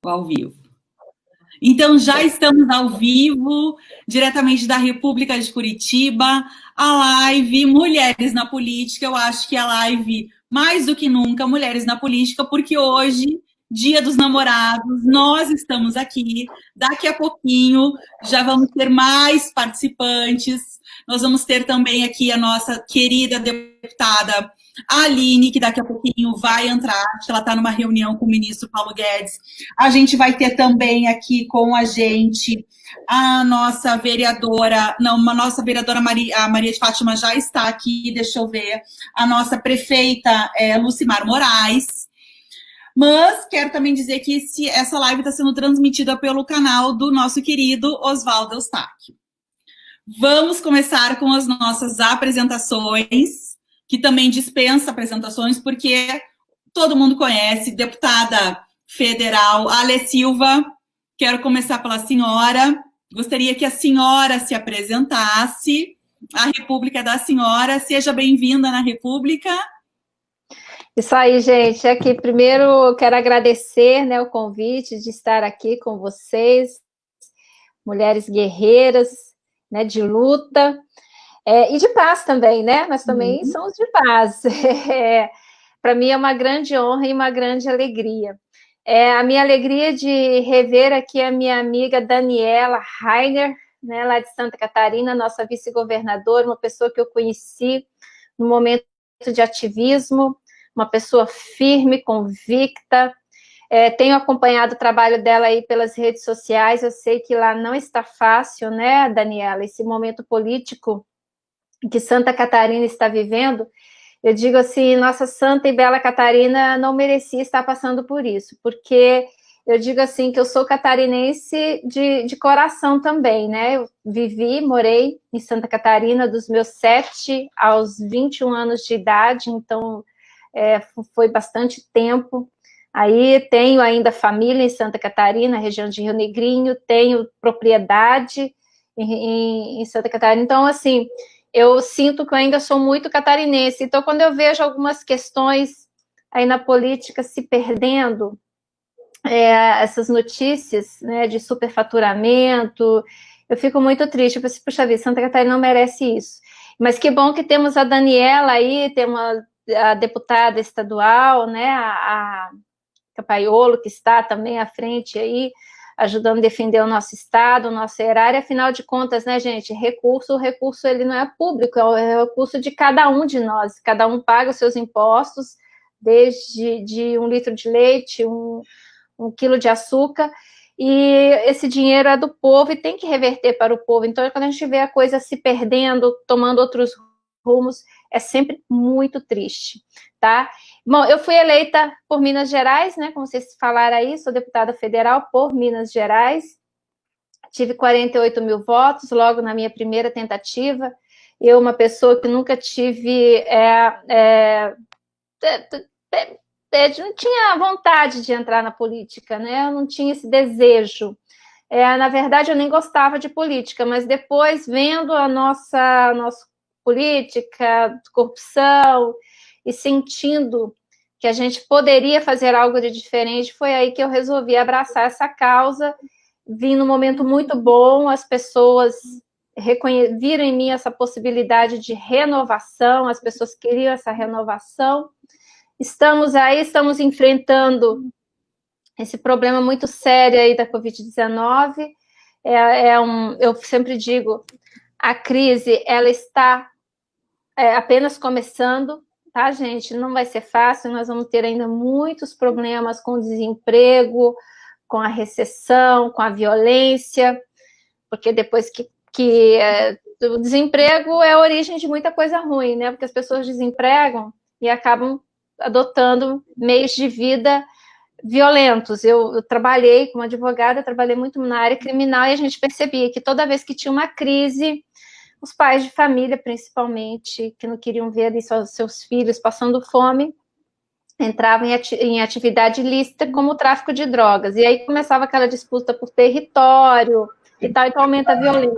ao vivo. Então, já estamos ao vivo, diretamente da República de Curitiba, a live Mulheres na Política. Eu acho que a live, mais do que nunca, Mulheres na Política, porque hoje, Dia dos Namorados, nós estamos aqui. Daqui a pouquinho já vamos ter mais participantes. Nós vamos ter também aqui a nossa querida deputada Aline, que daqui a pouquinho vai entrar, ela está numa reunião com o ministro Paulo Guedes. A gente vai ter também aqui com a gente a nossa vereadora, a Maria de Fátima já está aqui, deixa eu ver, a nossa prefeita Lucimar Moraes. Mas quero também dizer que essa live está sendo transmitida pelo canal do nosso querido Oswaldo Eustáquio. Vamos começar com as nossas apresentações, que também dispensa apresentações, porque todo mundo conhece, deputada federal Ale Silva. Quero começar pela senhora. Gostaria que a senhora se apresentasse. A República é da senhora. Seja bem-vinda na República. Isso aí, gente. Aqui, primeiro, eu quero agradecer, né, o convite de estar aqui com vocês, mulheres guerreiras, né, de luta. E de paz também, né? Nós também somos de paz. Para mim é uma grande honra e uma grande alegria. A minha alegria de rever aqui a minha amiga Daniela Rainer, né, lá de Santa Catarina, nossa vice-governadora, uma pessoa que eu conheci no momento de ativismo, uma pessoa firme, convicta. Tenho acompanhado o trabalho dela aí pelas redes sociais. Eu sei que lá não está fácil, né, Daniela? Esse momento político que Santa Catarina está vivendo, eu digo assim, nossa Santa e Bela Catarina não merecia estar passando por isso, porque eu digo assim, que eu sou catarinense de coração também, né? Eu morei em Santa Catarina dos meus 7 aos 21 anos de idade, então foi bastante tempo. Aí tenho ainda família em Santa Catarina, região de Rio Negrinho, tenho propriedade em Santa Catarina, então assim, eu sinto que eu ainda sou muito catarinense. Então, quando eu vejo algumas questões aí na política se perdendo, essas notícias, né, de superfaturamento, eu fico muito triste. Eu pensei, puxa vida, Santa Catarina não merece isso. Mas que bom que temos a Daniela aí, temos a deputada estadual, né, a Capaiolo, que está também à frente aí, ajudando a defender o nosso estado, o nosso erário. Afinal de contas, né, gente, o recurso ele não é público, é o recurso de cada um de nós, cada um paga os seus impostos, desde de 1 litro de leite, um quilo de açúcar, e esse dinheiro é do povo e tem que reverter para o povo. Então, quando a gente vê a coisa se perdendo, tomando outros rumos, é sempre muito triste, tá? Bom, eu fui eleita por Minas Gerais, né? Como vocês falaram aí, sou deputada federal por Minas Gerais. Tive 48 mil votos logo na minha primeira tentativa. Eu, uma pessoa que nunca tive... não tinha vontade de entrar na política, né? Eu não tinha esse desejo. Na verdade, eu nem gostava de política, mas depois, vendo a nossa política, corrupção, e sentindo que a gente poderia fazer algo de diferente, foi aí que eu resolvi abraçar essa causa. Vim num momento muito bom, as pessoas viram em mim essa possibilidade de renovação, as pessoas queriam essa renovação. Estamos enfrentando esse problema muito sério aí da Covid-19. Eu sempre digo, a crise, ela está apenas começando, tá, gente? Não vai ser fácil, nós vamos ter ainda muitos problemas com o desemprego, com a recessão, com a violência, porque depois que o desemprego é a origem de muita coisa ruim, né? Porque as pessoas desempregam e acabam adotando meios de vida violentos. Eu trabalhei como advogada, trabalhei muito na área criminal, e a gente percebia que toda vez que tinha uma crise, os pais de família, principalmente, que não queriam ver ali seus filhos passando fome, entravam em atividade ilícita, como o tráfico de drogas. E aí começava aquela disputa por território e tal, então aumenta a violência.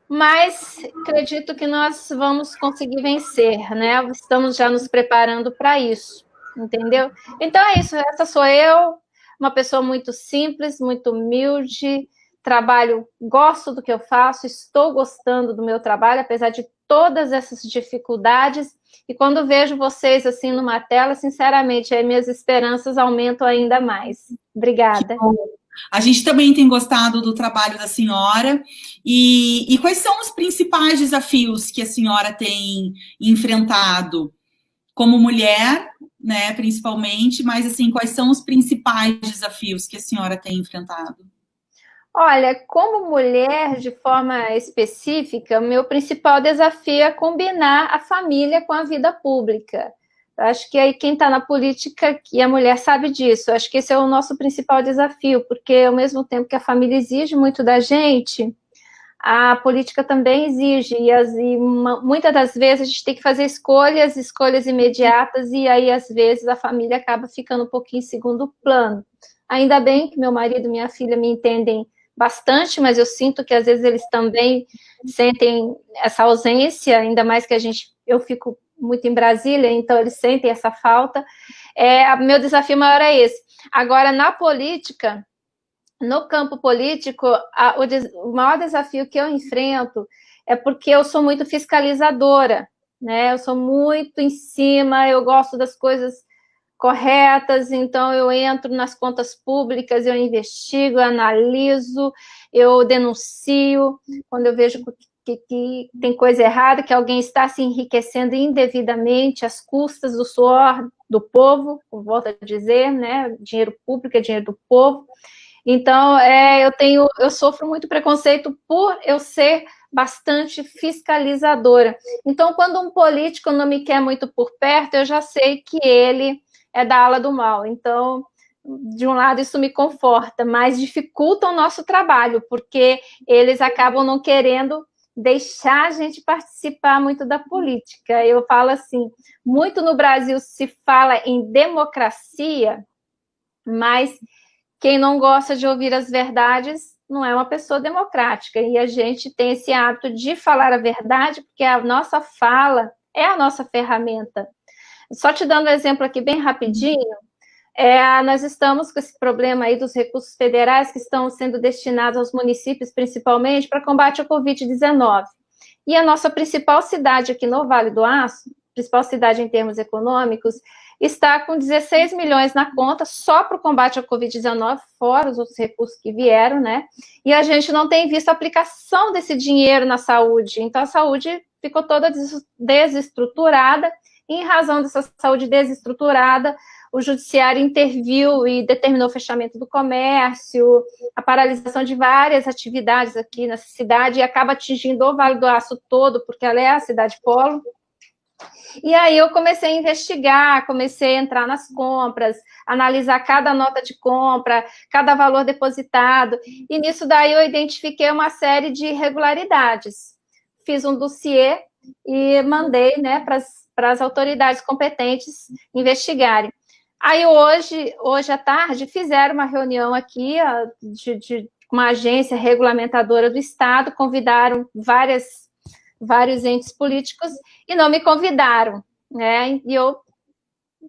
Mas acredito que nós vamos conseguir vencer, né? Estamos já nos preparando para isso. entendeu? Então é isso, essa sou eu, uma pessoa muito simples, muito humilde, trabalho, gosto do que eu faço, estou gostando do meu trabalho, apesar de todas essas dificuldades, e quando vejo vocês assim numa tela, sinceramente, aí minhas esperanças aumentam ainda mais. Obrigada. A gente também tem gostado do trabalho da senhora. E quais são os principais desafios que a senhora tem enfrentado como mulher, né, principalmente, mas assim, quais são os principais desafios que a senhora tem enfrentado? Olha, como mulher, de forma específica, o meu principal desafio é combinar a família com a vida pública. Eu acho que aí quem está na política e a mulher sabe disso. Eu acho que esse é o nosso principal desafio, porque ao mesmo tempo que a família exige muito da gente, a política também exige, muitas das vezes a gente tem que fazer escolhas imediatas, e aí às vezes a família acaba ficando um pouquinho em segundo plano. Ainda bem que meu marido e minha filha me entendem bastante, mas eu sinto que às vezes eles também sentem essa ausência, ainda mais que eu fico muito em Brasília, então eles sentem essa falta. Meu desafio maior é esse. Agora, na política, no campo político, o maior desafio que eu enfrento é porque eu sou muito fiscalizadora, né? Eu sou muito em cima, eu gosto das coisas corretas, então eu entro nas contas públicas, eu investigo, eu analiso, eu denuncio, quando eu vejo que tem coisa errada, que alguém está se enriquecendo indevidamente às custas do suor do povo, volto a dizer, né? Dinheiro público é dinheiro do povo. Então, eu sofro muito preconceito por eu ser bastante fiscalizadora. Então, quando um político não me quer muito por perto, eu já sei que ele é da ala do mal. Então, de um lado, isso me conforta, mas dificulta o nosso trabalho, porque eles acabam não querendo deixar a gente participar muito da política. Eu falo assim, muito no Brasil se fala em democracia, mas quem não gosta de ouvir as verdades não é uma pessoa democrática. E a gente tem esse hábito de falar a verdade, porque a nossa fala é a nossa ferramenta. Só te dando um exemplo aqui bem rapidinho, nós estamos com esse problema aí dos recursos federais que estão sendo destinados aos municípios, principalmente, para combate ao Covid-19. E a nossa principal cidade aqui no Vale do Aço, principal cidade em termos econômicos, está com 16 milhões na conta só para o combate ao Covid-19, fora os outros recursos que vieram, né? E a gente não tem visto a aplicação desse dinheiro na saúde. Então, a saúde ficou toda desestruturada. E, em razão dessa saúde desestruturada, o judiciário interviu e determinou o fechamento do comércio, a paralisação de várias atividades aqui nessa cidade, e acaba atingindo o Vale do Aço todo, porque ela é a cidade polo. E aí eu comecei a investigar, comecei a entrar nas compras, analisar cada nota de compra, cada valor depositado, e nisso daí eu identifiquei uma série de irregularidades. Fiz um dossiê e mandei, né, para as autoridades competentes investigarem. Aí hoje à tarde, fizeram uma reunião aqui de uma agência regulamentadora do Estado, convidaram vários entes políticos e não me convidaram, né? E eu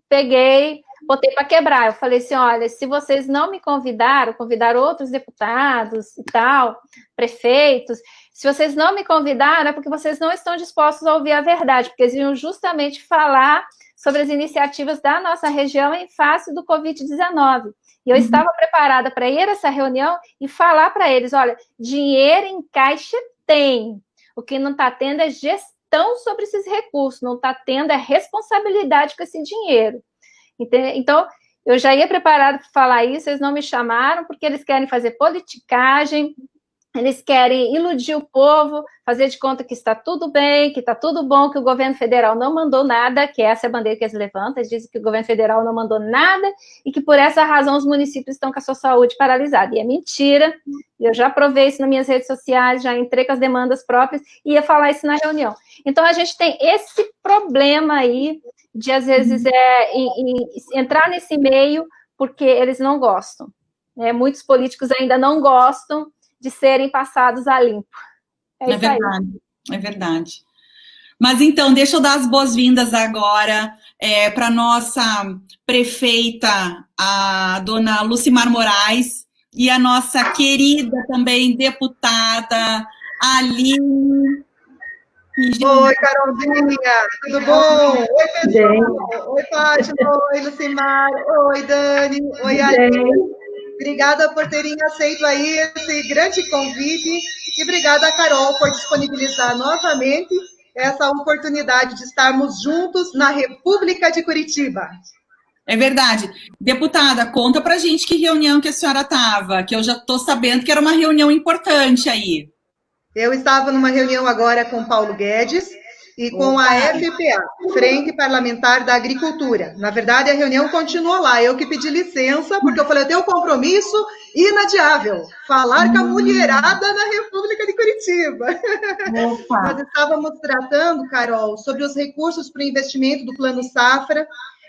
peguei, botei para quebrar. Eu falei assim, olha, se vocês não me convidaram outros deputados e tal, prefeitos, se vocês não me convidaram é porque vocês não estão dispostos a ouvir a verdade, porque eles iam justamente falar sobre as iniciativas da nossa região em face do Covid-19. E eu estava preparada para ir a essa reunião e falar para eles, olha, dinheiro em caixa tem, o que não está tendo é gestão sobre esses recursos, não está tendo é responsabilidade com esse dinheiro. Então, eu já ia preparada para falar isso, eles não me chamaram, porque eles querem fazer politicagem, eles querem iludir o povo, fazer de conta que está tudo bem, que está tudo bom, que o governo federal não mandou nada, que essa é a bandeira que eles levantam, eles dizem que o governo federal não mandou nada e que por essa razão os municípios estão com a sua saúde paralisada. E é mentira, eu já provei isso nas minhas redes sociais, já entrei com as demandas próprias e ia falar isso na reunião. Então, a gente tem esse problema aí de, às vezes, entrar nesse meio porque eles não gostam. Muitos políticos ainda não gostam de serem passados a limpo. É verdade, é verdade. Mas então, deixa eu dar as boas-vindas agora para a nossa prefeita, a dona Lucimar Moraes, e a nossa querida também deputada, Aline. Oi, Carolzinha, tudo bom? Oi, pessoal. Oi, Fátima. Oi, Lucimar. Oi, Dani. Oi, Aline. Obrigada por terem aceito aí esse grande convite e obrigada, Carol, por disponibilizar novamente essa oportunidade de estarmos juntos na República de Curitiba. É verdade. Deputada, conta pra gente que reunião que a senhora estava, que eu já estou sabendo que era uma reunião importante aí. Eu estava numa reunião agora com Paulo Guedes e com a FPA, Frente Parlamentar da Agricultura. Na verdade, a reunião continuou lá. Eu que pedi licença, porque eu falei, eu tenho um compromisso inadiável, falar com a mulherada na República de Curitiba. Nós estávamos tratando, Carol, sobre os recursos para o investimento do Plano Safra,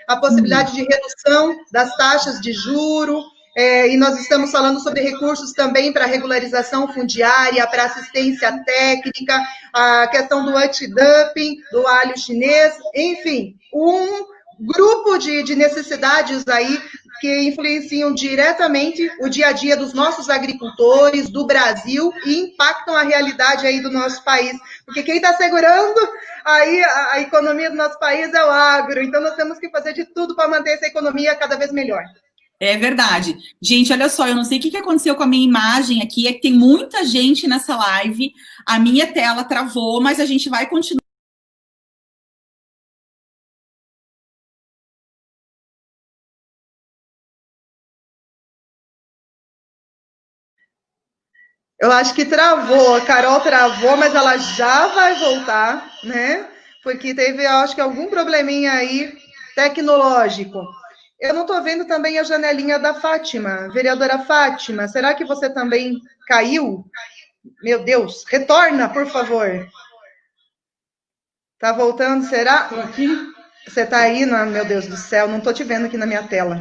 a possibilidade de redução das taxas de juro, e nós estamos falando sobre recursos também para regularização fundiária, para assistência técnica, a questão do antidumping, do alho chinês, enfim, um grupo de necessidades aí que influenciam diretamente o dia a dia dos nossos agricultores, do Brasil, e impactam a realidade aí do nosso país. Porque quem está segurando aí a economia do nosso país é o agro, então nós temos que fazer de tudo para manter essa economia cada vez melhor. É verdade. Gente, olha só, eu não sei o que aconteceu com a minha imagem aqui, é que tem muita gente nessa live, a minha tela travou, mas a gente vai continuar. Eu acho que travou, a Carol travou, mas ela já vai voltar, né? Porque teve, eu acho que algum probleminha aí tecnológico. Eu não estou vendo também a janelinha da Fátima, vereadora Fátima. Será que você também caiu? Meu Deus, retorna, por favor. Tá voltando, será? Você está aí? Não, meu Deus do céu, não estou te vendo aqui na minha tela.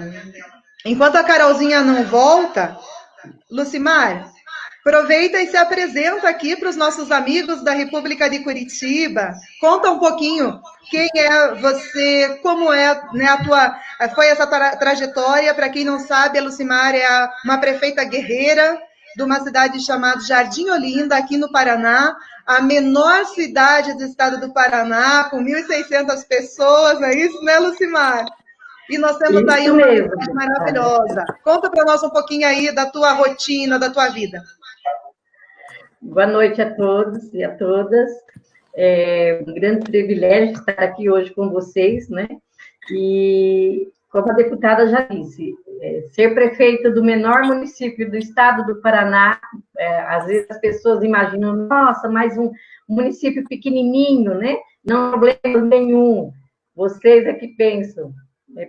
Enquanto a Carolzinha não volta, Lucimar, aproveita e se apresenta aqui para os nossos amigos da República de Curitiba. Conta um pouquinho quem é você, como é, né, foi essa trajetória. Para quem não sabe, a Lucimar é uma prefeita guerreira de uma cidade chamada Jardim Olinda, aqui no Paraná, a menor cidade do estado do Paraná, com 1.600 pessoas, é isso, né, Lucimar? E nós temos isso aí uma cidade maravilhosa. Conta para nós um pouquinho aí da tua rotina, da tua vida. Boa noite a todos e a todas. É um grande privilégio estar aqui hoje com vocês, né? E, como a deputada já disse, ser prefeita do menor município do estado do Paraná, às vezes as pessoas imaginam, nossa, mais um município pequenininho, né? Não tem problema nenhum. Vocês é que pensam.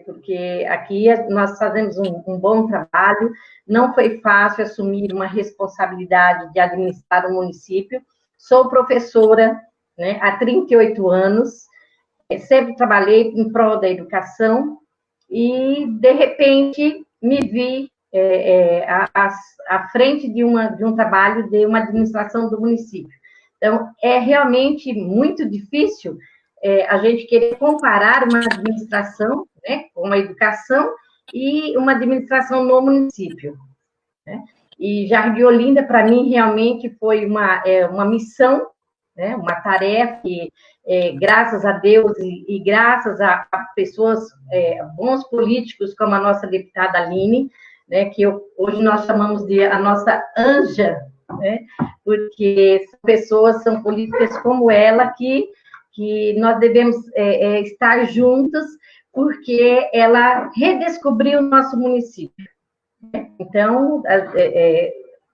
Porque aqui nós fazemos um bom trabalho, não foi fácil assumir uma responsabilidade de administrar o município. Sou professora, né, há 38 anos, sempre trabalhei em prol da educação e, de repente, me vi à frente de um trabalho de uma administração do município. Então, é realmente muito difícil a gente querer comparar uma administração, né, com uma educação e uma administração no município, né? E Jardim Olinda, para mim, realmente foi uma missão, né, uma tarefa que, graças a Deus e graças a pessoas, bons políticos, como a nossa deputada Aline, né, que hoje nós chamamos de a nossa anja, né, porque são políticas como ela que nós devemos estar juntas, porque ela redescobriu o nosso município. Então,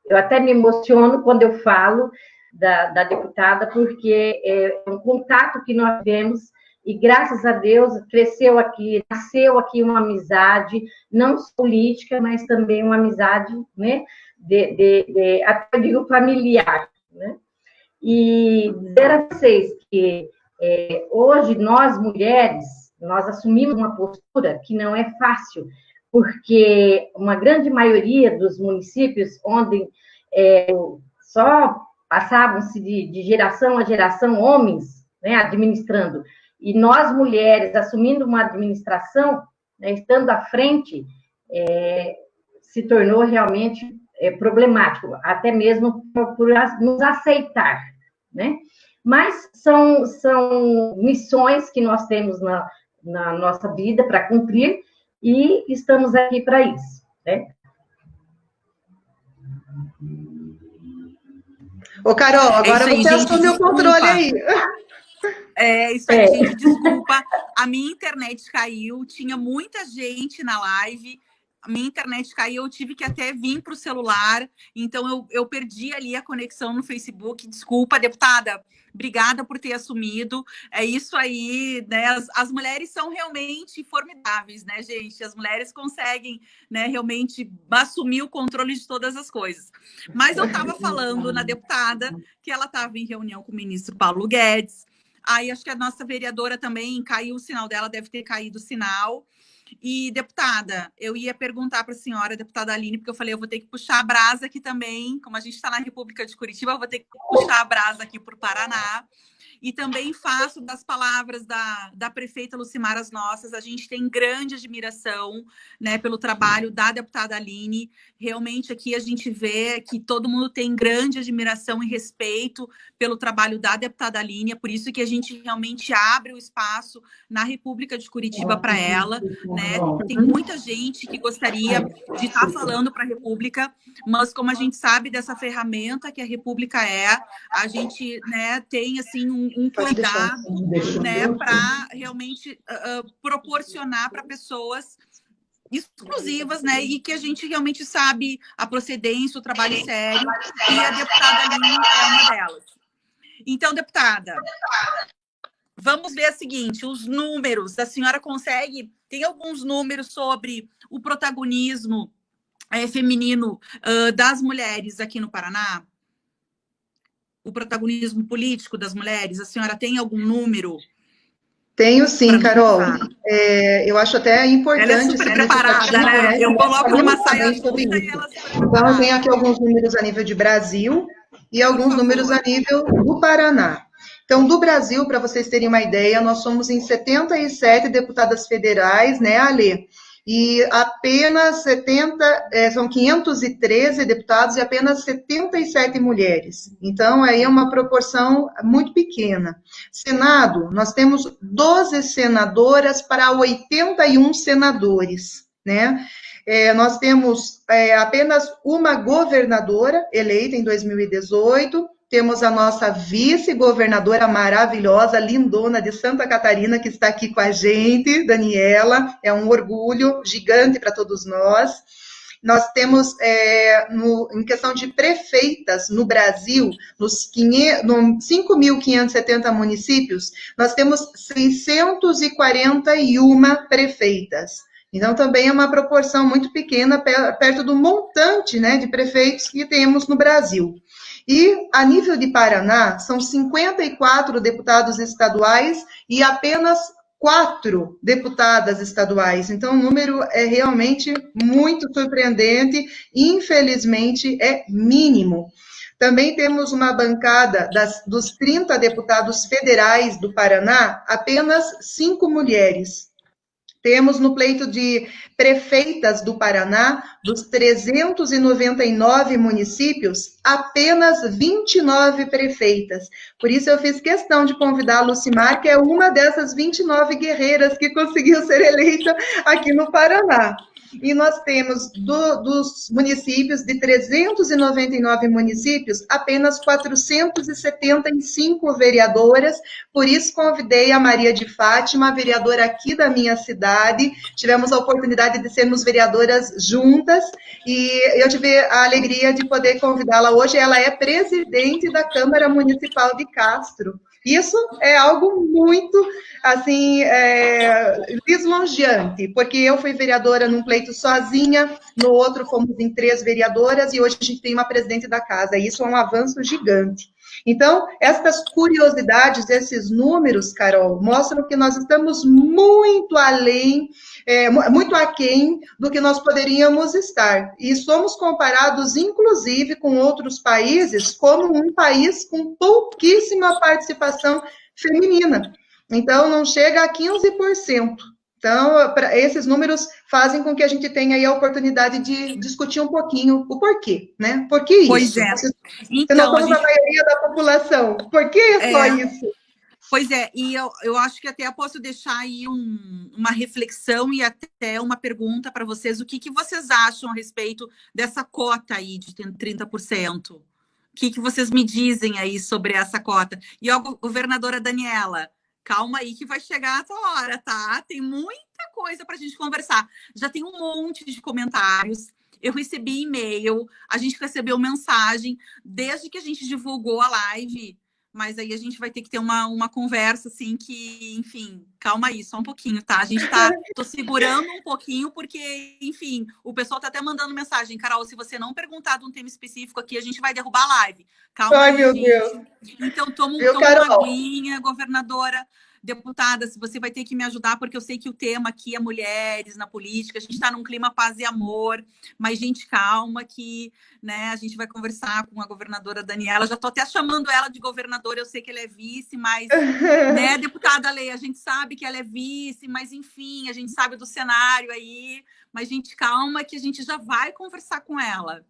eu até me emociono quando eu falo da deputada, porque é um contato que nós tivemos, e graças a Deus nasceu aqui uma amizade, não só política, mas também uma amizade, né, até eu digo familiar, né? E dizer a vocês que hoje nós, mulheres, nós assumimos uma postura que não é fácil, porque uma grande maioria dos municípios onde só passavam-se de geração a geração homens, né, administrando. E nós, mulheres, assumindo uma administração, né, estando à frente, se tornou realmente problemático, até mesmo por nos aceitar, né? Mas são missões que nós temos na nossa vida para cumprir e estamos aqui para isso, né? Ô, Carol, agora aí, você gente, assume o controle aí. Isso aí, gente, desculpa. A minha internet caiu, tinha muita gente na live. A minha internet caiu, eu tive que até vir para o celular, então eu perdi ali a conexão no Facebook. Desculpa, deputada, obrigada por ter assumido. É isso aí, né? As mulheres são realmente formidáveis, né, gente? As mulheres conseguem, né, realmente assumir o controle de todas as coisas. Mas eu estava falando na deputada que ela estava em reunião com o ministro Paulo Guedes. Aí acho que a nossa vereadora também caiu o sinal dela, deve ter caído o sinal. E, deputada, eu ia perguntar para a senhora, deputada Aline, porque eu falei, eu vou ter que puxar a brasa aqui também, como a gente está na República de Curitiba, eu vou ter que puxar a brasa aqui para o Paraná. E também faço das palavras da prefeita Lucimara as nossas. A gente tem grande admiração, né, pelo trabalho da deputada Aline. Realmente aqui a gente vê que todo mundo tem grande admiração e respeito pelo trabalho da deputada Aline. É por isso que a gente realmente abre o espaço na República de Curitiba para ela, né? Tem muita gente que gostaria de estar falando para a República, mas como a gente sabe dessa ferramenta que a República a gente, né, tem assim um cuidado, né, para realmente proporcionar para pessoas exclusivas, né, e que a gente realmente sabe a procedência, o trabalho sério, e a deputada Aline é uma delas. Então, deputada, vamos ver o seguinte, os números, a senhora tem alguns números sobre o protagonismo feminino das mulheres aqui no Paraná? O protagonismo político das mulheres? A senhora tem algum número? Tenho sim, Carol. Eu acho até importante. Ela é super preparada, né? Eu coloco numa saia justa e ela é super preparada. Então, eu tenho aqui alguns números a nível de Brasil e alguns números a nível do Paraná. Então, do Brasil, para vocês terem uma ideia, nós somos em 77 deputadas federais, né, Ale? E apenas são 513 deputados e apenas 77 mulheres. Então, aí é uma proporção muito pequena. Senado, nós temos 12 senadoras para 81 senadores, né? Nós temos apenas uma governadora eleita em 2018, temos a nossa vice-governadora maravilhosa, lindona de Santa Catarina, que está aqui com a gente, Daniela, é um orgulho gigante para todos nós. Nós temos, em questão de prefeitas no Brasil, nos 5.570 municípios, nós temos 641 prefeitas. Então, também é uma proporção muito pequena, perto do montante, né, de prefeitos que temos no Brasil. E, a nível de Paraná, são 54 deputados estaduais e apenas 4 deputadas estaduais. Então, o número é realmente muito surpreendente, infelizmente é mínimo. Também temos uma bancada dos 30 deputados federais do Paraná, apenas 5 mulheres. Temos no pleito de prefeitas do Paraná, dos 399 municípios, apenas 29 prefeitas. Por isso eu fiz questão de convidar a Lucimar, que é uma dessas 29 guerreiras que conseguiu ser eleita aqui no Paraná. E nós temos, dos municípios, de 399 municípios, apenas 475 vereadoras. Por isso, convidei a Maria de Fátima, vereadora aqui da minha cidade. Tivemos a oportunidade de sermos vereadoras juntas. E eu tive a alegria de poder convidá-la hoje. Ela é presidente da Câmara Municipal de Castro. Isso é algo muito, assim, lisonjeante, porque eu fui vereadora num pleito sozinha, no outro fomos em 3 vereadoras, e hoje a gente tem uma presidente da casa, e isso é um avanço gigante. Então, essas curiosidades, esses números, Carol, mostram que nós estamos muito além, muito aquém do que nós poderíamos estar. E somos comparados, inclusive, com outros países, como um país com pouquíssima participação feminina. Então, não chega a 15%. Então, esses números fazem com que a gente tenha aí a oportunidade de discutir um pouquinho o porquê, né? Por que isso? Pois é. Se Então, nós somos a maioria da população, por que só isso? Pois é, e eu acho que até posso deixar aí uma reflexão e até uma pergunta para vocês. O que vocês acham a respeito dessa cota aí de 30%? O que vocês me dizem aí sobre essa cota? E a governadora Daniela, calma aí que vai chegar a tua hora, tá? Tem muita coisa para a gente conversar. Já tem um monte de comentários. Eu recebi e-mail, a gente recebeu mensagem desde que a gente divulgou a live. Mas aí a gente vai ter que ter uma conversa, assim, que, enfim, calma aí, só um pouquinho, tá? Tô segurando um pouquinho, porque, enfim, o pessoal tá até mandando mensagem. Carol, se você não perguntar de um tema específico aqui, a gente vai derrubar a live. Calma aí, meu gente. Deus. Então, toma uma aguinha, governadora. Deputada, você vai ter que me ajudar, porque eu sei que o tema aqui é mulheres na política, a gente está num clima paz e amor, mas, gente, calma que, né, a gente vai conversar com a governadora Daniela, já estou até chamando ela de governadora, eu sei que ela é vice, mas, né, deputada Lei, a gente sabe que ela é vice, mas, enfim, a gente sabe do cenário aí, mas, gente, calma que a gente já vai conversar com ela.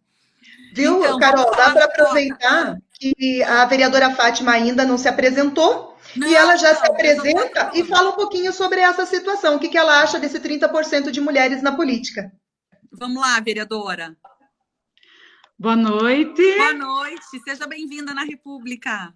Viu, então, Carol, dá para aproveitar que a vereadora Fátima ainda não se apresentou, e ela já se apresenta e fala um pouquinho sobre essa situação. O que ela acha desse 30% de mulheres na política? Vamos lá, vereadora. Boa noite. Boa noite. Seja bem-vinda na República.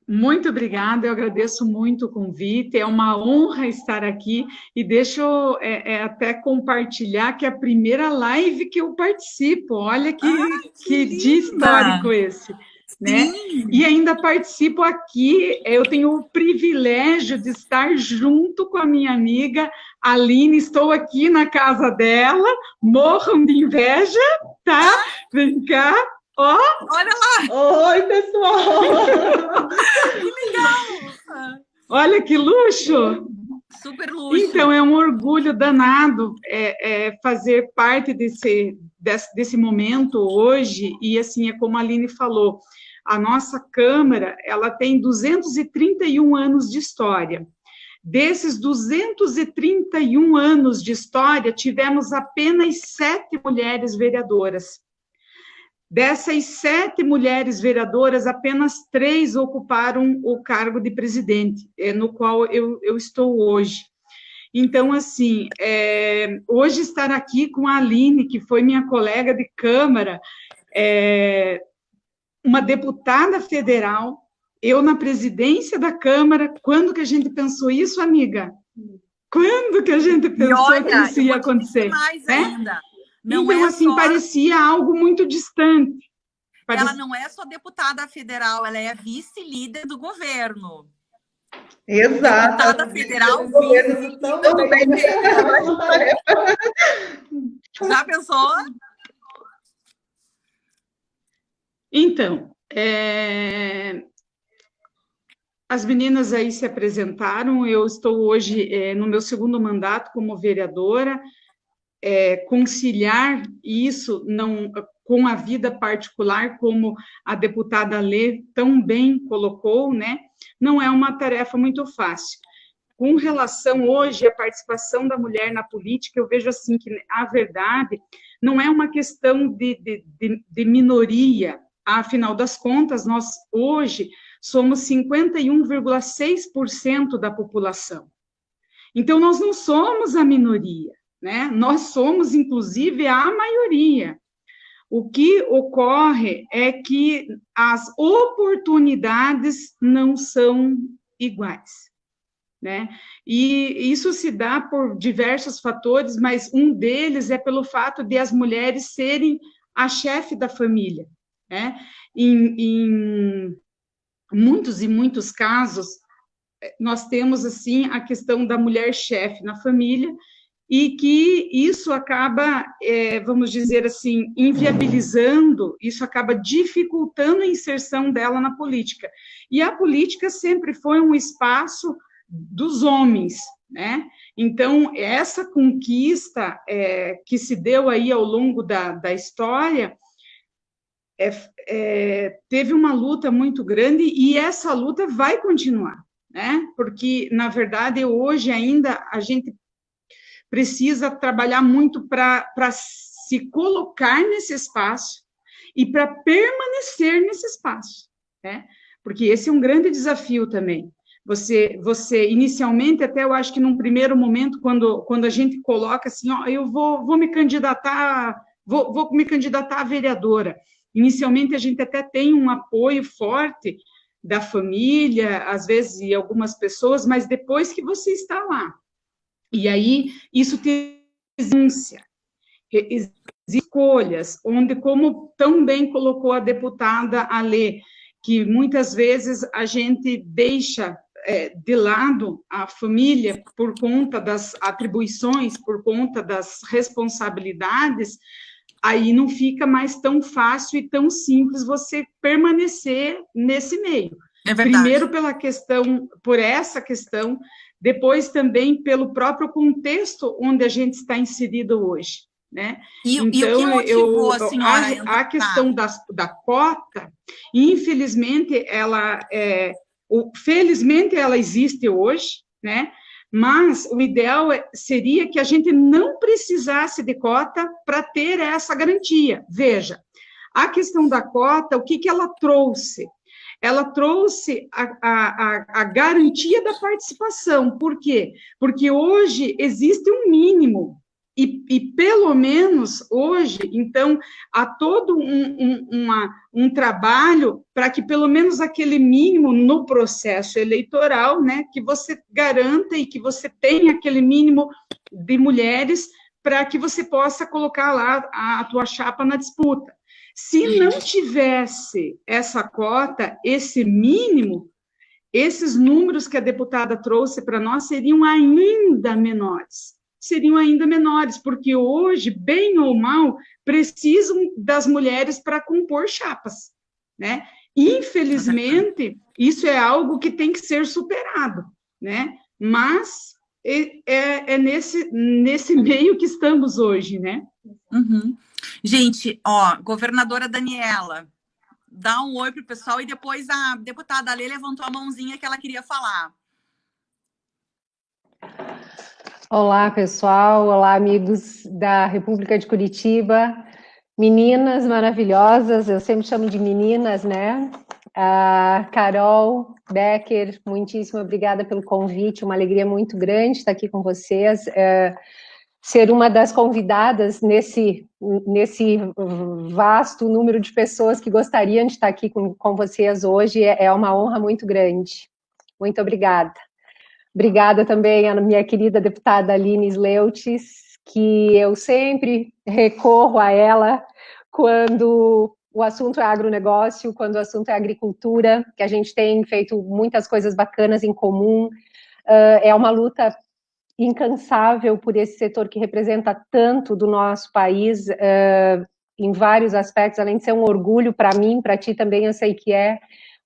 Muito obrigada, eu agradeço muito o convite, é uma honra estar aqui e deixa eu até compartilhar que é a primeira live que eu participo, olha que dia histórico esse. Né? E ainda participo aqui, eu tenho o privilégio de estar junto com a minha amiga Aline, estou aqui na casa dela, morram de inveja, tá? Vem cá, ó. Olha lá! Oi, pessoal! Que legal! Olha que luxo! Super luxo! Então, é um orgulho danado fazer parte desse momento hoje, e assim, é como a Aline falou, a nossa Câmara, ela tem 231 anos de história. Desses 231 anos de história, tivemos apenas 7 mulheres vereadoras. Dessas 7 mulheres vereadoras, apenas 3 ocuparam o cargo de presidente, no qual eu estou hoje. Então, assim, hoje estar aqui com a Aline, que foi minha colega de Câmara, uma deputada federal, eu na presidência da Câmara, quando que a gente pensou isso, amiga? Quando que a gente pensou que isso ia acontecer? Mais ainda. Não então, assim, parecia algo muito distante. Ela não é só deputada federal, ela é vice-líder do governo. Exato. Deputada federal, vice-líder do governo. Já pensou? Então, as meninas aí se apresentaram, eu estou hoje no meu segundo mandato como vereadora, conciliar isso não, com a vida particular, como a deputada Lê tão bem colocou, né? Não é uma tarefa muito fácil. Com relação hoje à participação da mulher na política, eu vejo assim que a verdade não é uma questão de minoria. Afinal das contas, nós hoje somos 51,6% da população. Então, nós não somos a minoria, né? Nós somos, inclusive, a maioria. O que ocorre é que as oportunidades não são iguais, né? E isso se dá por diversos fatores, mas um deles é pelo fato de as mulheres serem a chefe da família. Né? Em muitos e muitos casos, nós temos, assim, a questão da mulher chefe na família, e que isso acaba, vamos dizer assim, inviabilizando, isso acaba dificultando a inserção dela na política. E a política sempre foi um espaço dos homens, né? Então, essa conquista que se deu aí ao longo da história, teve uma luta muito grande e essa luta vai continuar, né? Porque, na verdade, hoje ainda a gente precisa trabalhar muito para se colocar nesse espaço e para permanecer nesse espaço, né? Porque esse é um grande desafio também. Você inicialmente, até eu acho que num primeiro momento, quando a gente coloca assim, ó, eu vou me candidatar, vou me candidatar a vereadora. Inicialmente, a gente até tem um apoio forte da família, às vezes, e algumas pessoas, mas depois que você está lá, e aí isso tem escolhas, onde, como tão bem colocou a deputada Alê, que muitas vezes a gente deixa de lado a família por conta das atribuições, por conta das responsabilidades, aí não fica mais tão fácil e tão simples você permanecer nesse meio. É verdade. Primeiro por essa questão, depois também pelo próprio contexto onde a gente está inserido hoje, né? Então, e o que motivou a senhora a questão da cota, infelizmente, felizmente ela existe hoje, né? Mas o ideal seria que a gente não precisasse de cota para ter essa garantia. Veja, a questão da cota, o que ela trouxe? Ela trouxe a garantia da participação. Por quê? Porque hoje existe um mínimo, e pelo menos hoje, então, há todo um trabalho para que pelo menos aquele mínimo no processo eleitoral, né, que você garanta e que você tenha aquele mínimo de mulheres para que você possa colocar lá a tua chapa na disputa. Se não tivesse essa cota, esse mínimo, esses números que a deputada trouxe para nós seriam ainda menores. Porque hoje, bem ou mal, precisam das mulheres para compor chapas, né? Infelizmente, isso é algo que tem que ser superado, né? Mas é nesse meio que estamos hoje, né? Uhum. Gente, ó, governadora Daniela, dá um oi pro pessoal e depois a deputada Alê levantou a mãozinha que ela queria falar. Olá, pessoal. Olá, amigos da República de Curitiba. Meninas maravilhosas, eu sempre chamo de meninas, né? A Carol Becker, muitíssimo obrigada pelo convite, uma alegria muito grande estar aqui com vocês. Ser uma das convidadas nesse vasto número de pessoas que gostariam de estar aqui com vocês hoje é uma honra muito grande. Muito obrigada. Obrigada também à minha querida deputada Aline Sleutis, que eu sempre recorro a ela quando o assunto é agronegócio, quando o assunto é agricultura, que a gente tem feito muitas coisas bacanas em comum. É uma luta incansável por esse setor que representa tanto do nosso país, em vários aspectos, além de ser um orgulho para mim, para ti também, eu sei que é,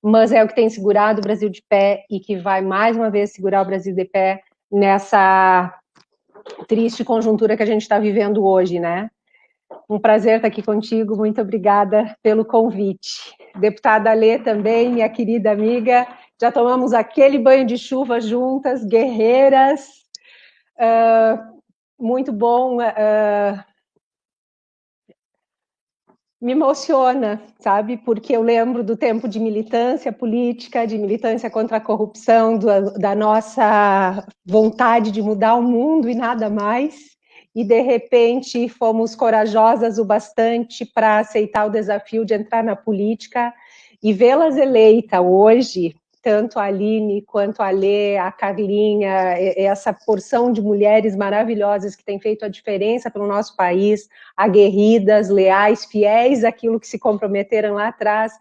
mas é o que tem segurado o Brasil de pé e que vai mais uma vez segurar o Brasil de pé nessa triste conjuntura que a gente está vivendo hoje, né? Um prazer estar aqui contigo, muito obrigada pelo convite. Deputada Alê também, minha querida amiga, já tomamos aquele banho de chuva juntas, guerreiras, muito bom, me emociona, sabe, porque eu lembro do tempo de militância política, de militância contra a corrupção, da nossa vontade de mudar o mundo e nada mais, e de repente fomos corajosas o bastante para aceitar o desafio de entrar na política e vê-las eleita hoje, tanto a Aline quanto a Lê, a Carlinha, essa porção de mulheres maravilhosas que têm feito a diferença pelo nosso país, aguerridas, leais, fiéis àquilo que se comprometeram lá atrás,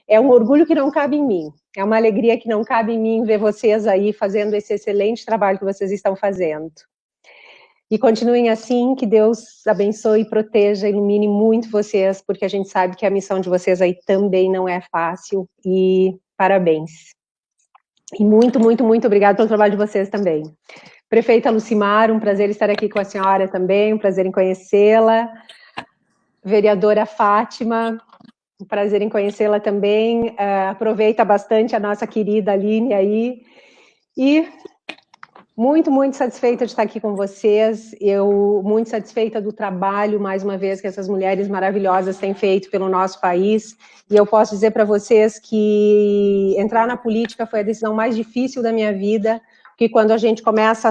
é um orgulho que não cabe em mim, é uma alegria que não cabe em mim ver vocês aí fazendo esse excelente trabalho que vocês estão fazendo. E continuem assim, que Deus abençoe, proteja, ilumine muito vocês, porque a gente sabe que a missão de vocês aí também não é fácil, e parabéns. E muito, muito, muito obrigada pelo trabalho de vocês também. Prefeita Lucimar, um prazer estar aqui com a senhora também, um prazer em conhecê-la. Vereadora Fátima, um prazer em conhecê-la também. Aproveita bastante a nossa querida Aline aí. E muito, muito satisfeita de estar aqui com vocês, eu muito satisfeita do trabalho, mais uma vez, que essas mulheres maravilhosas têm feito pelo nosso país, e eu posso dizer para vocês que entrar na política foi a decisão mais difícil da minha vida, porque quando a gente começa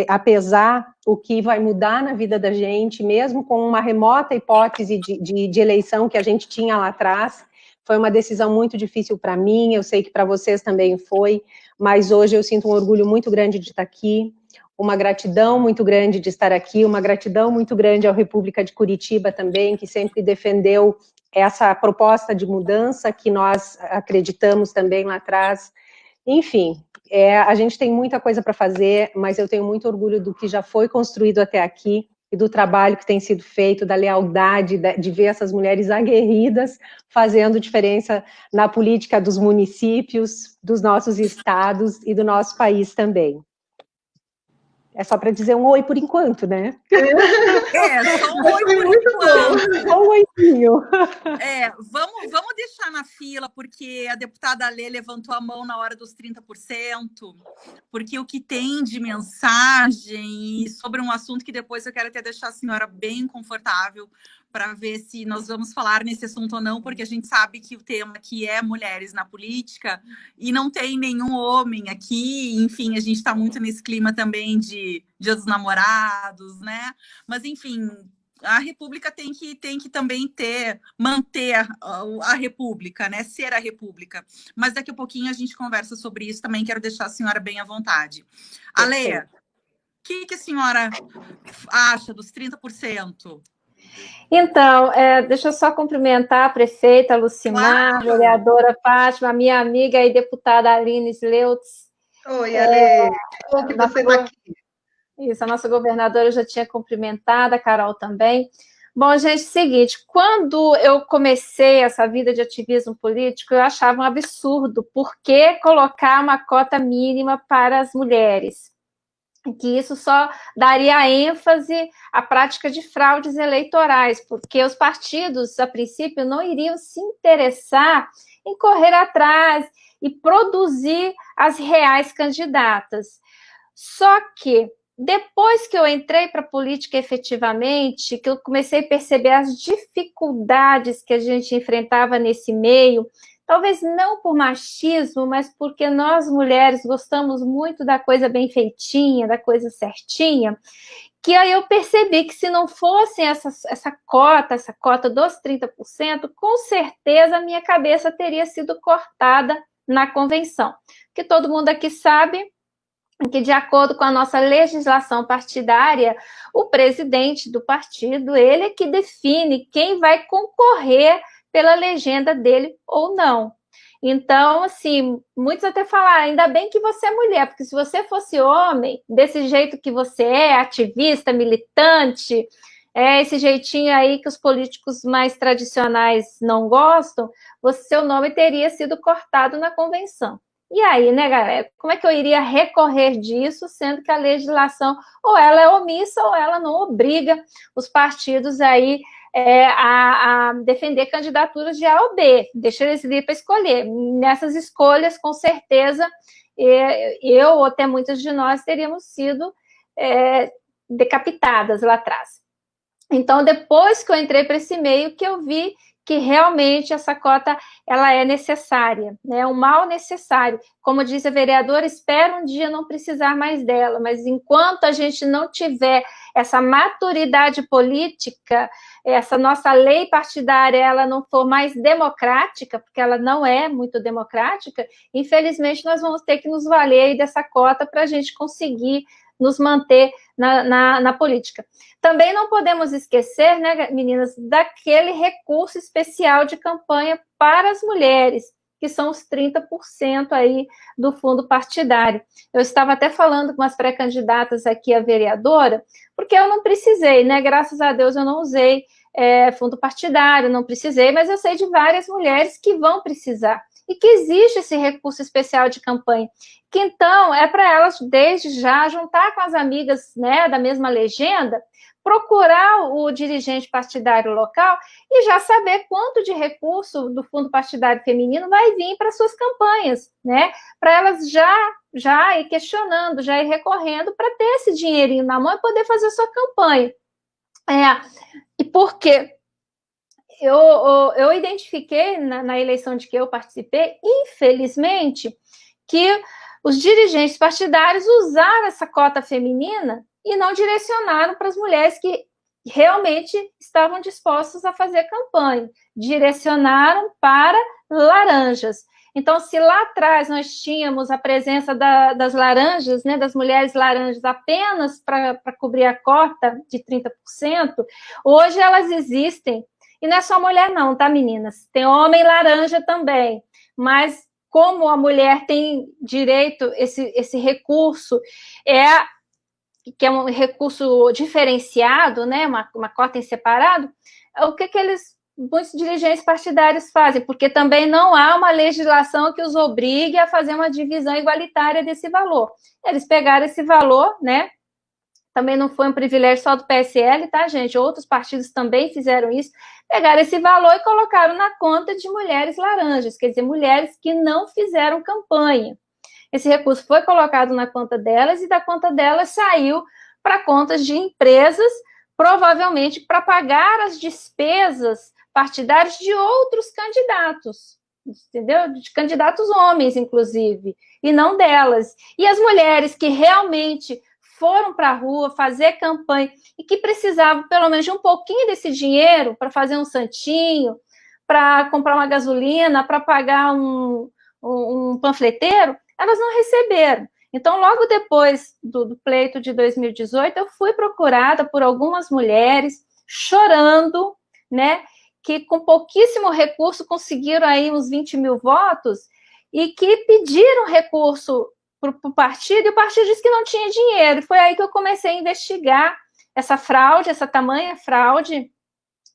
a pesar o que vai mudar na vida da gente, mesmo com uma remota hipótese de eleição que a gente tinha lá atrás, foi uma decisão muito difícil para mim, eu sei que para vocês também foi, mas hoje eu sinto um orgulho muito grande de estar aqui, uma gratidão muito grande de estar aqui, uma gratidão muito grande à República de Curitiba também, que sempre defendeu essa proposta de mudança que nós acreditamos também lá atrás. Enfim, a gente tem muita coisa para fazer, mas eu tenho muito orgulho do que já foi construído até aqui, e do trabalho que tem sido feito, da lealdade, de ver essas mulheres aguerridas fazendo diferença na política dos municípios, dos nossos estados e do nosso país também. É só para dizer um oi por enquanto, né? Só um oi por enquanto. Só um oizinho. Vamos deixar na fila, porque a deputada Lê levantou a mão na hora dos 30%, porque o que tem de mensagem sobre um assunto que depois eu quero até deixar a senhora bem confortável para ver se nós vamos falar nesse assunto ou não, porque a gente sabe que o tema aqui é mulheres na política e não tem nenhum homem aqui, enfim, a gente está muito nesse clima também de Dia dos Namorados, né? Mas, enfim, a República tem que também manter a República, né? Ser a República. Mas daqui a pouquinho a gente conversa sobre isso também, quero deixar a senhora bem à vontade. Ale, o que a senhora acha dos 30%? Então, deixa eu só cumprimentar a prefeita Lucimar, a vereadora Fátima, a minha amiga e deputada Aline Sleutz. Oi, Ale, bom que você está aqui. Isso, a nossa governadora eu já tinha cumprimentado, a Carol também. Bom, gente, seguinte, quando eu comecei essa vida de ativismo político, eu achava um absurdo, por que colocar uma cota mínima para as mulheres? Que isso só daria ênfase à prática de fraudes eleitorais, porque os partidos, a princípio, não iriam se interessar em correr atrás e produzir as reais candidatas. Só que, depois que eu entrei para a política efetivamente, que eu comecei a perceber as dificuldades que a gente enfrentava nesse meio, talvez não por machismo, mas porque nós mulheres gostamos muito da coisa bem feitinha, da coisa certinha, que aí eu percebi que se não fosse essa cota dos 30%, com certeza a minha cabeça teria sido cortada na convenção. Porque todo mundo aqui sabe que, de acordo com a nossa legislação partidária, o presidente do partido, ele é que define quem vai concorrer pela legenda dele ou não. Então, assim, muitos até falaram, ainda bem que você é mulher, porque se você fosse homem, desse jeito que você é, ativista, militante, esse jeitinho aí que os políticos mais tradicionais não gostam, seu nome teria sido cortado na convenção. E aí, né, galera, como é que eu iria recorrer disso, sendo que a legislação, ou ela é omissa, ou ela não obriga os partidos aí a defender candidaturas de A ou B, deixa eles livres para escolher. Nessas escolhas, com certeza, eu ou até muitas de nós teríamos sido decapitadas lá atrás. Então, depois que eu entrei para esse meio, que eu vi que realmente essa cota ela é necessária, né? Um mal necessário. Como diz a vereadora, espero um dia não precisar mais dela, mas enquanto a gente não tiver essa maturidade política, essa nossa lei partidária ela não for mais democrática, porque ela não é muito democrática, infelizmente nós vamos ter que nos valer aí dessa cota para a gente conseguir nos manter na política. Também não podemos esquecer, né, meninas, daquele recurso especial de campanha para as mulheres, que são os 30% aí do fundo partidário. Eu estava até falando com as pré-candidatas aqui a vereadora, porque eu não precisei, né, graças a Deus eu não usei fundo partidário, não precisei, mas eu sei de várias mulheres que vão precisar, e que existe esse recurso especial de campanha, que então é para elas, desde já, juntar com as amigas, né, da mesma legenda, procurar o dirigente partidário local e já saber quanto de recurso do Fundo Partidário Feminino vai vir para suas campanhas, né? Para elas já ir questionando, já ir recorrendo para ter esse dinheirinho na mão e poder fazer sua campanha. E por quê? Eu identifiquei na eleição de que eu participei, infelizmente, que os dirigentes partidários usaram essa cota feminina e não direcionaram para as mulheres que realmente estavam dispostas a fazer campanha. Direcionaram para laranjas. Então, se lá atrás nós tínhamos a presença das laranjas, né, das mulheres laranjas apenas para cobrir a cota de 30%, hoje elas existem. E não é só mulher não, tá, meninas? Tem homem laranja também. Mas como a mulher tem direito, esse recurso que é um recurso diferenciado, né, uma cota em separado, o que muitos dirigentes partidários fazem? Porque também não há uma legislação que os obrigue a fazer uma divisão igualitária desse valor. Eles pegaram esse valor, né? Também não foi um privilégio só do PSL, tá, gente? Outros partidos também fizeram isso, pegaram esse valor e colocaram na conta de mulheres laranjas, quer dizer, mulheres que não fizeram campanha. Esse recurso foi colocado na conta delas e da conta delas saiu para contas de empresas, provavelmente para pagar as despesas partidárias de outros candidatos, entendeu? De candidatos homens, inclusive, e não delas. E as mulheres que realmente foram para a rua fazer campanha e que precisavam pelo menos de um pouquinho desse dinheiro para fazer um santinho, para comprar uma gasolina, para pagar um panfleteiro, elas não receberam. Então, logo depois do pleito de 2018, eu fui procurada por algumas mulheres chorando, né, que com pouquíssimo recurso conseguiram aí uns 20 mil votos e que pediram recurso para o partido, e o partido disse que não tinha dinheiro. E foi aí que eu comecei a investigar essa fraude, essa tamanha fraude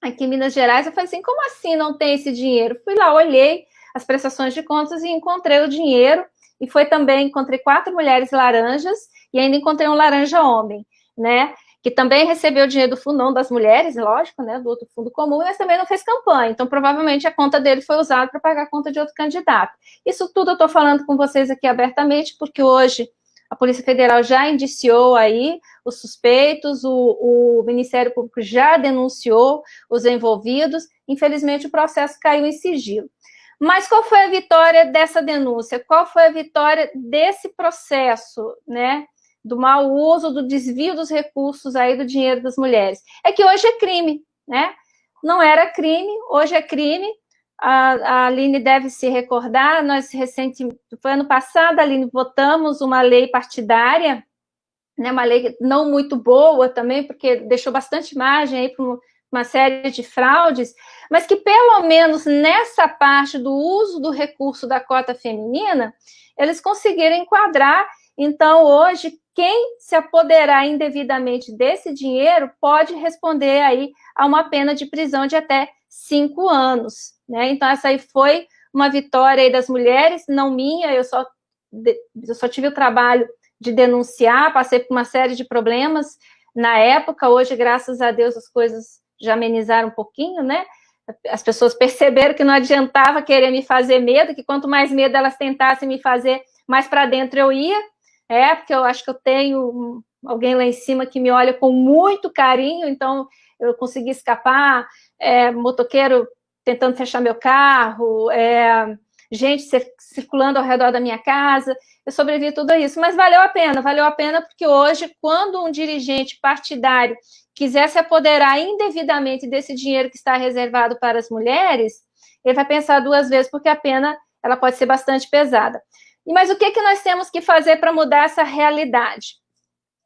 aqui em Minas Gerais. Eu falei assim, como assim não tem esse dinheiro? Fui lá, olhei as prestações de contas e encontrei o dinheiro, e foi também, encontrei 4 mulheres laranjas, e ainda encontrei um laranja homem, né, que também recebeu o dinheiro do fundão das mulheres, lógico, né, do outro fundo comum, mas também não fez campanha. Então, provavelmente, a conta dele foi usada para pagar a conta de outro candidato. Isso tudo eu estou falando com vocês aqui abertamente, porque hoje a Polícia Federal já indiciou aí os suspeitos, o Ministério Público já denunciou os envolvidos. Infelizmente, o processo caiu em sigilo. Mas qual foi a vitória dessa denúncia? Qual foi a vitória desse processo, né, do mau uso, do desvio dos recursos aí do dinheiro das mulheres? É que hoje é crime, né? Não era crime, hoje é crime. A Aline deve se recordar, nós foi ano passado, Aline, votamos uma lei partidária, né, uma lei não muito boa também, porque deixou bastante margem aí para uma série de fraudes, mas que pelo menos nessa parte do uso do recurso da cota feminina, eles conseguiram enquadrar. Então, hoje, quem se apoderar indevidamente desse dinheiro pode responder aí a uma pena de prisão de até 5 anos, né? Então, essa aí foi uma vitória aí das mulheres, não minha, eu só tive o trabalho de denunciar, passei por uma série de problemas na época. Hoje, graças a Deus, as coisas já amenizaram um pouquinho, né? As pessoas perceberam que não adiantava querer me fazer medo, que quanto mais medo elas tentassem me fazer, mais para dentro eu ia, porque eu acho que eu tenho alguém lá em cima que me olha com muito carinho, então eu consegui escapar, motoqueiro tentando fechar meu carro, gente circulando ao redor da minha casa, eu sobrevivi a tudo isso, mas valeu a pena porque hoje, quando um dirigente partidário quiser se apoderar indevidamente desse dinheiro que está reservado para as mulheres, ele vai pensar 2 vezes, porque a pena ela pode ser bastante pesada. Mas o que nós temos que fazer para mudar essa realidade?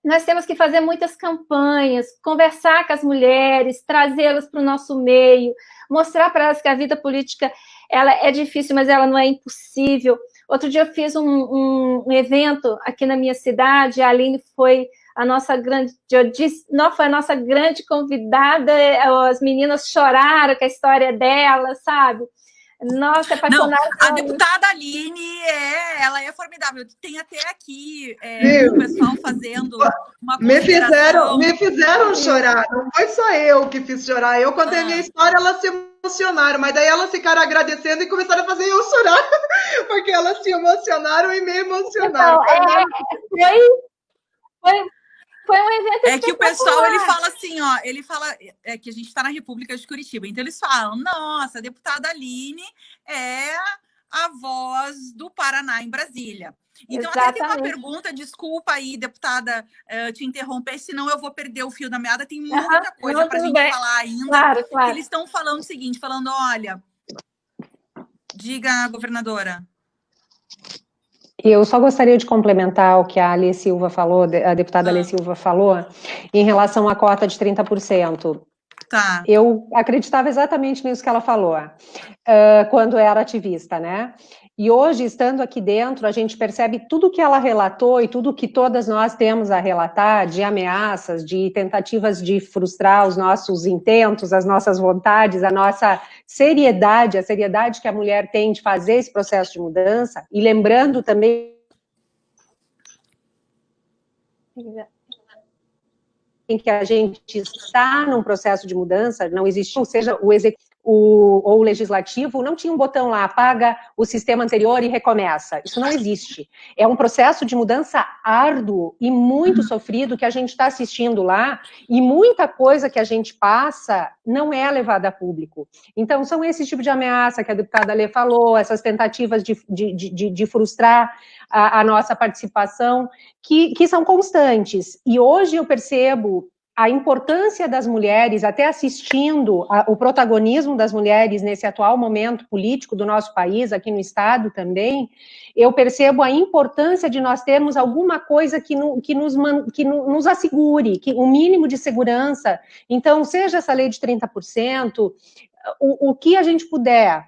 Nós temos que fazer muitas campanhas, conversar com as mulheres, trazê-las para o nosso meio, mostrar para elas que a vida política ela é difícil, mas ela não é impossível. Outro dia eu fiz um evento aqui na minha cidade, a Aline foi a nossa grande, foi a nossa grande convidada, as meninas choraram com a história dela, sabe? Nossa, Não, apaixonada. a deputada Aline, ela é formidável. Tem até aqui Viu? o pessoal fazendo uma Me consideração. fizeram chorar, não foi só eu que fiz chorar. Eu contei a minha história, elas se emocionaram, mas daí elas ficaram agradecendo e começaram a fazer eu chorar, porque elas se emocionaram e me emocionaram. Então, foi um evento É que o pessoal, ele espetacular. fala assim, ó, ele fala que a gente está na República de Curitiba, então eles falam, nossa, a deputada Aline é a voz do Paraná em Brasília. Então, até tem uma Exatamente. pergunta, desculpa aí, deputada, te interromper, senão eu vou perder o fio da meada, tem muita coisa para a gente falar ainda. Claro, claro. Eles estão falando o seguinte, falando, olha, diga, governadora. Eu só gostaria de complementar o que a Alê Silva falou, a deputada Alê Silva falou, em relação à cota de 30%. Tá. Eu acreditava exatamente nisso que ela falou, quando era ativista, né? E hoje, estando aqui dentro, a gente percebe tudo que ela relatou e tudo que todas nós temos a relatar de ameaças, de tentativas de frustrar os nossos intentos, as nossas vontades, a nossa seriedade, a seriedade que a mulher tem de fazer esse processo de mudança. E lembrando também em que a gente está num processo de mudança, não existe, ou seja, o executivo ou o legislativo não tinha um botão lá, apaga o sistema anterior e recomeça. Isso não existe. É um processo de mudança árduo e muito sofrido que a gente está assistindo lá, e muita coisa que a gente passa não é levada a público. Então, são esse tipo de ameaça que a deputada Alê falou, essas tentativas de frustrar a nossa participação, que são constantes. E hoje eu percebo a importância das mulheres, até assistindo o protagonismo das mulheres nesse atual momento político do nosso país, aqui no Estado também, eu percebo a importância de nós termos alguma coisa que nos assegure, um mínimo de segurança. Então, seja essa lei de 30%, o que a gente puder.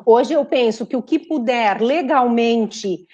Hoje eu penso que o que puder legalmente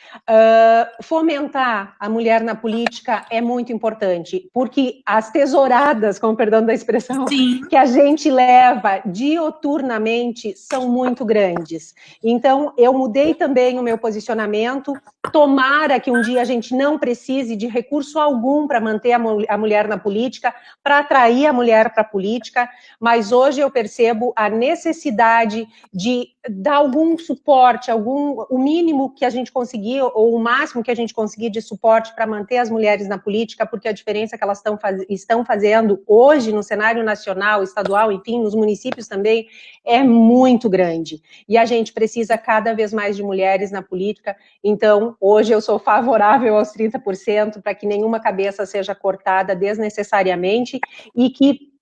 fomentar a mulher na política é muito importante, porque as tesouradas, com perdão da expressão, Sim. que a gente leva dioturnamente são muito grandes. Então, eu mudei também o meu posicionamento. Tomara que um dia a gente não precise de recurso algum para manter a mulher na política, para atrair a mulher para a política, mas hoje eu percebo a necessidade de dar algum suporte, o mínimo que a gente conseguir, ou o máximo que a gente conseguir de suporte para manter as mulheres na política, porque a diferença que elas estão fazendo hoje no cenário nacional, estadual, enfim, nos municípios também, é muito grande. E a gente precisa cada vez mais de mulheres na política. Então, hoje eu sou favorável aos 30%, para que nenhuma cabeça seja cortada desnecessariamente e que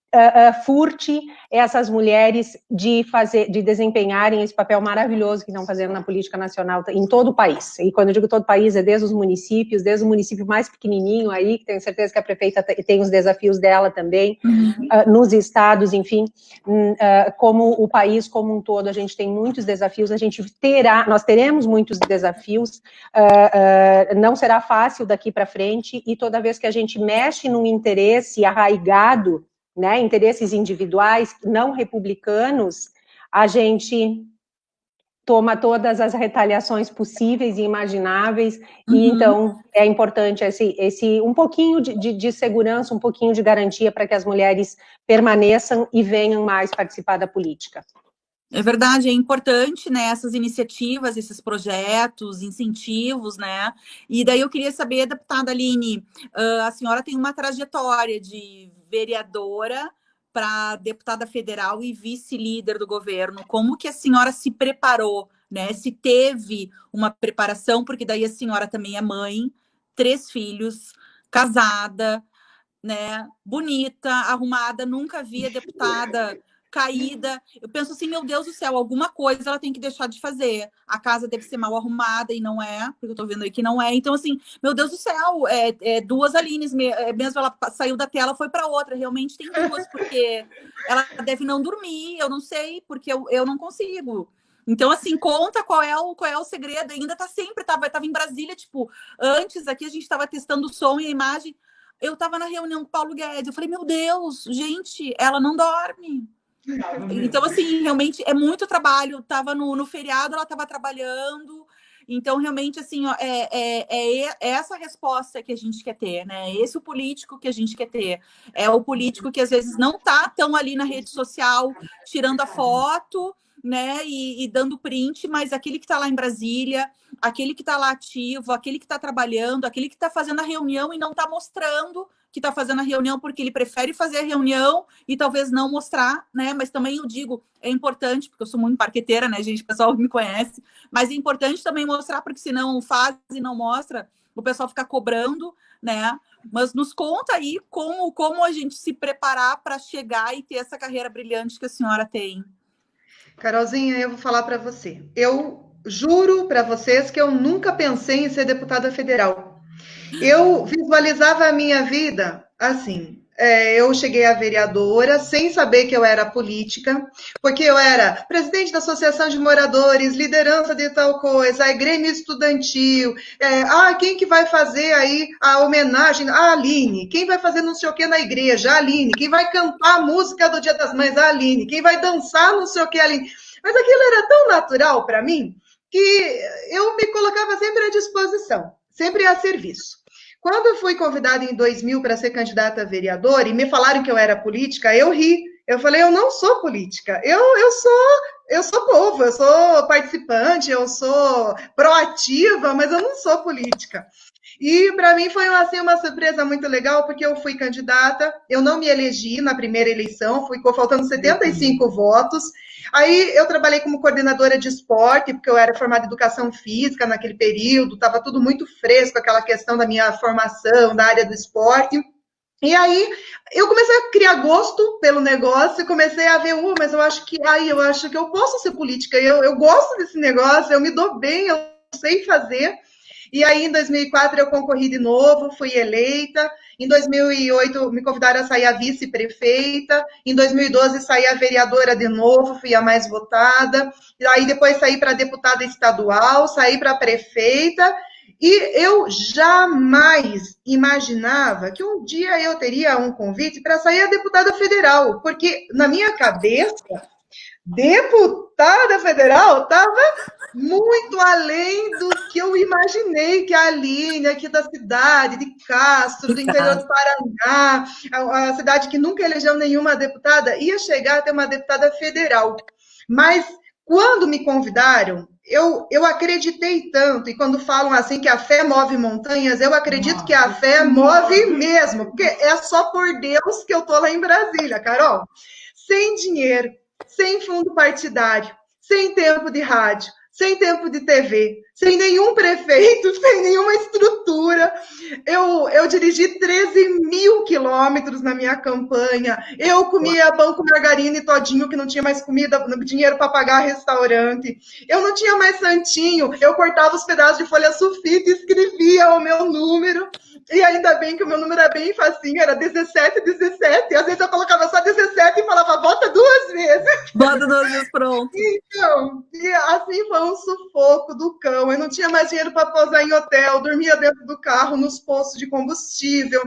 furte essas mulheres de desempenharem esse papel maravilhoso que estão fazendo na política nacional em todo o país. E quando eu digo todo o país, é desde os municípios, desde o município mais pequenininho aí, que tenho certeza que a prefeita tem os desafios dela também, nos estados, enfim, como o país como um todo, a gente tem muitos desafios, nós teremos muitos desafios, não será fácil daqui para frente, e toda vez que a gente mexe num interesse arraigado, né, interesses individuais, não republicanos, a gente toma todas as retaliações possíveis e imagináveis, e então é importante um pouquinho de segurança, um pouquinho de garantia para que as mulheres permaneçam e venham mais participar da política. É verdade, é importante, né, essas iniciativas, esses projetos, incentivos, né, e daí eu queria saber, deputada Aline, a senhora tem uma trajetória de vereadora para deputada federal e vice-líder do governo, como que a senhora se preparou, né, se teve uma preparação, porque daí a senhora também é mãe, 3 filhos, casada, né, bonita, arrumada, nunca vi a deputada caída. Eu penso assim, meu Deus do céu, alguma coisa ela tem que deixar de fazer. A casa deve ser mal arrumada e não é, porque eu tô vendo aí que não é. Então, assim, meu Deus do céu, duas Alines, mesmo ela saiu da tela, foi para outra. Realmente tem duas, porque ela deve não dormir, eu não sei, porque eu não consigo. Então, assim, conta qual é o segredo. Ainda tava em Brasília, tipo, antes aqui a gente estava testando o som e a imagem. Eu estava na reunião com o Paulo Guedes, eu falei, meu Deus, gente, ela não dorme. Então, assim, realmente é muito trabalho. Tava no feriado, ela estava trabalhando. Então, realmente, assim, ó, é essa resposta que a gente quer ter, né? Esse é o político que a gente quer ter. É o político que, às vezes, não tá tão ali na rede social, tirando a foto, né? E dando print, mas aquele que está lá em Brasília, aquele que está lá ativo, aquele que está trabalhando, aquele que está fazendo a reunião e não está mostrando que está fazendo a reunião porque ele prefere fazer a reunião e talvez não mostrar, né? Mas também eu digo, é importante, porque eu sou muito parqueteira, né, gente? O pessoal me conhece, mas é importante também mostrar, porque se não faz e não mostra, o pessoal fica cobrando, né? Mas nos conta aí como a gente se preparar para chegar e ter essa carreira brilhante que a senhora tem. Carolzinha, eu vou falar para você. Eu juro para vocês que eu nunca pensei em ser deputada federal. Eu visualizava a minha vida assim. Eu cheguei a vereadora sem saber que eu era política, porque eu era presidente da Associação de Moradores, liderança de tal coisa, Grêmio Estudantil, quem que vai fazer aí a homenagem? A Aline. Quem vai fazer não sei o que na igreja? A Aline. Quem vai cantar a música do Dia das Mães? A Aline. Quem vai dançar não sei o que? A Aline. Mas aquilo era tão natural para mim que eu me colocava sempre à disposição, sempre a serviço. Quando eu fui convidada em 2000 para ser candidata a vereadora e me falaram que eu era política, eu ri. Eu falei, eu não sou política, eu sou povo, eu sou participante, eu sou proativa, mas eu não sou política. E para mim foi assim, uma surpresa muito legal, porque eu fui candidata, eu não me elegi na primeira eleição, ficou faltando 75 votos. Aí eu trabalhei como coordenadora de esporte, porque eu era formada em educação física naquele período, estava tudo muito fresco, aquela questão da minha formação, da área do esporte. E aí eu comecei a criar gosto pelo negócio e comecei a ver, mas eu acho que eu posso ser política, eu gosto desse negócio, eu me dou bem, eu sei fazer. E aí, em 2004, eu concorri de novo, fui eleita. Em 2008, me convidaram a sair a vice-prefeita. Em 2012, saí a vereadora de novo, fui a mais votada. E aí, depois, saí para deputada estadual, saí para prefeita. E eu jamais imaginava que um dia eu teria um convite para sair a deputada federal, porque na minha cabeça, deputada federal estava muito além do que eu imaginei, que a Aline, aqui da cidade, de Castro, do interior do Paraná, a cidade que nunca elegeu nenhuma deputada, ia chegar a ter uma deputada federal. Mas quando me convidaram, eu acreditei tanto, e quando falam assim que a fé move montanhas, eu acredito que a fé move mesmo, porque é só por Deus que eu estou lá em Brasília, Carol. Sem dinheiro, sem fundo partidário, sem tempo de rádio, sem tempo de TV, sem nenhum prefeito, sem nenhuma estrutura. Eu dirigi 13 mil quilômetros na minha campanha. Eu comia pão com margarina e todinho, que não tinha mais comida, dinheiro para pagar restaurante. Eu não tinha mais santinho. Eu cortava os pedaços de folha sulfite e escrevia o meu número. E ainda bem que o meu número era bem facinho, era 17, 17. Às vezes eu colocava só 17 e falava, bota 2 vezes. Bota 2 vezes, pronto. Então, e assim foi um sufoco do cão. Eu não tinha mais dinheiro para pousar em hotel, dormia dentro do carro, nos postos de combustível.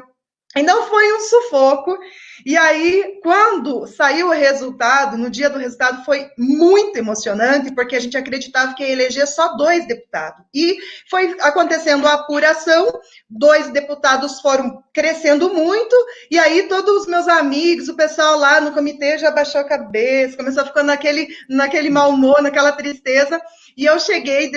Então foi um sufoco. E aí, quando saiu o resultado, no dia do resultado, foi muito emocionante, porque a gente acreditava que ia eleger só 2 deputados. E foi acontecendo a apuração, 2 deputados foram crescendo muito, e aí todos os meus amigos, o pessoal lá no comitê já baixou a cabeça, começou a ficar naquele mau humor, naquela tristeza. E eu cheguei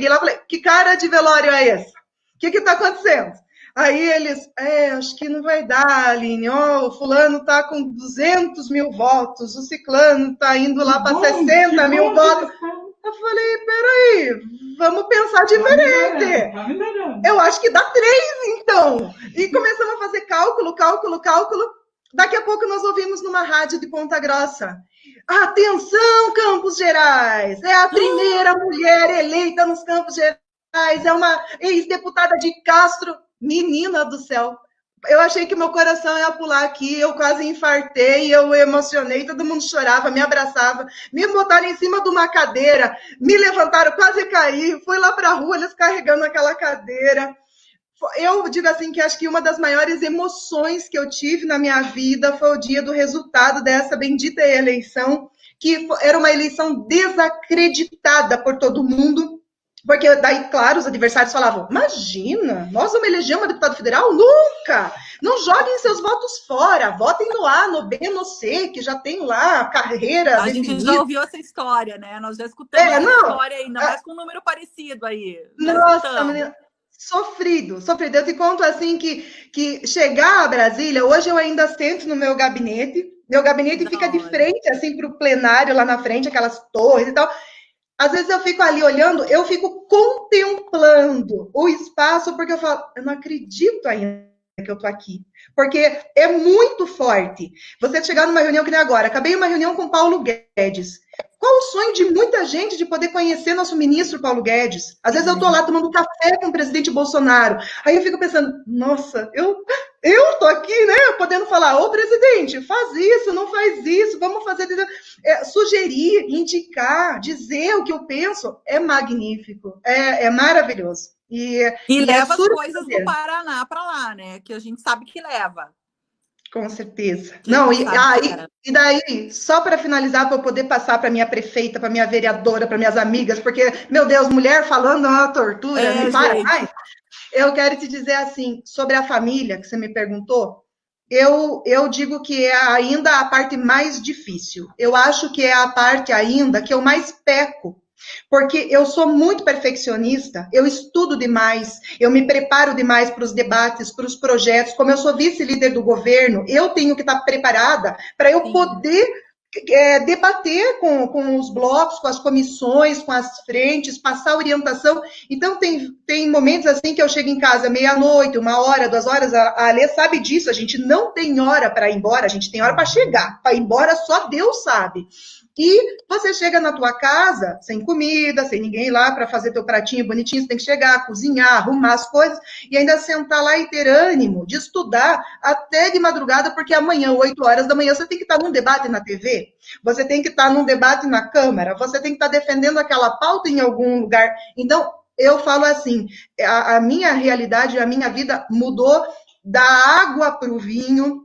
lá e falei, que cara de velório é esse? O que está acontecendo? Aí eles, acho que não vai dar, Aline, o fulano está com 200 mil votos, o ciclano está indo lá para 60 mil votos. Eu falei, peraí, vamos pensar diferente. Eu acho que dá 3, então. E começamos a fazer cálculo. Daqui a pouco nós ouvimos numa rádio de Ponta Grossa. Atenção, Campos Gerais, é a primeira mulher eleita nos Campos Gerais, é uma ex-deputada de Castro. Menina do céu, eu achei que meu coração ia pular aqui, eu quase infartei, eu emocionei, todo mundo chorava, me abraçava, me botaram em cima de uma cadeira, me levantaram, quase caí, fui lá para a rua, eles carregando aquela cadeira. Eu digo assim que acho que uma das maiores emoções que eu tive na minha vida foi o dia do resultado dessa bendita eleição, que era uma eleição desacreditada por todo mundo, porque daí, claro, os adversários falavam, imagina, nós vamos eleger uma deputada federal? Nunca! Não joguem seus votos fora, votem no A, no B, no C, que já tem lá a carreira A gente definida. já ouviu essa história, né? Nós já escutamos essa história ainda mais com um número parecido aí. Nossa, menina, sofrido. Eu te conto assim que chegar a Brasília, hoje eu ainda sento no meu gabinete fica de frente assim para o plenário lá na frente, aquelas torres e tal. Às vezes eu fico ali olhando, eu fico contemplando o espaço, porque eu falo, eu não acredito ainda que eu tô aqui. Porque é muito forte. Você chegar numa reunião que nem agora, acabei uma reunião com Paulo Guedes. Qual o sonho de muita gente de poder conhecer nosso ministro Paulo Guedes? Às vezes eu tô lá tomando café com o presidente Bolsonaro. Aí eu fico pensando, nossa, eu tô aqui, né, podendo falar, ô presidente, faz isso, não faz isso, vamos fazer... sugerir, indicar, dizer o que eu penso, é magnífico, é maravilhoso. E leva as coisas do Paraná para lá, né? Que a gente sabe que leva. Com certeza. Não, e daí, só para finalizar, para eu poder passar para minha prefeita, para minha vereadora, para minhas amigas, porque, meu Deus, mulher falando é uma tortura, não para mais. Eu quero te dizer assim, sobre a família, que você me perguntou, eu digo que é ainda a parte mais difícil. Eu acho que é a parte ainda que eu mais peco, porque eu sou muito perfeccionista, eu estudo demais, eu me preparo demais para os debates, para os projetos. Como eu sou vice-líder do governo, eu tenho que estar preparada para eu poder debater com os blocos, com as comissões, com as frentes, passar orientação. Então, tem momentos assim que eu chego em casa meia-noite, 1h, 2h, a Alê sabe disso, a gente não tem hora para ir embora, a gente tem hora para chegar, para ir embora só Deus sabe. E você chega na tua casa sem comida, sem ninguém lá para fazer teu pratinho bonitinho, você tem que chegar, cozinhar, arrumar as coisas e ainda sentar lá e ter ânimo de estudar até de madrugada, porque amanhã, 8h da manhã, você tem que estar num debate na TV, você tem que estar num debate na Câmara, você tem que estar defendendo aquela pauta em algum lugar. Então, eu falo assim, a minha realidade, a minha vida mudou da água para o vinho.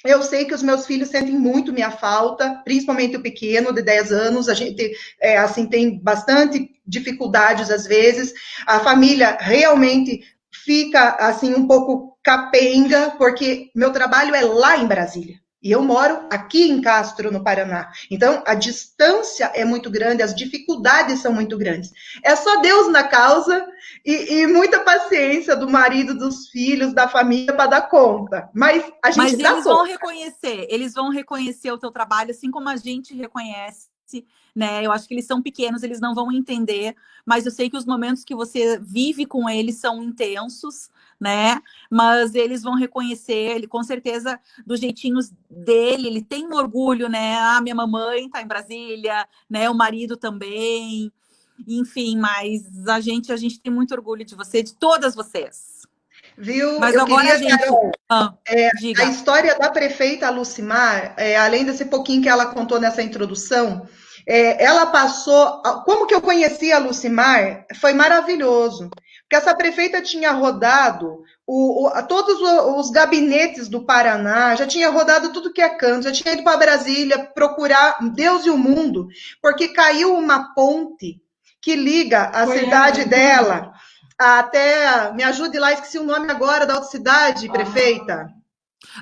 Eu sei que os meus filhos sentem muito minha falta, principalmente o pequeno, de 10 anos. A gente assim, tem bastante dificuldades às vezes. A família realmente fica assim um pouco capenga, porque meu trabalho é lá em Brasília. E eu moro aqui em Castro, no Paraná. Então, a distância é muito grande, as dificuldades são muito grandes. É só Deus na causa e muita paciência do marido, dos filhos, da família para dar conta. Mas a gente dá eles vão reconhecer, eles vão reconhecer o teu trabalho, assim como a gente reconhece, né? Eu acho que eles são pequenos, eles não vão entender, mas eu sei que os momentos que você vive com eles são intensos, né? Mas eles vão reconhecer, ele com certeza, dos jeitinhos dele, ele tem um orgulho, né? Ah, minha mamãe tá em Brasília, né? O marido também, enfim, mas a gente tem muito orgulho de você, de todas vocês. Viu? Mas eu agora queria, a gente... Carol, diga. a história da prefeita Lucimar, além desse pouquinho que ela contou nessa introdução, ela passou... Como que eu conheci a Lucimar? Foi maravilhoso. Porque essa prefeita tinha rodado todos os gabinetes do Paraná, já tinha rodado tudo que é canto, já tinha ido para Brasília procurar Deus e o mundo, porque caiu uma ponte que liga a cidade dela até... Me ajude lá, esqueci o nome agora da outra cidade, prefeita.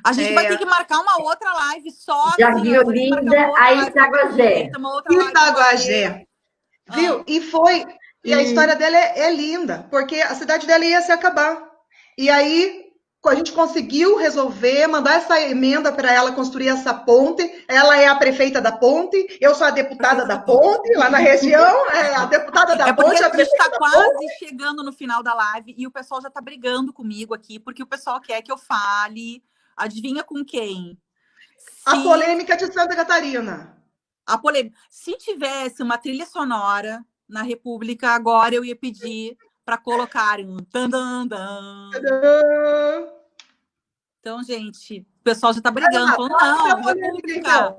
A gente vai ter que marcar uma outra live só. Jardim Olinda, a Itaguajé. Itaguajé. Viu? E a história dela é linda, porque a cidade dela ia se acabar. E aí a gente conseguiu resolver, mandar essa emenda para ela construir essa ponte. Ela é a prefeita da ponte, eu sou a deputada da ponte, lá na região, a deputada da ponte. A gente está quase chegando no final da live e o pessoal já está brigando comigo aqui, porque o pessoal quer que eu fale. Adivinha com quem? A polêmica de Santa Catarina. A polêmica. Se tivesse uma trilha sonora na República, agora eu ia pedir para colocarem um tan-dan-dan. Então, gente, o pessoal já está brigando, falando, não, República.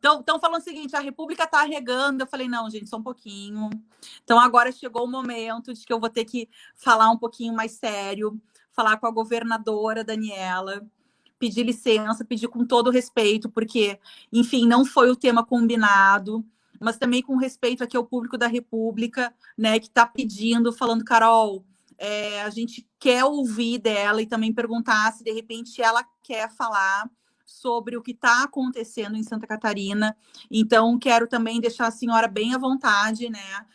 Estão falando o seguinte, a República está regando. Eu falei, não, gente, só um pouquinho. Então, agora chegou o momento de que eu vou ter que falar um pouquinho mais sério, falar com a governadora Daniela, pedir licença, pedir com todo respeito, porque, enfim, não foi o tema combinado, mas também com respeito aqui ao público da República, né, que está pedindo, falando, Carol, a gente quer ouvir dela e também perguntar se, de repente, ela quer falar sobre o que está acontecendo em Santa Catarina. Então, quero também deixar a senhora bem à vontade, né,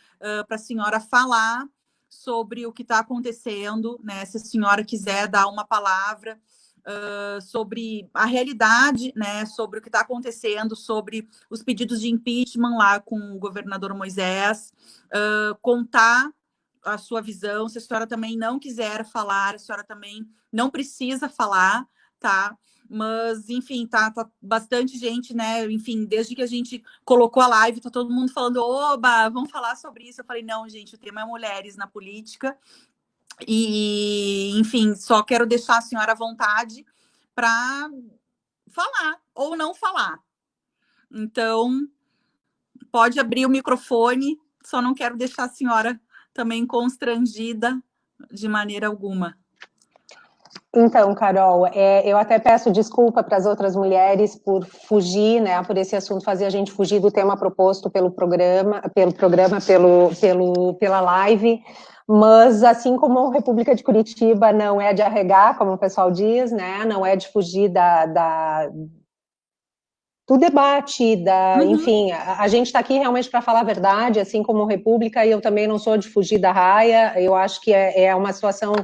para a senhora falar sobre o que está acontecendo, né, se a senhora quiser dar uma palavra sobre a realidade, né, sobre o que está acontecendo, sobre os pedidos de impeachment lá com o governador Moisés, contar a sua visão. Se a senhora também não quiser falar, a senhora também não precisa falar, tá? Mas, enfim, tá bastante gente, né? Enfim, desde que a gente colocou a live, tá todo mundo falando, oba, vamos falar sobre isso. Eu falei, não, gente, o tema é mulheres na política. E, enfim, só quero deixar a senhora à vontade para falar ou não falar. Então, pode abrir o microfone, só não quero deixar a senhora também constrangida de maneira alguma. Então, Carol, eu até peço desculpa para as outras mulheres por fugir, né, por esse assunto fazer a gente fugir do tema proposto pela live, mas assim como a República de Curitiba não é de arregar, como o pessoal diz, né, não é de fugir do debate, enfim, a gente está aqui realmente para falar a verdade, assim como República, e eu também não sou de fugir da raia. Eu acho que é uma situação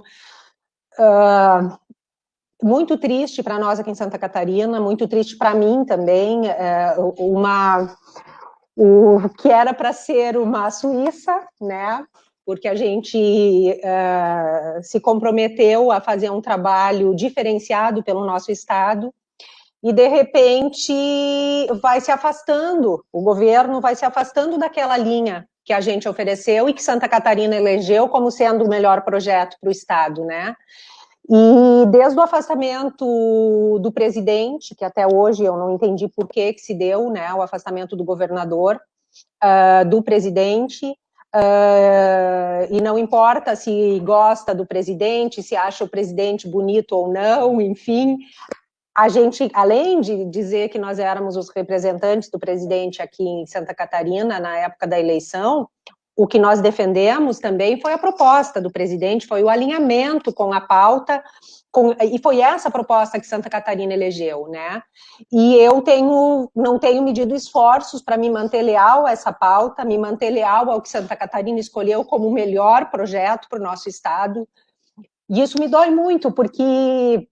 muito triste para nós aqui em Santa Catarina, muito triste para mim também, o que era para ser uma Suíça, né, porque a gente se comprometeu a fazer um trabalho diferenciado pelo nosso estado, e de repente vai se afastando, o governo vai se afastando daquela linha que a gente ofereceu e que Santa Catarina elegeu como sendo o melhor projeto para o estado, né? E desde o afastamento do presidente, que até hoje eu não entendi por que se deu, né, o afastamento do governador, do presidente, e não importa se gosta do presidente, se acha o presidente bonito ou não, enfim, a gente, além de dizer que nós éramos os representantes do presidente aqui em Santa Catarina na época da eleição, o que nós defendemos também foi a proposta do presidente, foi o alinhamento com a pauta, e foi essa proposta que Santa Catarina elegeu, né? E eu não tenho medido esforços para me manter leal a essa pauta, me manter leal ao que Santa Catarina escolheu como o melhor projeto para o nosso estado. E isso me dói muito, porque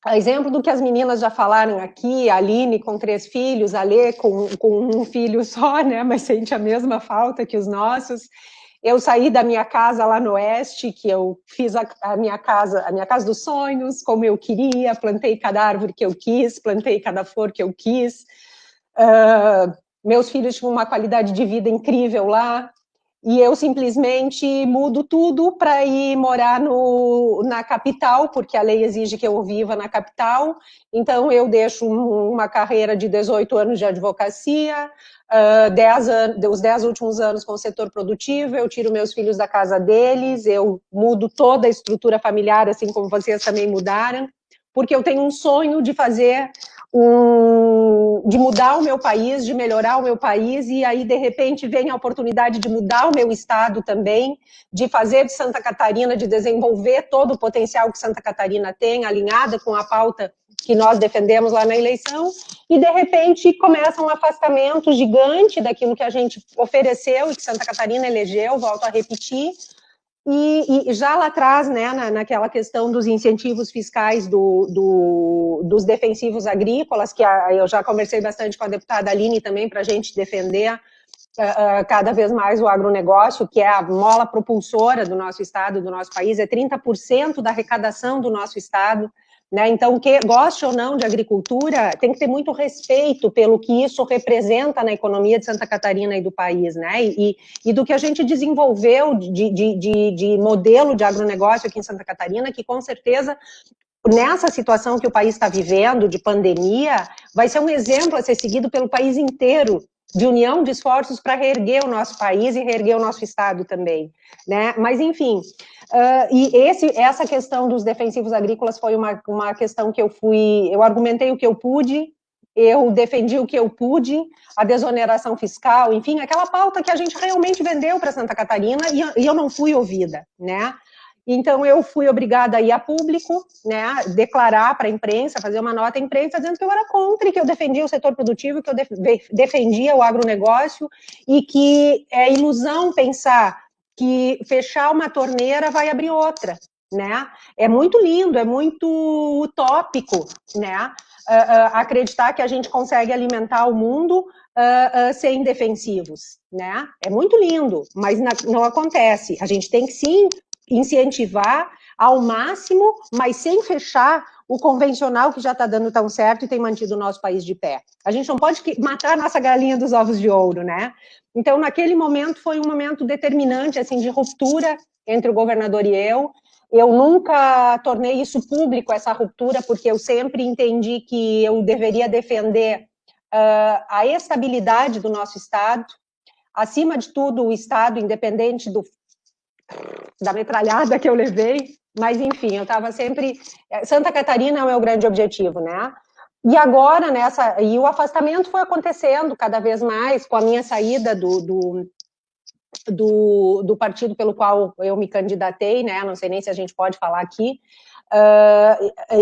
a exemplo do que as meninas já falaram aqui, a Aline com 3 filhos, a Lê com um filho só, né, mas sente a mesma falta que os nossos. Eu saí da minha casa lá no Oeste, que eu fiz a minha casa dos sonhos, como eu queria, plantei cada árvore que eu quis, plantei cada flor que eu quis. Meus filhos tinham uma qualidade de vida incrível lá, e eu simplesmente mudo tudo para ir morar na capital, porque a lei exige que eu viva na capital. Então eu deixo uma carreira de 18 anos de advocacia, os 10 últimos anos com o setor produtivo, eu tiro meus filhos da casa deles, eu mudo toda a estrutura familiar, assim como vocês também mudaram, porque eu tenho um sonho de fazer de mudar o meu país, de melhorar o meu país, e aí, de repente, vem a oportunidade de mudar o meu estado também, de fazer de Santa Catarina, de desenvolver todo o potencial que Santa Catarina tem, alinhada com a pauta que nós defendemos lá na eleição, e, de repente, começa um afastamento gigante daquilo que a gente ofereceu e que Santa Catarina elegeu, volto a repetir. E já lá atrás, né, naquela questão dos incentivos fiscais dos defensivos agrícolas, que eu já conversei bastante com a deputada Aline também, para a gente defender cada vez mais o agronegócio, que é a mola propulsora do nosso estado, do nosso país, é 30% da arrecadação do nosso estado, né? Então, goste ou não de agricultura, tem que ter muito respeito pelo que isso representa na economia de Santa Catarina e do país, né? E do que a gente desenvolveu de modelo de agronegócio aqui em Santa Catarina, que com certeza, nessa situação que o país está vivendo, de pandemia, vai ser um exemplo a ser seguido pelo país inteiro, de união de esforços para reerguer o nosso país e reerguer o nosso Estado também, né? Mas, enfim, e essa questão dos defensivos agrícolas foi uma questão que eu argumentei o que eu pude, eu defendi o que eu pude, a desoneração fiscal, enfim, aquela pauta que a gente realmente vendeu para Santa Catarina e eu não fui ouvida, né? Então, eu fui obrigada a ir a público, né, declarar para a imprensa, fazer uma nota à imprensa, dizendo que eu era contra e que eu defendia o setor produtivo, que eu defendia o agronegócio e que é ilusão pensar que fechar uma torneira vai abrir outra, né? É muito lindo, é muito utópico, né? Acreditar que a gente consegue alimentar o mundo sem defensivos, né? É muito lindo, mas não acontece. A gente tem que sim incentivar ao máximo, mas sem fechar o convencional que já está dando tão certo e tem mantido o nosso país de pé. A gente não pode matar a nossa galinha dos ovos de ouro, né? Então, naquele momento, foi um momento determinante, assim, de ruptura entre o governador e eu. Eu nunca tornei isso público, essa ruptura, porque eu sempre entendi que eu deveria defender a estabilidade do nosso Estado, acima de tudo, o Estado, independente da metralhada que eu levei, mas, enfim, eu estava sempre... Santa Catarina é o meu grande objetivo, né? E agora, e o afastamento foi acontecendo cada vez mais, com a minha saída do partido pelo qual eu me candidatei, né? Não sei nem se a gente pode falar aqui,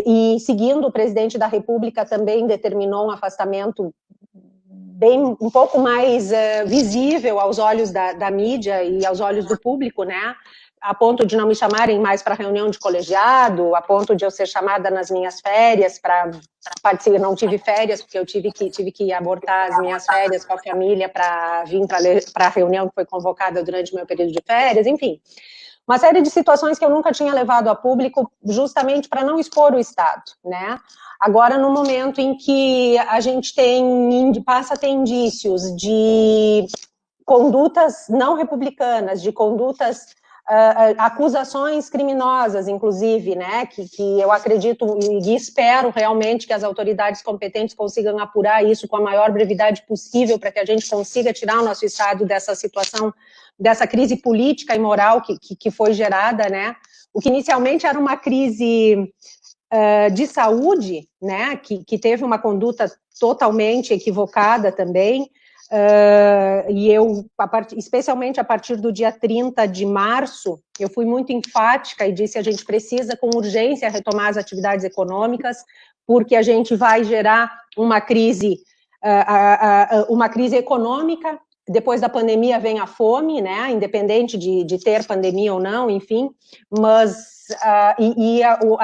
e seguindo o presidente da República também determinou um afastamento um pouco mais visível aos olhos da mídia e aos olhos do público, né? A ponto de não me chamarem mais para reunião de colegiado, a ponto de eu ser chamada nas minhas férias para participar. Não tive férias, porque eu tive que abortar as minhas férias com a família para vir para a reunião que foi convocada durante o meu período de férias, enfim. Uma série de situações que eu nunca tinha levado a público, justamente para não expor o Estado, né? Agora, no momento em que a gente passa a ter indícios de condutas não republicanas, de condutas, acusações criminosas, inclusive, né, que eu acredito e espero realmente que as autoridades competentes consigam apurar isso com a maior brevidade possível para que a gente consiga tirar o nosso Estado dessa situação, dessa crise política e moral que foi gerada, né, o que inicialmente era uma crise de saúde, né, que teve uma conduta totalmente equivocada também, e eu, especialmente a partir do dia 30 de março, eu fui muito enfática e disse: a gente precisa com urgência retomar as atividades econômicas, porque a gente vai gerar uma crise econômica. Depois da pandemia vem a fome, né, independente de ter pandemia ou não, enfim, mas a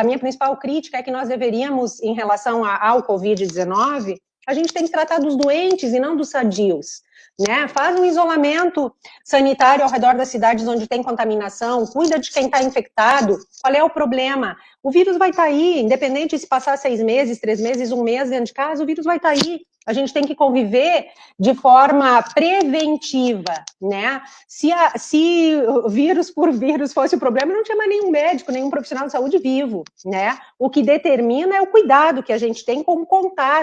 minha principal crítica é que nós deveríamos, em relação ao Covid-19, a gente tem que tratar dos doentes e não dos sadios, né? Faz um isolamento sanitário ao redor das cidades onde tem contaminação, cuida de quem está infectado. Qual é o problema? O vírus vai estar aí, independente se passar 6 meses, 3 meses, 1 mês dentro de casa, o vírus vai estar aí. A gente tem que conviver de forma preventiva, né? Se vírus por vírus fosse o problema, não tinha mais nenhum médico, nenhum profissional de saúde vivo, né? O que determina é o cuidado que a gente tem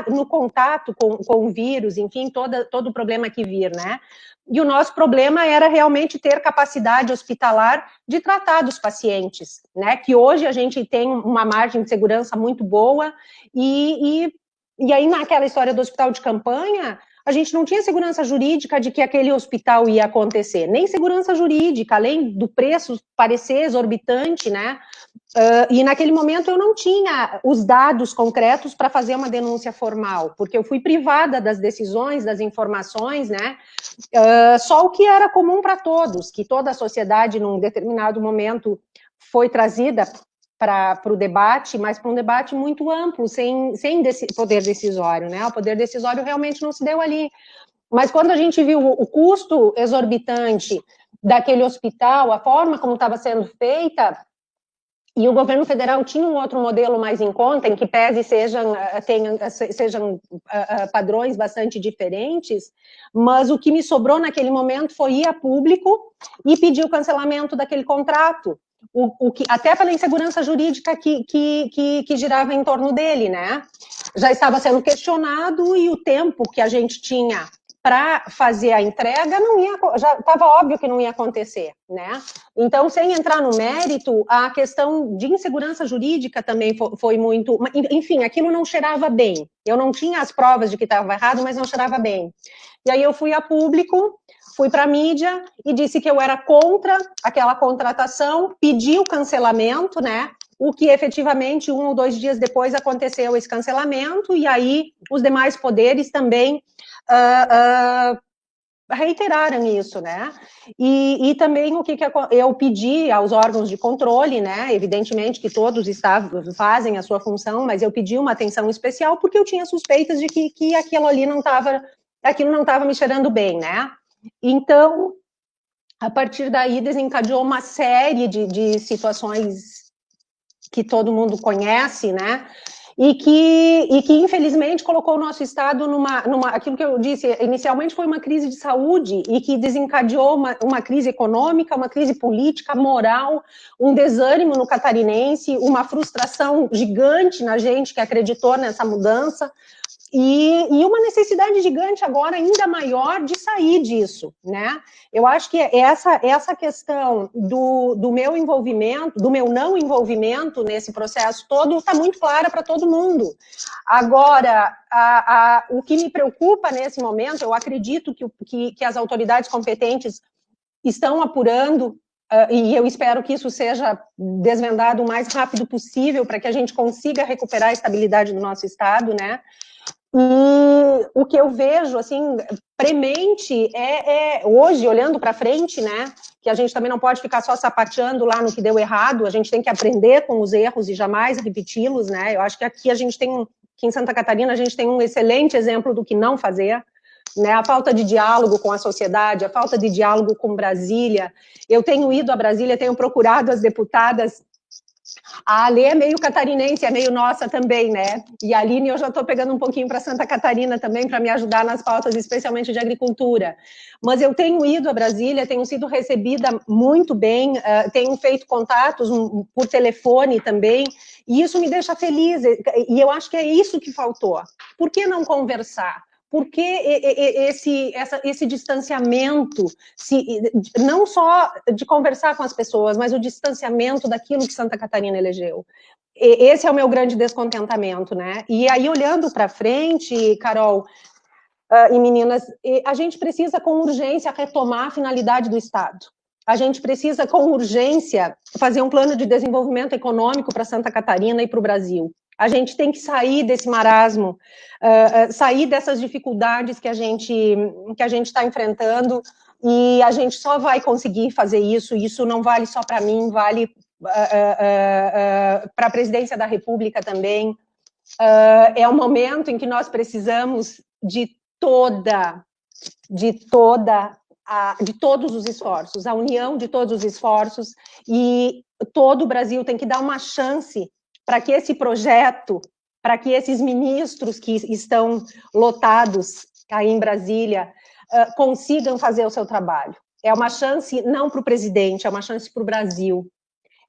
no contato com o vírus, enfim, todo o problema que vir, né? E o nosso problema era realmente ter capacidade hospitalar de tratar dos pacientes, né? Que hoje a gente tem uma margem de segurança muito boa e aí, naquela história do hospital de campanha, a gente não tinha segurança jurídica de que aquele hospital ia acontecer, nem segurança jurídica, além do preço parecer exorbitante, né? E naquele momento eu não tinha os dados concretos para fazer uma denúncia formal, porque eu fui privada das decisões, das informações, né? Só o que era comum para todos, que toda a sociedade, num determinado momento, foi trazida para o debate, mas para um debate muito amplo, sem poder decisório, né? O poder decisório realmente não se deu ali. Mas quando a gente viu o custo exorbitante daquele hospital, a forma como estava sendo feita, e o governo federal tinha um outro modelo mais em conta, em que pese sejam padrões bastante diferentes, mas o que me sobrou naquele momento foi ir a público e pedir o cancelamento daquele contrato, até pela insegurança jurídica que girava em torno dele, né? Já estava sendo questionado e o tempo que a gente tinha para fazer a entrega, já estava óbvio que não ia acontecer, né? Então, sem entrar no mérito, a questão de insegurança jurídica também foi muito... Enfim, aquilo não cheirava bem. Eu não tinha as provas de que estava errado, mas não cheirava bem. E aí eu fui a público, fui para a mídia e disse que eu era contra aquela contratação, pedi o cancelamento, né? O que efetivamente 1 ou 2 dias depois aconteceu esse cancelamento, e aí os demais poderes também reiteraram isso, né? E também o que eu pedi aos órgãos de controle, né? Evidentemente que todos fazem a sua função, mas eu pedi uma atenção especial porque eu tinha suspeitas de que aquilo ali não estava me cheirando bem, né? Então, a partir daí desencadeou uma série de situações que todo mundo conhece, né? E que infelizmente colocou o nosso Estado aquilo que eu disse, inicialmente foi uma crise de saúde e que desencadeou uma crise econômica, uma crise política, moral, um desânimo no catarinense, uma frustração gigante na gente que acreditou nessa mudança, e uma necessidade gigante agora, ainda maior, de sair disso, né? Eu acho que essa questão do meu envolvimento, do meu não envolvimento nesse processo todo, está muito clara para todo mundo. Agora, o que me preocupa nesse momento, eu acredito que as autoridades competentes estão apurando, e eu espero que isso seja desvendado o mais rápido possível, para que a gente consiga recuperar a estabilidade do nosso Estado, né? E o que eu vejo, assim, premente hoje, olhando para frente, né, que a gente também não pode ficar só sapateando lá no que deu errado, a gente tem que aprender com os erros e jamais repeti-los, né? Eu acho que aqui aqui em Santa Catarina, a gente tem um excelente exemplo do que não fazer, né? A falta de diálogo com a sociedade, a falta de diálogo com Brasília. Eu tenho ido a Brasília, tenho procurado as deputadas. A Ale é meio catarinense, é meio nossa também, né? E a Aline eu já estou pegando um pouquinho para Santa Catarina também, para me ajudar nas pautas, especialmente de agricultura. Mas eu tenho ido a Brasília, tenho sido recebida muito bem, tenho feito contatos por telefone também, e isso me deixa feliz, e eu acho que é isso que faltou. Por que não conversar? Por que esse distanciamento, não só de conversar com as pessoas, mas o distanciamento daquilo que Santa Catarina elegeu? Esse é o meu grande descontentamento, né? E aí, olhando para frente, Carol e meninas, a gente precisa com urgência retomar a finalidade do Estado. A gente precisa com urgência fazer um plano de desenvolvimento econômico para Santa Catarina e para o Brasil. A gente tem que sair desse marasmo, sair dessas dificuldades que a gente está enfrentando, e a gente só vai conseguir fazer isso. Isso não vale só para mim, vale para a presidência da República também. É um momento em que nós precisamos de todos os esforços, a união de todos os esforços, e todo o Brasil tem que dar uma chance para que esse projeto, para que esses ministros que estão lotados aí em Brasília consigam fazer o seu trabalho. É uma chance não para o presidente, é uma chance para o Brasil,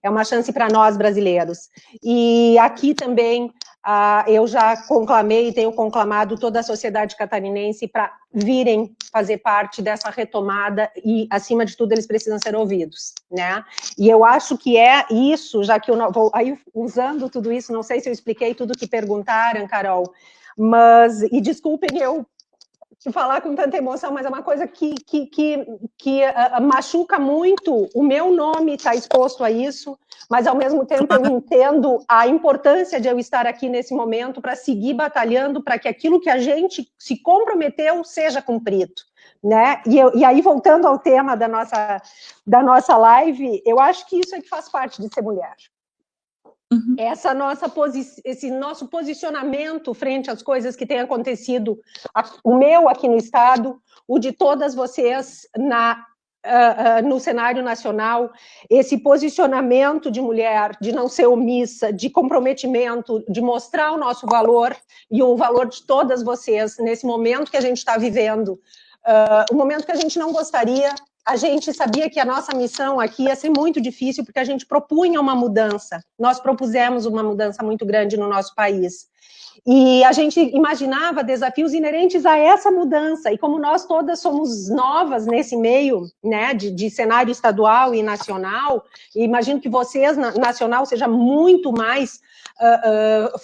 é uma chance para nós brasileiros. E aqui também eu já conclamei e tenho conclamado toda a sociedade catarinense para virem fazer parte dessa retomada, e, acima de tudo, eles precisam ser ouvidos, né? E eu acho que é isso, já que eu não vou aí usando tudo isso, não sei se eu expliquei tudo que perguntaram, Carol, mas, e desculpem eu falar com tanta emoção, mas é uma coisa que machuca muito. O meu nome está exposto a isso, mas ao mesmo tempo eu entendo a importância de eu estar aqui nesse momento para seguir batalhando para que aquilo que a gente se comprometeu seja cumprido, né? E aí, voltando ao tema da nossa live, eu acho que isso é que faz parte de ser mulher. Esse nosso posicionamento frente às coisas que têm acontecido, o meu aqui no Estado, o de todas vocês no cenário nacional, esse posicionamento de mulher, de não ser omissa, de comprometimento, de mostrar o nosso valor e o valor de todas vocês nesse momento que a gente está vivendo, um momento que a gente não gostaria, a gente sabia que a nossa missão aqui ia ser muito difícil, porque a gente propunha uma mudança. Nós propusemos uma mudança muito grande no nosso país. E a gente imaginava desafios inerentes a essa mudança. E como nós todas somos novas nesse meio, né, de cenário estadual e nacional, e imagino que vocês, nacional, seja muito mais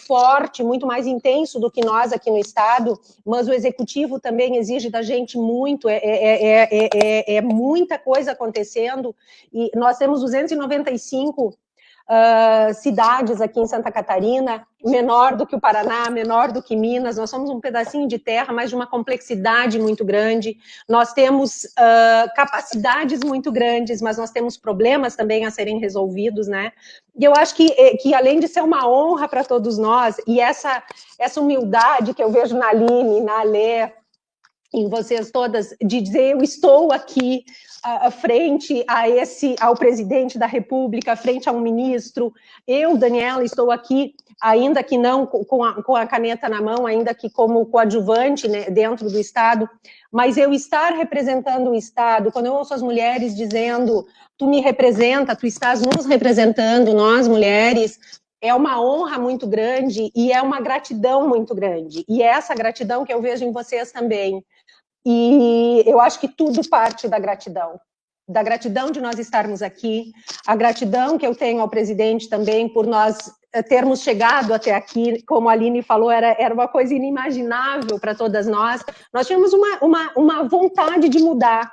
forte, muito mais intenso do que nós aqui no Estado, mas o Executivo também exige da gente muito, é muita coisa acontecendo, e nós temos 295 cidades aqui em Santa Catarina, menor do que o Paraná, menor do que Minas, nós somos um pedacinho de terra, mas de uma complexidade muito grande, nós temos capacidades muito grandes, mas nós temos problemas também a serem resolvidos, né? E eu acho que além de ser uma honra para todos nós, e essa humildade que eu vejo na Aline, na Alê, em vocês todas, de dizer, eu estou aqui frente ao presidente da República, frente a um ministro, eu, Daniela, estou aqui, ainda que não com a caneta na mão, ainda que como coadjuvante, né, dentro do Estado, mas eu estar representando o Estado, quando eu ouço as mulheres dizendo, tu me representa, tu estás nos representando, nós mulheres, é uma honra muito grande e é uma gratidão muito grande, e é essa gratidão que eu vejo em vocês também. E eu acho que tudo parte da gratidão de nós estarmos aqui, a gratidão que eu tenho ao presidente também por nós termos chegado até aqui, como a Aline falou, era uma coisa inimaginável para todas nós, nós tínhamos uma vontade de mudar,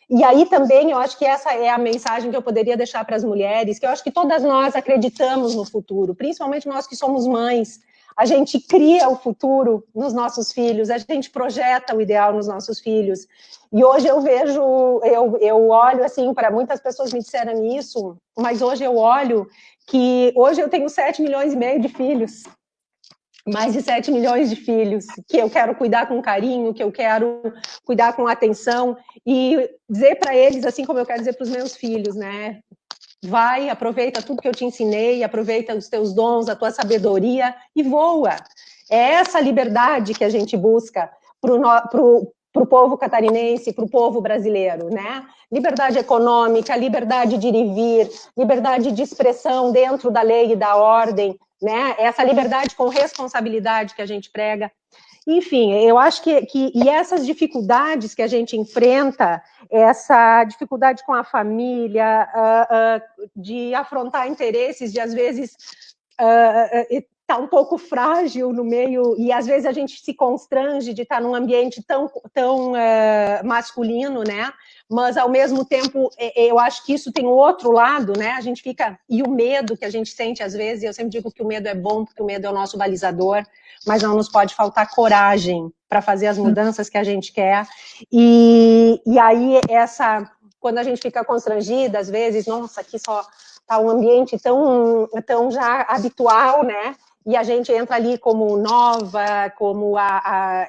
e aí também eu acho que essa é a mensagem que eu poderia deixar para as mulheres, que eu acho que todas nós acreditamos no futuro, principalmente nós que somos mães, a gente cria o futuro nos nossos filhos, a gente projeta o ideal nos nossos filhos. E hoje eu vejo, eu olho assim, para muitas pessoas me disseram isso, mas hoje eu olho que hoje eu tenho 7,5 milhões de filhos, mais de 7 milhões de filhos, que eu quero cuidar com carinho, que eu quero cuidar com atenção, e dizer para eles, assim como eu quero dizer para os meus filhos, né? Vai, aproveita tudo que eu te ensinei, aproveita os teus dons, a tua sabedoria e voa. É essa liberdade que a gente busca pro povo catarinense, pro povo brasileiro, né? Liberdade econômica, liberdade de ir e vir, liberdade de expressão dentro da lei e da ordem, né? Essa liberdade com responsabilidade que a gente prega. Enfim, eu acho e essas dificuldades que a gente enfrenta, essa dificuldade com a família, de afrontar interesses, de às vezes tá um pouco frágil no meio, e às vezes a gente se constrange de estar num ambiente tão masculino, né? Mas, ao mesmo tempo, eu acho que isso tem o outro lado, né? A gente fica... E o medo que a gente sente, às vezes, eu sempre digo que o medo é bom, porque o medo é o nosso balizador, mas não nos pode faltar coragem para fazer as mudanças que a gente quer. E aí, quando a gente fica constrangida, às vezes, nossa, aqui só tá um ambiente tão já habitual, né? E a gente entra ali como nova, como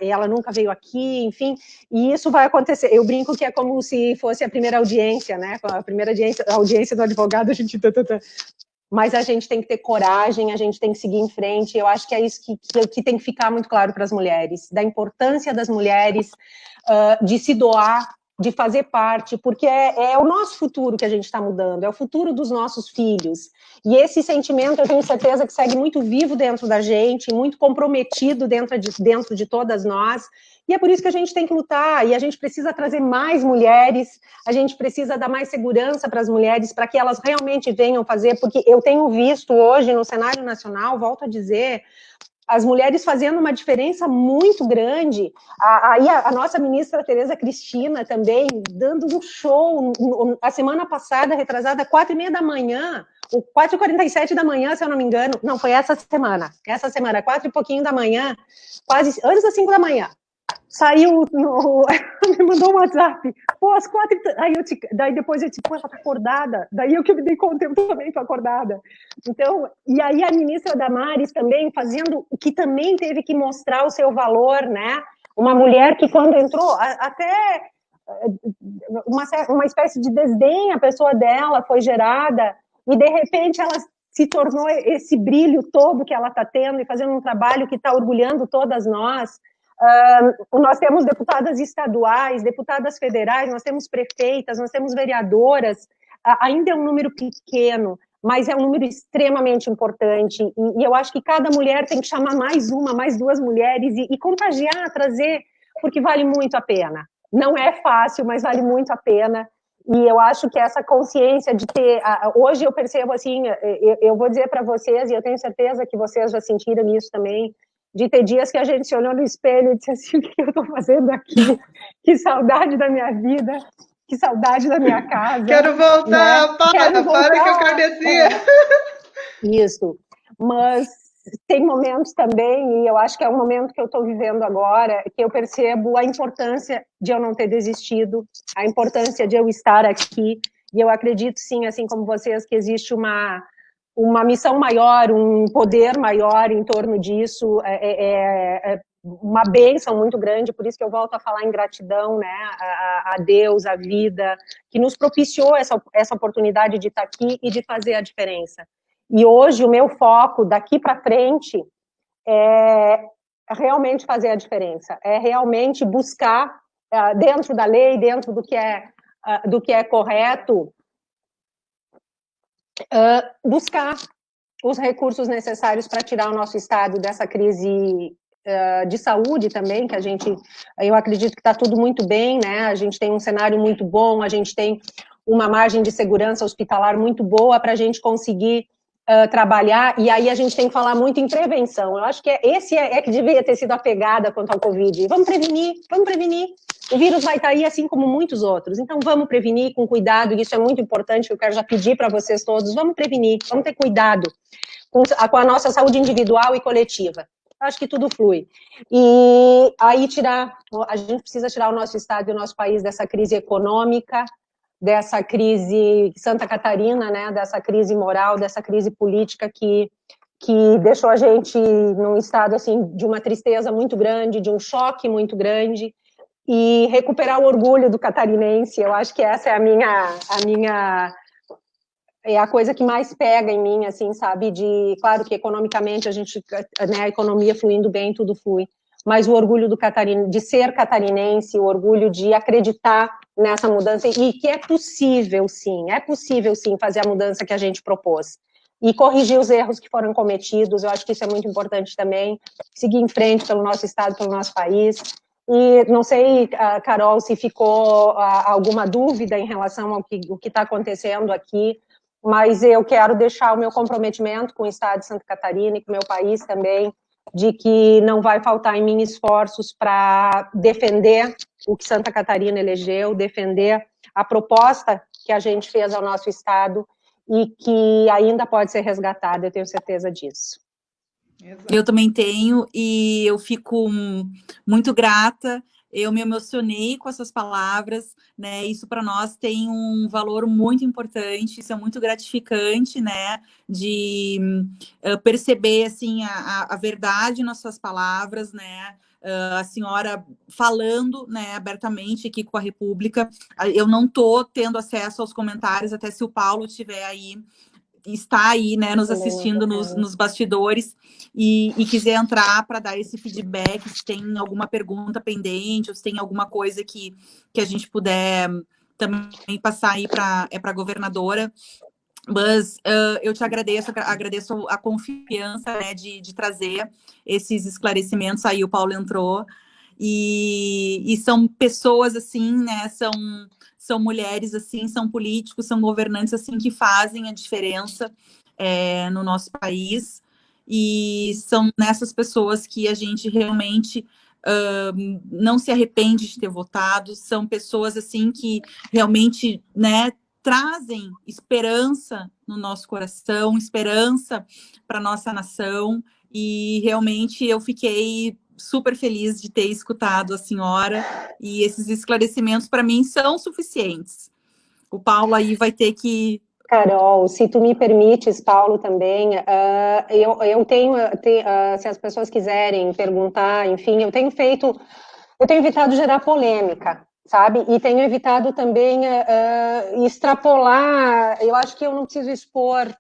ela nunca veio aqui, enfim, e isso vai acontecer. Eu brinco que é como se fosse a primeira audiência, né? A primeira audiência do advogado, a gente... Mas a gente tem que ter coragem, a gente tem que seguir em frente, eu acho que é isso que tem que ficar muito claro para as mulheres, da importância das mulheres, de se doar, de fazer parte, porque é o nosso futuro que a gente está mudando, é o futuro dos nossos filhos. E esse sentimento, eu tenho certeza que segue muito vivo dentro da gente, muito comprometido dentro de todas nós, e é por isso que a gente tem que lutar, e a gente precisa trazer mais mulheres, a gente precisa dar mais segurança para as mulheres, para que elas realmente venham fazer, porque eu tenho visto hoje no cenário nacional, volto a dizer, as mulheres fazendo uma diferença muito grande, aí a nossa ministra Tereza Cristina também, dando um show, a semana passada, retrasada, 4h30 da manhã, 4h47 da manhã, se eu não me engano, não, foi essa semana, 4 e pouquinho da manhã, quase antes das 5 da manhã, saiu, me mandou um WhatsApp, pô, às 4, daí depois eu disse, pô, ela tá acordada, daí eu que me dei conta, eu também tô acordada. Então, e aí a ministra Damares também fazendo, que também teve que mostrar o seu valor, né, uma mulher que quando entrou, até uma espécie de desdém a pessoa dela foi gerada, e de repente ela se tornou esse brilho todo que ela está tendo, e fazendo um trabalho que está orgulhando todas nós, Nós temos deputadas estaduais, deputadas federais, nós temos prefeitas, nós temos vereadoras, ainda é um número pequeno, mas é um número extremamente importante, e eu acho que cada mulher tem que chamar mais uma, mais duas mulheres, e contagiar, trazer, porque vale muito a pena. Não é fácil, mas vale muito a pena, e eu acho que essa consciência de ter... Hoje eu percebo, assim, eu vou dizer para vocês, e eu tenho certeza que vocês já sentiram isso também, de ter dias que a gente se olhou no espelho e disse assim, o que eu estou fazendo aqui? Que saudade da minha vida, que saudade da minha casa. Quero voltar, né? Quero voltar. para que eu cardecia. Isso, mas tem momentos também, e eu acho que é um momento que eu estou vivendo agora, que eu percebo a importância de eu não ter desistido, a importância de eu estar aqui, e eu acredito sim, assim como vocês, que existe uma missão maior, um poder maior em torno disso, uma bênção muito grande, por isso que eu volto a falar em gratidão, né, a Deus, a vida, que nos propiciou essa oportunidade de estar aqui e de fazer a diferença. E hoje o meu foco daqui para frente é realmente fazer a diferença, é realmente buscar, dentro da lei, dentro do que é correto, buscar os recursos necessários para tirar o nosso estado dessa crise de saúde também, que eu acredito que está tudo muito bem, né? A gente tem um cenário muito bom, a gente tem uma margem de segurança hospitalar muito boa para a gente conseguir trabalhar, e aí a gente tem que falar muito em prevenção. Eu acho que esse que devia ter sido a pegada quanto ao Covid. Vamos prevenir. O vírus vai estar aí, assim como muitos outros. Então, vamos prevenir com cuidado, e isso é muito importante, que eu quero já pedir para vocês todos. Vamos prevenir, vamos ter cuidado com a nossa saúde individual e coletiva. Eu acho que tudo flui. E aí a gente precisa tirar o nosso estado e o nosso país dessa crise econômica, dessa crise Santa Catarina, né, dessa crise moral, dessa crise política que deixou a gente num estado assim de uma tristeza muito grande, de um choque muito grande, e recuperar o orgulho do catarinense. Eu acho que essa é a coisa que mais pega em mim, assim, sabe, claro que economicamente a economia fluindo bem, tudo flui, mas o orgulho de ser catarinense, o orgulho de acreditar nessa mudança, e que é possível sim fazer a mudança que a gente propôs, e corrigir os erros que foram cometidos. Eu acho que isso é muito importante também, seguir em frente pelo nosso estado, pelo nosso país. E não sei, Carol, se ficou alguma dúvida em relação ao que está acontecendo aqui, mas eu quero deixar o meu comprometimento com o estado de Santa Catarina e com o meu país também, de que não vai faltar em mim esforços para defender o que Santa Catarina elegeu, defender a proposta que a gente fez ao nosso estado e que ainda pode ser resgatada, eu tenho certeza disso. Eu também tenho, e eu fico muito grata. Eu me emocionei com essas palavras, né? Isso para nós tem um valor muito importante, isso é muito gratificante, né? De perceber assim a verdade nas suas palavras, né? A senhora falando, né, abertamente aqui com a República. Eu não estou tendo acesso aos comentários, até se o Paulo estiver aí, está aí, né, nos assistindo nos bastidores, e quiser entrar para dar esse feedback, se tem alguma pergunta pendente, ou se tem alguma coisa que a gente puder também passar aí para a governadora. Mas eu te agradeço a confiança, né, de trazer esses esclarecimentos. Aí o Paulo entrou, e são pessoas assim, né, são mulheres assim, são políticos, são governantes assim que fazem a diferença no nosso país, e são nessas pessoas que a gente realmente não se arrepende de ter votado. São pessoas assim que realmente, né, trazem esperança no nosso coração, esperança para nossa nação, e realmente eu fiquei super feliz de ter escutado a senhora, e esses esclarecimentos para mim são suficientes. O Paulo aí vai ter que... Carol, se tu me permites, Paulo também, eu tenho, se as pessoas quiserem perguntar, enfim, eu tenho evitado gerar polêmica, sabe? E tenho evitado também extrapolar. Eu acho que eu não preciso expor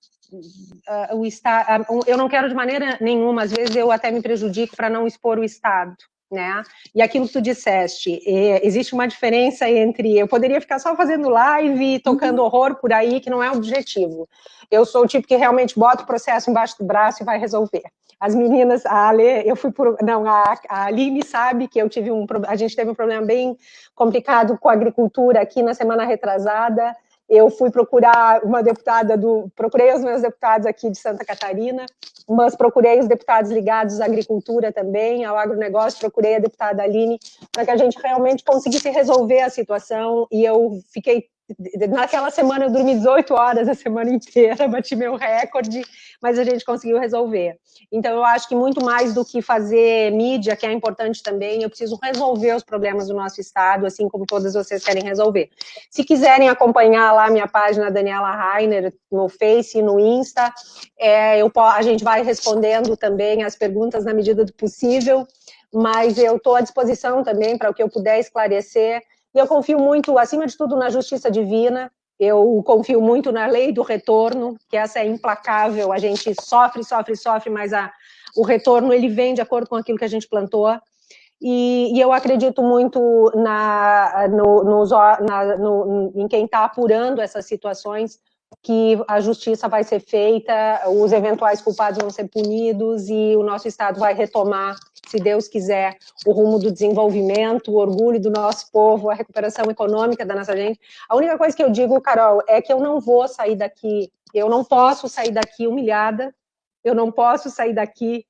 o Estado, eu não quero de maneira nenhuma, às vezes eu até me prejudico para não expor o Estado, né? E aquilo que tu disseste, existe uma diferença entre... Eu poderia ficar só fazendo live e tocando horror por aí, que não é o objetivo. Eu sou o tipo que realmente bota o processo embaixo do braço e vai resolver. As meninas, a Ale, eu fui por... Não, a Aline sabe que a gente teve um problema bem complicado com a agricultura aqui na semana retrasada. Eu fui procurar uma deputada procurei os meus deputados aqui de Santa Catarina, mas procurei os deputados ligados à agricultura também, ao agronegócio, procurei a deputada Aline, para que a gente realmente conseguisse resolver a situação, e eu fiquei... Naquela semana eu dormi 18 horas a semana inteira, bati meu recorde, mas a gente conseguiu resolver. Então eu acho que muito mais do que fazer mídia, que é importante também, eu preciso resolver os problemas do nosso estado, assim como todas vocês querem resolver. Se quiserem acompanhar lá a minha página Daniela Rainer, no Face e no Insta, a gente vai respondendo também as perguntas na medida do possível, mas eu estou à disposição também para o que eu puder esclarecer. E eu confio muito, acima de tudo, na justiça divina, eu confio muito na lei do retorno, que essa é implacável, a gente sofre, mas o retorno ele vem de acordo com aquilo que a gente plantou, e eu acredito muito em quem está apurando essas situações, que a justiça vai ser feita, os eventuais culpados vão ser punidos e o nosso Estado vai retomar, se Deus quiser, o rumo do desenvolvimento, o orgulho do nosso povo, a recuperação econômica da nossa gente. A única coisa que eu digo, Carol, é que eu não vou sair daqui, eu não posso sair daqui humilhada, eu não posso sair daqui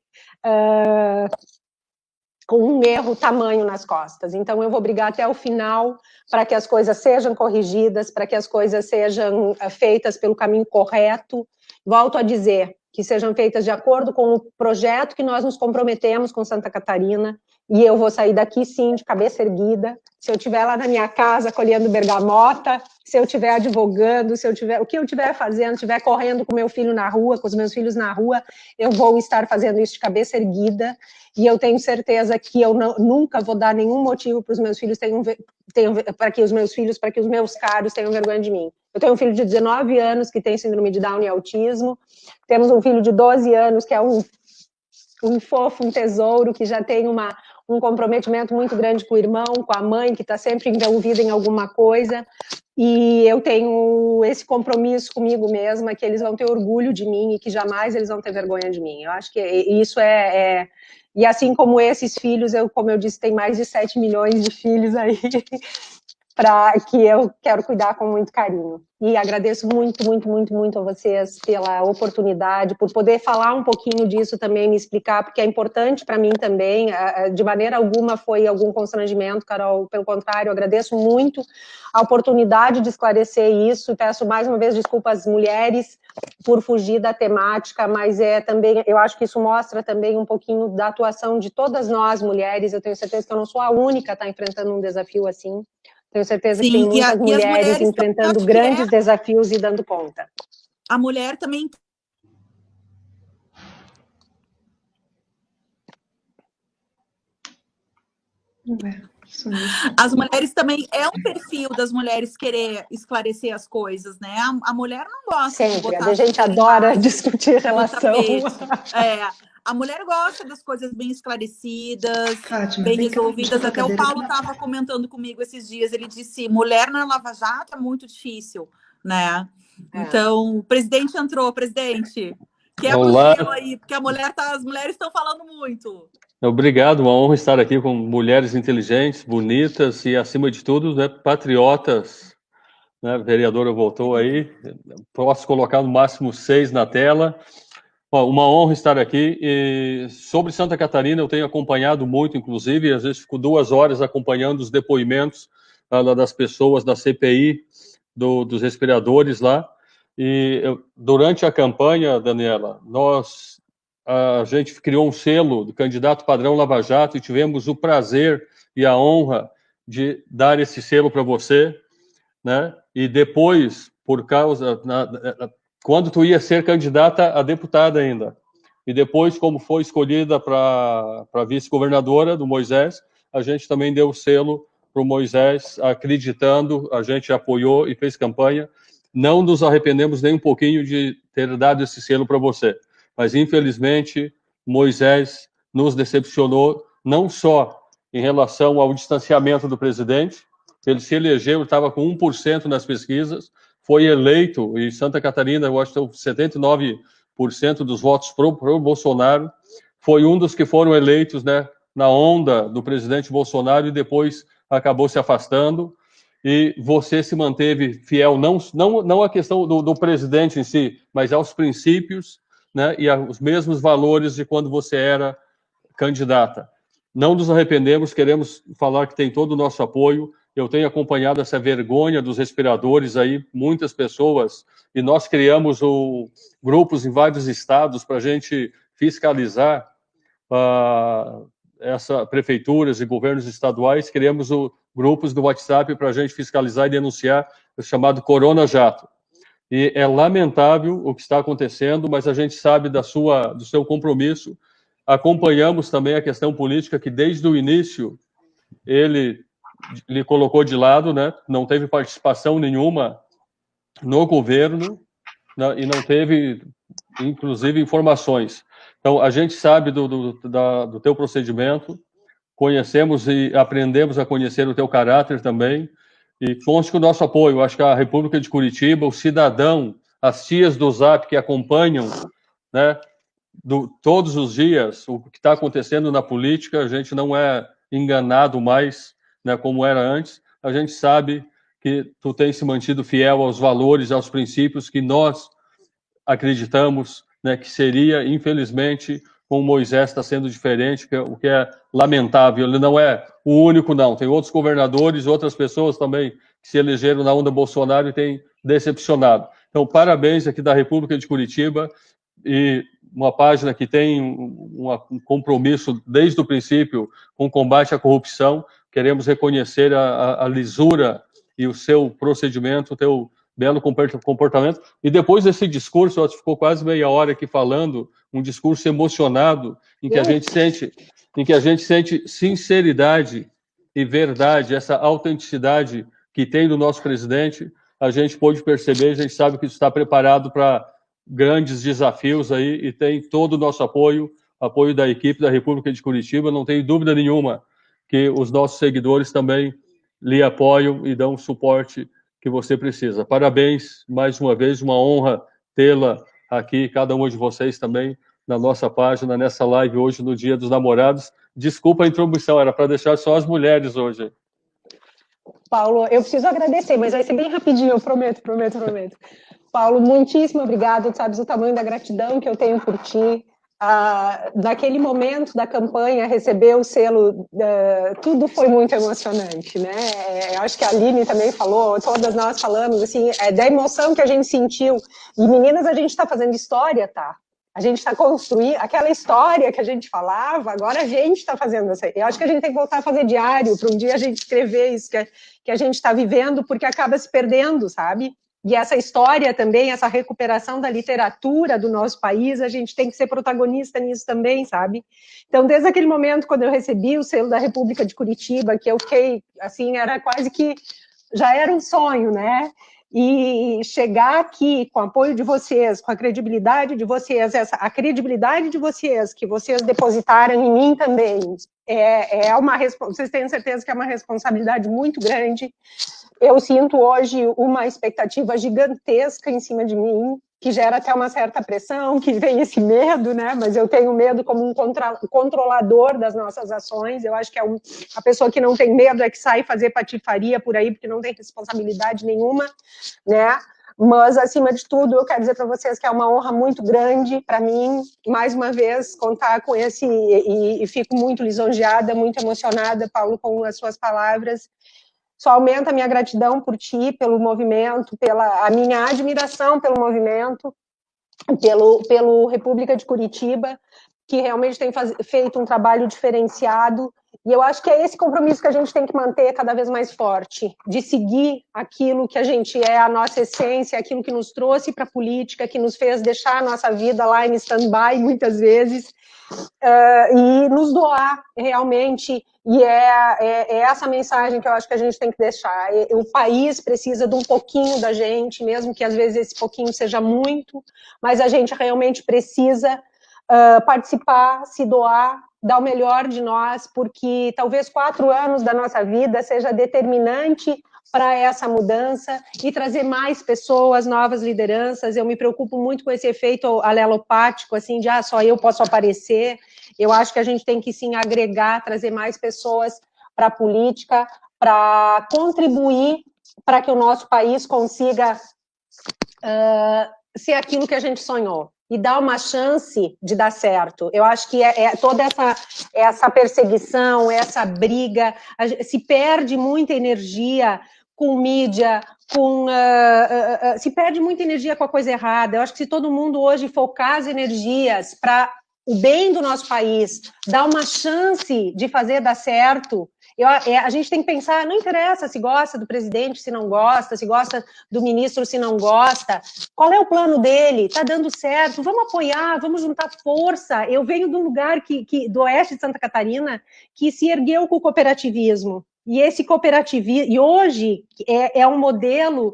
com um erro tamanho nas costas. Então, eu vou brigar até o final para que as coisas sejam corrigidas, para que as coisas sejam feitas pelo caminho correto. Volto a dizer, que sejam feitas de acordo com o projeto que nós nos comprometemos com Santa Catarina, e eu vou sair daqui, sim, de cabeça erguida. Se eu estiver lá na minha casa colhendo bergamota, se eu estiver advogando, o que eu estiver fazendo, estiver correndo com meu filho na rua, com os meus filhos na rua, eu vou estar fazendo isso de cabeça erguida, e eu tenho certeza que eu nunca vou dar nenhum motivo para os meus filhos para que os meus caros tenham vergonha de mim. Eu tenho um filho de 19 anos que tem síndrome de Down e autismo, temos um filho de 12 anos que é um fofo, um tesouro, que já tem um comprometimento muito grande com o irmão, com a mãe, que está sempre envolvida em alguma coisa, e eu tenho esse compromisso comigo mesma, que eles vão ter orgulho de mim e que jamais eles vão ter vergonha de mim. Eu acho que isso e assim como esses filhos, como eu disse, tem mais de 7 milhões de filhos aí, que eu quero cuidar com muito carinho. E agradeço muito, muito, muito, muito a vocês pela oportunidade, por poder falar um pouquinho disso também, me explicar, porque é importante para mim também. De maneira alguma foi algum constrangimento, Carol, pelo contrário, eu agradeço muito a oportunidade de esclarecer isso, e peço mais uma vez desculpas às mulheres por fugir da temática, mas também, eu acho que isso mostra também um pouquinho da atuação de todas nós, mulheres. Eu tenho certeza que eu não sou a única a estar enfrentando um desafio assim. Tenho certeza que tem muitas mulheres enfrentando grandes desafios e dando conta. A mulher também... As mulheres também, é um perfil das mulheres querer esclarecer as coisas, né? A mulher não gosta sempre, de botar... A gente adora discutir relação. A mulher gosta das coisas bem esclarecidas, Fátima, bem resolvidas. Até o Paulo estava comentando comigo esses dias, ele disse, mulher na Lava Jato é muito difícil, né? Então, o presidente entrou, presidente. Quebra o gelo aí, porque as mulheres estão falando muito. Obrigado, uma honra estar aqui com mulheres inteligentes, bonitas e, acima de tudo, né, patriotas. Né? A vereadora voltou aí, posso colocar no máximo 6 na tela. Uma honra estar aqui. E sobre Santa Catarina, eu tenho acompanhado muito, inclusive, às vezes fico 2 horas acompanhando os depoimentos das pessoas da CPI, dos respiradores lá. E durante a campanha, Daniela, a gente criou um selo do candidato padrão Lava Jato e tivemos o prazer e a honra de dar esse selo para você, né? E depois, quando tu ia ser candidata a deputada ainda, e depois, como foi escolhida para vice-governadora do Moisés, a gente também deu o selo para o Moisés, acreditando, a gente apoiou e fez campanha. Não nos arrependemos nem um pouquinho de ter dado esse selo para você. Mas, infelizmente, Moisés nos decepcionou, não só em relação ao distanciamento do presidente. Ele se elegeu, estava com 1% nas pesquisas, foi eleito, em Santa Catarina, eu acho que 79% dos votos pro Bolsonaro, foi um dos que foram eleitos, né, na onda do presidente Bolsonaro e depois acabou se afastando. E você se manteve fiel, não à questão do presidente em si, mas aos princípios, né, e aos mesmos valores de quando você era candidata. Não nos arrependemos, queremos falar que tem todo o nosso apoio. Eu tenho acompanhado essa vergonha dos respiradores aí, muitas pessoas, e nós criamos grupos em vários estados para a gente fiscalizar prefeituras e governos estaduais. Criamos grupos do WhatsApp para a gente fiscalizar e denunciar o chamado Corona Jato. E é lamentável o que está acontecendo, mas a gente sabe do seu compromisso. Acompanhamos também a questão política, que desde o início ele colocou de lado, né? Não teve participação nenhuma no governo, né? E não teve, inclusive, informações. Então, a gente sabe do teu procedimento, conhecemos e aprendemos a conhecer o teu caráter também, e conte com o nosso apoio. Acho que a República de Curitiba, o cidadão, as tias do Zap que acompanham, né, todos os dias o que está acontecendo na política, a gente não é enganado mais, né, como era antes. A gente sabe que tu tem se mantido fiel aos valores, aos princípios que nós acreditamos, né, que seria, infelizmente, com Moisés está sendo diferente, o que é lamentável. Ele não é o único, não. Tem outros governadores, outras pessoas também que se elegeram na onda Bolsonaro e têm decepcionado. Então, parabéns aqui da República de Curitiba, e uma página que tem um compromisso desde o princípio com o combate à corrupção. Queremos reconhecer a lisura e o seu procedimento, o teu belo comportamento. E depois desse discurso, ficou quase meia hora aqui falando, um discurso emocionado, em que a gente sente sinceridade e verdade, essa autenticidade que tem do nosso presidente. A gente pôde perceber, a gente sabe que está preparado para grandes desafios aí, e tem todo o nosso apoio da equipe da República de Curitiba. Não tenho dúvida nenhuma que os nossos seguidores também lhe apoiam e dão o suporte que você precisa. Parabéns, mais uma vez, uma honra tê-la aqui, cada um de vocês também, na nossa página, nessa live hoje, no Dia dos Namorados. Desculpa a intromissão, era para deixar só as mulheres hoje. Paulo, eu preciso agradecer, mas vai ser bem rapidinho, eu prometo. Paulo, muitíssimo obrigado, tu sabes o tamanho da gratidão que eu tenho por ti. Naquele momento da campanha, receber o selo, tudo foi muito emocionante, né? Acho que a Aline também falou, todas nós falamos, assim, da emoção que a gente sentiu. E, meninas, a gente está fazendo história, tá? A gente está construindo aquela história que a gente falava, agora a gente está fazendo isso. Eu acho que a gente tem que voltar a fazer diário, para um dia a gente escrever isso que a gente está vivendo, porque acaba se perdendo, sabe? E essa história também, essa recuperação da literatura do nosso país, a gente tem que ser protagonista nisso também, sabe? Então, desde aquele momento, quando eu recebi o selo da República de Curitiba, que eu fiquei, assim, era quase que, já era um sonho, né? E chegar aqui com o apoio de vocês, com a credibilidade de vocês, a credibilidade de vocês, que vocês depositaram em mim também, vocês têm certeza que é uma responsabilidade muito grande. Eu sinto hoje uma expectativa gigantesca em cima de mim, que gera até uma certa pressão, que vem esse medo, né? Mas eu tenho medo como um controlador das nossas ações. Eu acho que a pessoa que não tem medo é que sai fazer patifaria por aí, porque não tem responsabilidade nenhuma, né? Mas, acima de tudo, eu quero dizer para vocês que é uma honra muito grande para mim, mais uma vez, contar com esse... E fico muito lisonjeada, muito emocionada, Paulo, com as suas palavras. Só aumenta a minha gratidão por ti, pelo movimento, a minha admiração pelo movimento, pelo República de Curitiba, que realmente tem feito um trabalho diferenciado. E eu acho que é esse compromisso que a gente tem que manter cada vez mais forte, de seguir aquilo que a gente é, a nossa essência, aquilo que nos trouxe para a política, que nos fez deixar a nossa vida lá em stand-by, muitas vezes, e nos doar realmente. E é essa mensagem que eu acho que a gente tem que deixar. O país precisa de um pouquinho da gente, mesmo que às vezes esse pouquinho seja muito, mas a gente realmente precisa participar, se doar dar o melhor de nós, porque talvez 4 anos da nossa vida seja determinante para essa mudança e trazer mais pessoas, novas lideranças. Eu me preocupo muito com esse efeito alelopático, assim, de só eu posso aparecer. Eu acho que a gente tem que, sim, agregar, trazer mais pessoas para a política, para contribuir para que o nosso país consiga ser aquilo que a gente sonhou e dar uma chance de dar certo. Eu acho que toda essa perseguição, essa briga, se perde muita energia com mídia, se perde muita energia com a coisa errada. Eu acho que se todo mundo hoje focar as energias para o bem do nosso país, dar uma chance de fazer dar certo, a gente tem que pensar, não interessa se gosta do presidente, se não gosta, se gosta do ministro, se não gosta, qual é o plano dele? Está dando certo, vamos apoiar, vamos juntar força. Eu venho de um lugar do oeste de Santa Catarina que se ergueu com o cooperativismo, e esse cooperativismo, e hoje é um modelo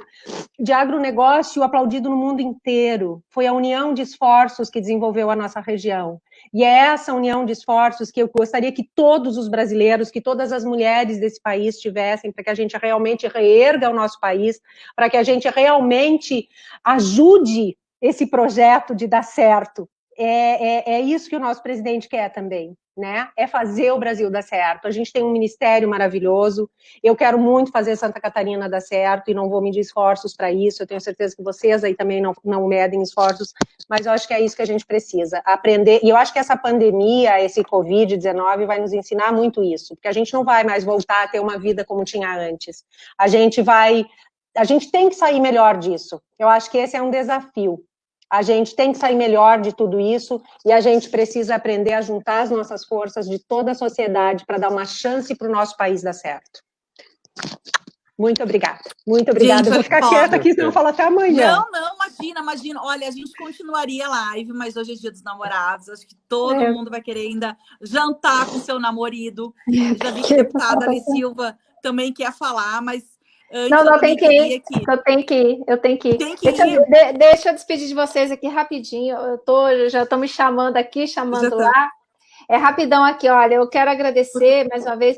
de agronegócio aplaudido no mundo inteiro. Foi a união de esforços que desenvolveu a nossa região. E é essa união de esforços que eu gostaria que todos os brasileiros, que todas as mulheres desse país tivessem, para que a gente realmente reerga o nosso país, para que a gente realmente ajude esse projeto de dar certo. É isso que o nosso presidente quer também, né? É fazer o Brasil dar certo. A gente tem um ministério maravilhoso, eu quero muito fazer Santa Catarina dar certo e não vou medir esforços para isso, eu tenho certeza que vocês aí também não medem esforços, mas eu acho que é isso que a gente precisa, aprender, e eu acho que essa pandemia, esse Covid-19 vai nos ensinar muito isso, porque a gente não vai mais voltar a ter uma vida como tinha antes, a gente tem que sair melhor disso, eu acho que esse é um desafio. A gente tem que sair melhor de tudo isso e a gente precisa aprender a juntar as nossas forças de toda a sociedade para dar uma chance para o nosso país dar certo. Muito obrigada. Muito obrigada. Gente, eu vou ficar quieta aqui, senão eu falo até amanhã. Não, imagina. Olha, a gente continuaria live, mas hoje é Dia dos Namorados. Acho que todo mundo vai querer ainda jantar com seu namorado. Já vi que a deputada Ali Silva também quer falar, mas antes não, tem que ir. Eu tenho que ir. Deixa eu despedir de vocês aqui rapidinho. Já estão me chamando aqui, chamando lá. É rapidão aqui, olha, eu quero agradecer mais uma vez.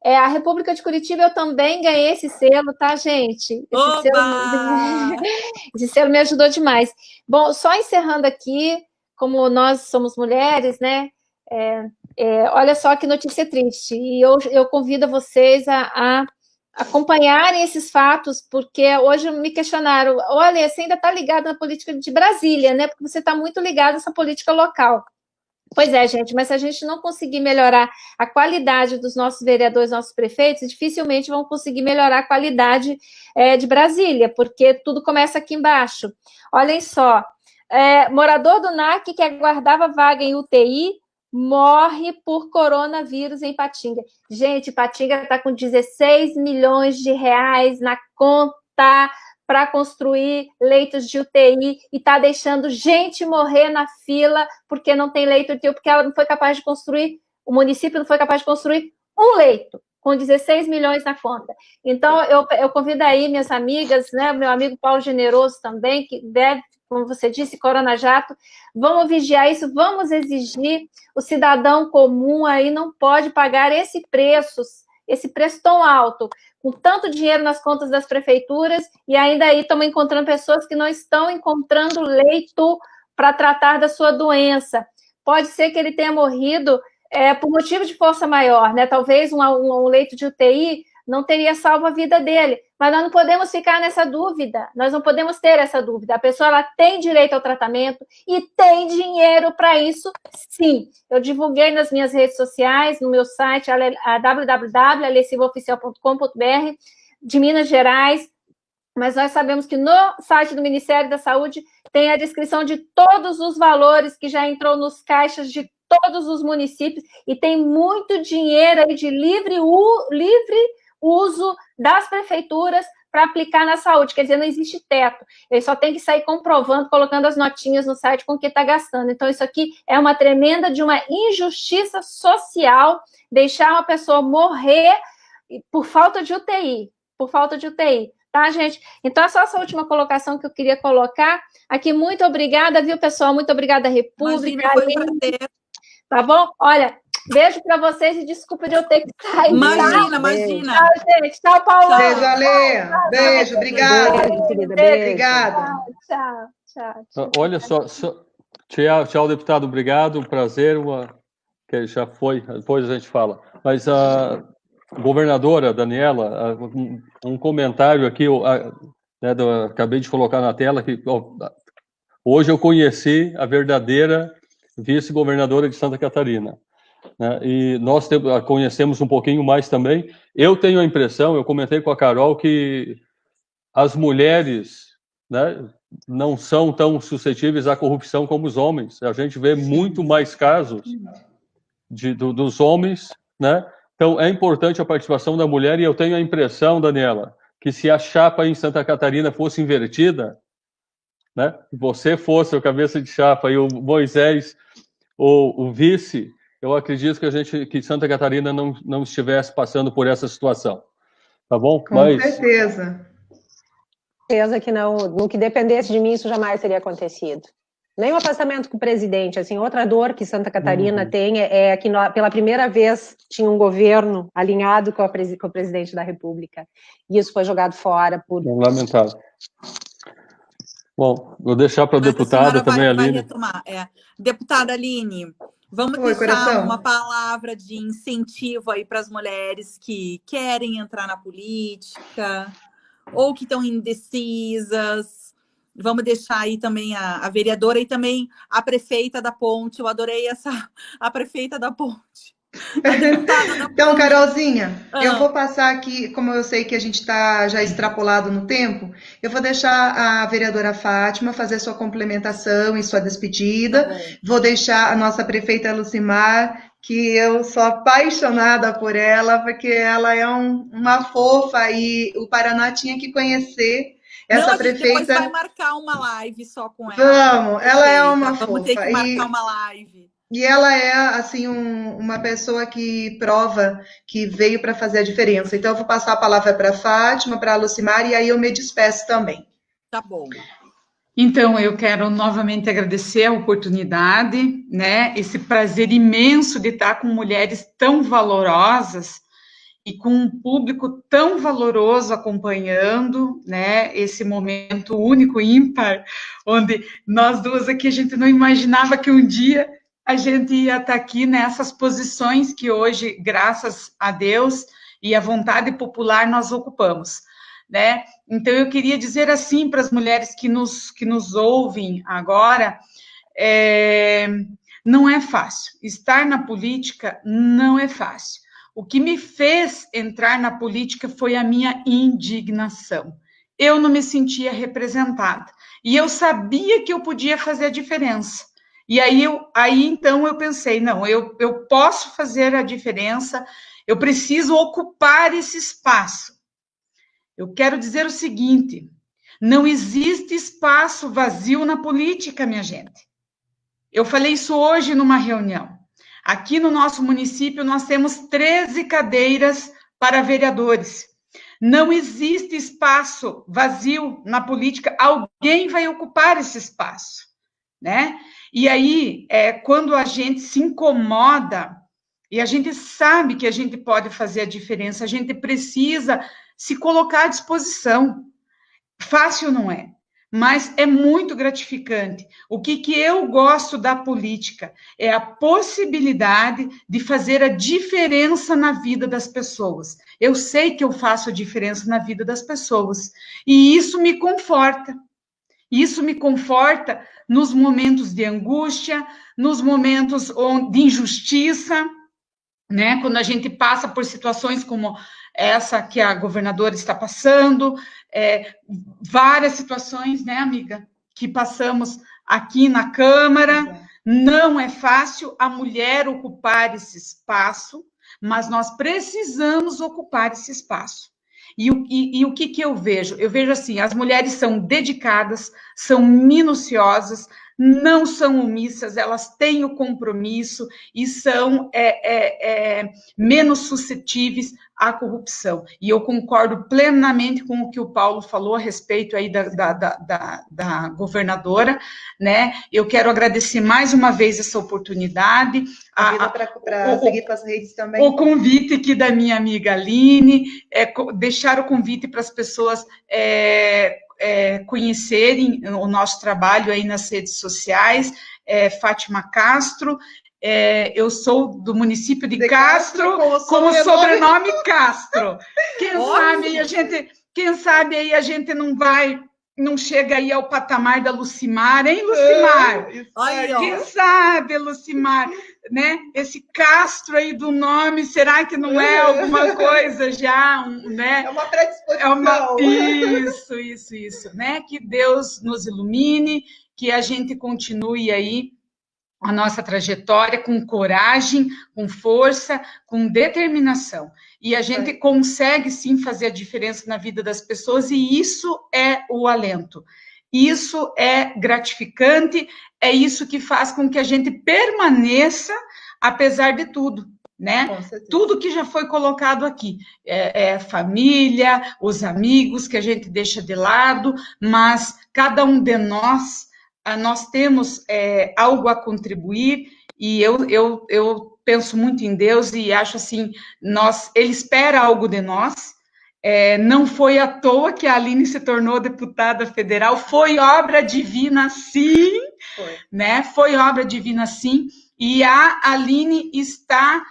A República de Curitiba, eu também ganhei esse selo, tá, gente? Esse selo me ajudou demais. Bom, só encerrando aqui, como nós somos mulheres, né? Olha só que notícia triste. E eu convido vocês a acompanharem esses fatos, porque hoje me questionaram, olha, você ainda está ligado na política de Brasília, né? Porque você está muito ligado nessa política local. Pois é, gente, mas se a gente não conseguir melhorar a qualidade dos nossos vereadores, nossos prefeitos, dificilmente vão conseguir melhorar a qualidade de Brasília, porque tudo começa aqui embaixo. Olhem só, morador do NAC que aguardava vaga em UTI morre por coronavírus em Patinga. Gente, Patinga está com 16 milhões de reais na conta para construir leitos de UTI e está deixando gente morrer na fila porque não tem leito de UTI, porque ela não foi capaz de construir, o município não foi capaz de construir um leito, com 16 milhões na conta. Então, eu convido aí minhas amigas, né, meu amigo Paulo Generoso também, que deve, como você disse, Corona Jato, vamos vigiar isso, vamos exigir, o cidadão comum aí não pode pagar esse preço tão alto, com tanto dinheiro nas contas das prefeituras, e ainda aí estamos encontrando pessoas que não estão encontrando leito para tratar da sua doença. Pode ser que ele tenha morrido por motivo de força maior, né? Talvez um leito de UTI não teria salvo a vida dele, mas nós não podemos ficar nessa dúvida, nós não podemos ter essa dúvida. A pessoa ela tem direito ao tratamento e tem dinheiro para isso, sim. Eu divulguei nas minhas redes sociais, no meu site, www.alessivaoficial.com.br, de Minas Gerais, mas nós sabemos que no site do Ministério da Saúde tem a descrição de todos os valores que já entrou nos caixas de todos os municípios e tem muito dinheiro aí de livre uso das prefeituras para aplicar na saúde, quer dizer, não existe teto, ele só tem que sair comprovando, colocando as notinhas no site com o que está gastando. Então, isso aqui é uma tremenda de uma injustiça social, deixar uma pessoa morrer por falta de UTI, tá, gente? Então, é só essa última colocação que eu queria colocar aqui. Muito obrigada, viu, pessoal? Muito obrigada, República. Imagina, foi um prazer. Tá bom? Olha, Beijo para vocês e desculpa de eu ter que sair. Imagina, tá? imagina. Tchau, gente. Tchau, Paula. Beijo, Ale. Beijo, obrigada. Beijo, querida, beijo. Obrigada. Tchau. Olha só, tchau, deputado, obrigado, um prazer, que já foi, depois a gente fala. Mas a governadora Daniela, um comentário aqui, né, acabei de colocar na tela, que hoje eu conheci a verdadeira vice-governadora de Santa Catarina, né, e nós a conhecemos um pouquinho mais também. Eu tenho a impressão, eu comentei com a Carol, que as mulheres, né, não são tão suscetíveis à corrupção como os homens. A gente vê muito mais casos dos homens, né? Então, é importante a participação da mulher, e eu tenho a impressão, Daniela, que se a chapa em Santa Catarina fosse invertida, né, você fosse o cabeça de chapa e o Moisés o vice, eu acredito que Santa Catarina não estivesse passando por essa situação. Tá bom? Com certeza. Certeza que não, no que dependesse de mim, isso jamais teria acontecido. Nem o afastamento com o presidente, assim, outra dor que Santa Catarina tem é que pela primeira vez tinha um governo alinhado com o presidente da República, e isso foi jogado fora por... Lamentável. Bom, vou deixar para a deputada também, Aline. Vai retomar. Deputada Aline, vamos deixar coração. uma palavra de incentivo aí para as mulheres que querem entrar na política ou que estão indecisas. Vamos deixar aí também a vereadora e também a prefeita da Ponte. Eu adorei a prefeita da Ponte. Então, Carolzinha, eu vou passar aqui, como eu sei que a gente está já extrapolado no tempo, eu vou deixar a vereadora Fátima fazer sua complementação e sua despedida. Vou deixar a nossa prefeita Lucimar, que eu sou apaixonada por ela, porque ela é uma fofa e o Paraná tinha que conhecer essa prefeita. Depois vai marcar uma live só com ela. Vamos, ela é uma fofa. Vamos ter que marcar uma live. E ela é, assim, uma pessoa que prova que veio para fazer a diferença. Então, eu vou passar a palavra para a Fátima, para a Lucimar, e aí eu me despeço também. Tá bom. Então, eu quero novamente agradecer a oportunidade, né? Esse prazer imenso de estar com mulheres tão valorosas e com um público tão valoroso acompanhando, né? Esse momento único, ímpar, onde nós duas aqui, a gente não imaginava que um dia a gente ia estar aqui nessas posições que hoje, graças a Deus e à vontade popular, nós ocupamos, né? Então, eu queria dizer assim para as mulheres que nos ouvem agora, não é fácil. Estar na política não é fácil. O que me fez entrar na política foi a minha indignação. Eu não me sentia representada. E eu sabia que eu podia fazer a diferença. E aí então eu pensei, não, eu posso fazer a diferença, eu preciso ocupar esse espaço. Eu quero dizer o seguinte, não existe espaço vazio na política, minha gente. Eu falei isso hoje numa reunião. Aqui no nosso município nós temos 13 cadeiras para vereadores. Não existe espaço vazio na política, alguém vai ocupar esse espaço, né? E aí, quando a gente se incomoda, e a gente sabe que a gente pode fazer a diferença, a gente precisa se colocar à disposição. Fácil não é, mas é muito gratificante. O que eu gosto da política é a possibilidade de fazer a diferença na vida das pessoas. Eu sei que eu faço a diferença na vida das pessoas, e isso me conforta. Isso me conforta nos momentos de angústia, nos momentos de injustiça, né? Quando a gente passa por situações como essa que a governadora está passando, várias situações, né, amiga, que passamos aqui na Câmara. Não é fácil a mulher ocupar esse espaço, mas nós precisamos ocupar esse espaço. E o que eu vejo? Eu vejo assim, as mulheres são dedicadas, são minuciosas, não são omissas, elas têm o compromisso e são menos suscetíveis à corrupção. E eu concordo plenamente com o que o Paulo falou a respeito aí da governadora, né? Eu quero agradecer mais uma vez essa oportunidade. Para seguir com as redes também. O convite aqui da minha amiga Aline, deixar o convite para as pessoas conhecerem o nosso trabalho aí nas redes sociais, Fátima Castro. Eu sou do município de Castro, com o sobrenome Castro. Quem sabe aí a gente não chega aí ao patamar da Lucimar, hein, Lucimar? Quem sabe, Lucimar, né? Esse Castro aí do nome, será que não é alguma coisa já, né? É uma predisposição. Isso, né? Que Deus nos ilumine, que a gente continue aí a nossa trajetória com coragem, com força, com determinação. E a gente consegue, sim, fazer a diferença na vida das pessoas, e isso é o alento. Isso é gratificante, é isso que faz com que a gente permaneça, apesar de tudo, né? Tudo que já foi colocado aqui. Família, os amigos que a gente deixa de lado, mas cada um de nós temos algo a contribuir, e eu penso muito em Deus e acho assim, Ele espera algo de nós. Não foi à toa que a Aline se tornou deputada federal, foi obra divina, sim, né? Foi obra divina, sim, e a Aline está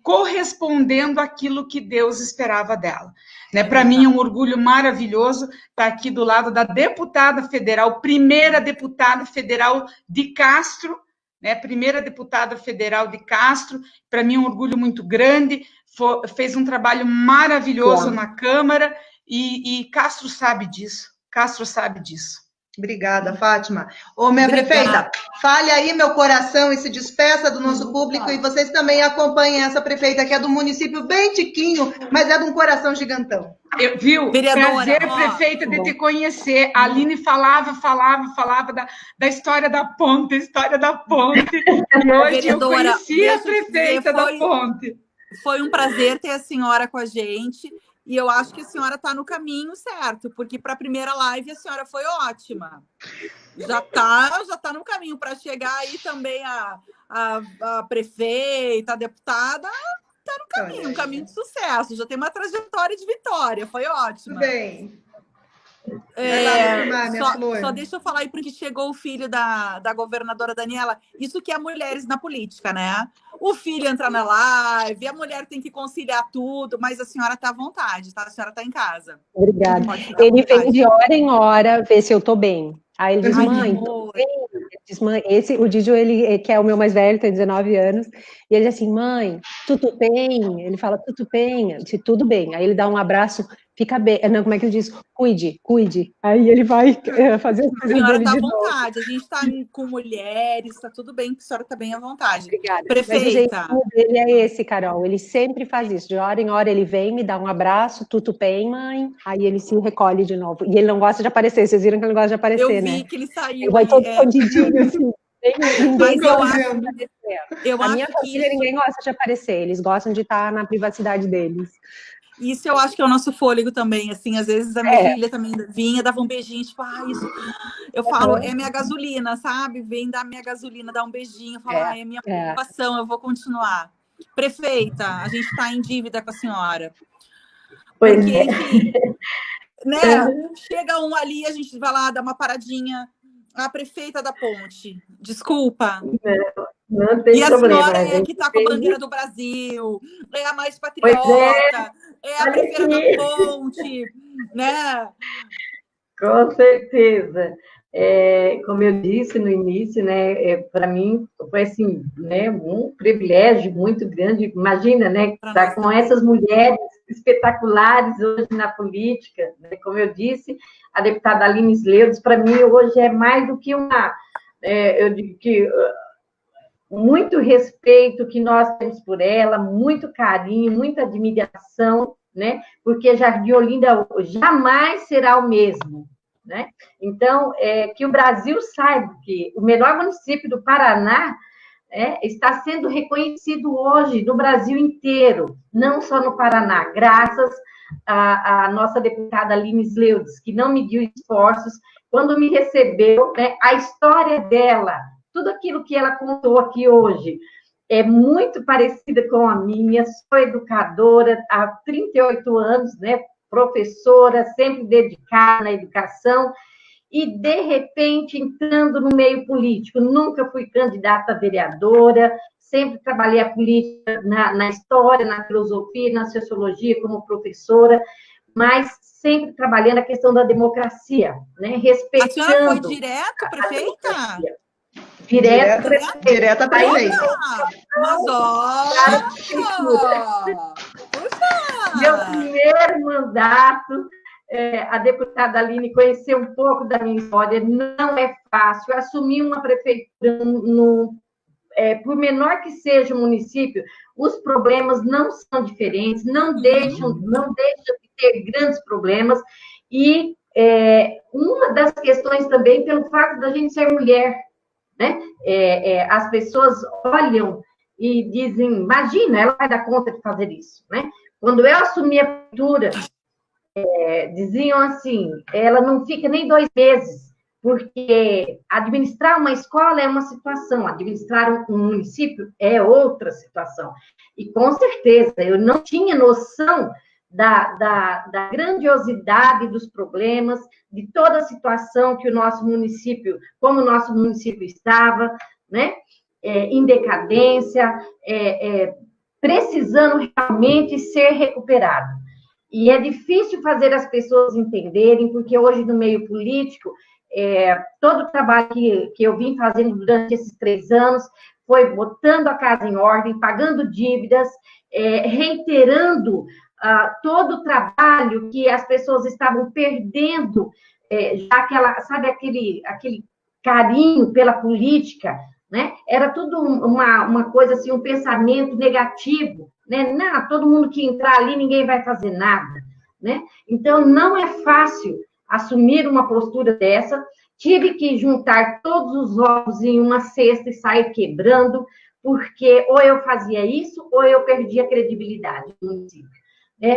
correspondendo àquilo que Deus esperava dela. Né? Para mim é um orgulho maravilhoso estar aqui do lado da deputada federal, primeira deputada federal de Castro, né? Primeira deputada federal de Castro. Para mim é um orgulho muito grande, fez um trabalho maravilhoso na Câmara, e Castro sabe disso, Obrigada, Fátima. Minha prefeita, fale aí, meu coração, e se despeça do nosso público, e vocês também acompanhem essa prefeita, que é do município bem tiquinho, mas é de um coração gigantão. Prazer, prefeita, de te conhecer. A Aline falava da história da ponte, e hoje eu conheci a prefeita da ponte. Foi um prazer ter a senhora com a gente. E eu acho que a senhora está no caminho certo, porque para a primeira live a senhora foi ótima. Já tá no caminho para chegar aí também a prefeita, a deputada, está no caminho, um caminho de sucesso. Já tem uma trajetória de vitória, foi ótima. Tudo bem. Só deixa eu falar aí, porque chegou o filho da governadora Daniela. Isso que é mulheres na política, né? O filho entra na live, a mulher tem que conciliar tudo, mas a senhora está à vontade, tá? A senhora está em casa. Obrigada. Ele vem de hora em hora ver se eu estou bem. Aí ele diz, mãe, tô bem. O Didio, ele que é o meu mais velho, tem 19 anos, e ele diz assim, mãe, tudo bem? Ele fala, tudo bem? Eu disse, tudo bem. Aí ele dá um abraço, fica bem. Não, como é que ele diz? Cuide. Aí ele vai fazer as coisas dele de novo. A senhora está à vontade, a gente está com mulheres, está tudo bem, a senhora está bem à vontade. Obrigada. Prefeita. Mas o jeitinho dele é esse, Carol, ele sempre faz isso, de hora em hora ele vem, me dá um abraço, tudo bem, mãe? Aí ele se recolhe de novo. E ele não gosta de aparecer, vocês viram que ele não gosta de aparecer, né? Eu vi que ele saiu. Ele vai todo escondidinho, assim. Mas a minha família, ninguém gosta de aparecer, eles gostam de estar na privacidade deles. Isso eu acho que é o nosso fôlego também, assim, às vezes a minha filha também vinha, dava um beijinho, tipo, isso, eu falo, é minha gasolina, sabe? Vem dar minha gasolina, dar um beijinho, falar, é minha motivação, eu vou continuar. Prefeita, a gente está em dívida com a senhora. Porque, enfim, né? Chega um ali, a gente vai lá, dá uma paradinha, a prefeita da ponte, desculpa. Não tem problema. E a senhora é que está com a bandeira do Brasil, é a mais patriota, é a prefeita da ponte, né? Com certeza. Como eu disse no início, né, para mim foi assim, né, um privilégio muito grande. Imagina, né, estar com essas mulheres espetaculares hoje na política, né? Como eu disse, a deputada Aline Sleudes, para mim hoje é mais do que eu digo que muito respeito que nós temos por ela, muito carinho, muita admiração, né? Porque Jardim Olinda jamais será o mesmo. né? Então, que o Brasil saiba que o menor município do Paraná está sendo reconhecido hoje no Brasil inteiro, não só no Paraná, graças à nossa deputada Aline Sleudes, que não mediu esforços, quando me recebeu, né, a história dela, tudo aquilo que ela contou aqui hoje, é muito parecida com a minha. Sou educadora há 38 anos, né, professora, sempre dedicada na educação, e, de repente, entrando no meio político. Nunca fui candidata a vereadora, sempre trabalhei a política na história, na filosofia, na sociologia, como professora, mas sempre trabalhando a questão da democracia, né? Respeitando. A senhora foi direto, prefeita? Direta prefeita. Mas meu primeiro mandato, a deputada Aline conheceu um pouco da minha história, não é fácil. Assumir uma prefeitura, por menor que seja o município, os problemas não são diferentes, não deixam de ter grandes problemas, e uma das questões também, pelo fato da gente ser mulher, né? As pessoas olham e dizem, imagina, ela vai dar conta de fazer isso, né? Quando eu assumi a prefeitura, diziam assim, ela não fica nem 2 meses, porque administrar uma escola é uma situação, administrar um município é outra situação. E, com certeza, eu não tinha noção da grandiosidade dos problemas, de toda a situação que o nosso município, como o nosso município estava, né? Em decadência, precisando realmente ser recuperado. E é difícil fazer as pessoas entenderem, porque hoje no meio político, todo o trabalho que eu vim fazendo durante esses 3 anos foi botando a casa em ordem, pagando dívidas, reiterando todo o trabalho que as pessoas estavam perdendo, já sabe, aquele carinho pela política, né? Era tudo uma coisa assim, um pensamento negativo, né? Não, todo mundo que entrar ali, ninguém vai fazer nada, né? Então, não é fácil assumir uma postura dessa. Tive que juntar todos os ovos em uma cesta e sair quebrando, porque ou eu fazia isso, ou eu perdia a credibilidade do município.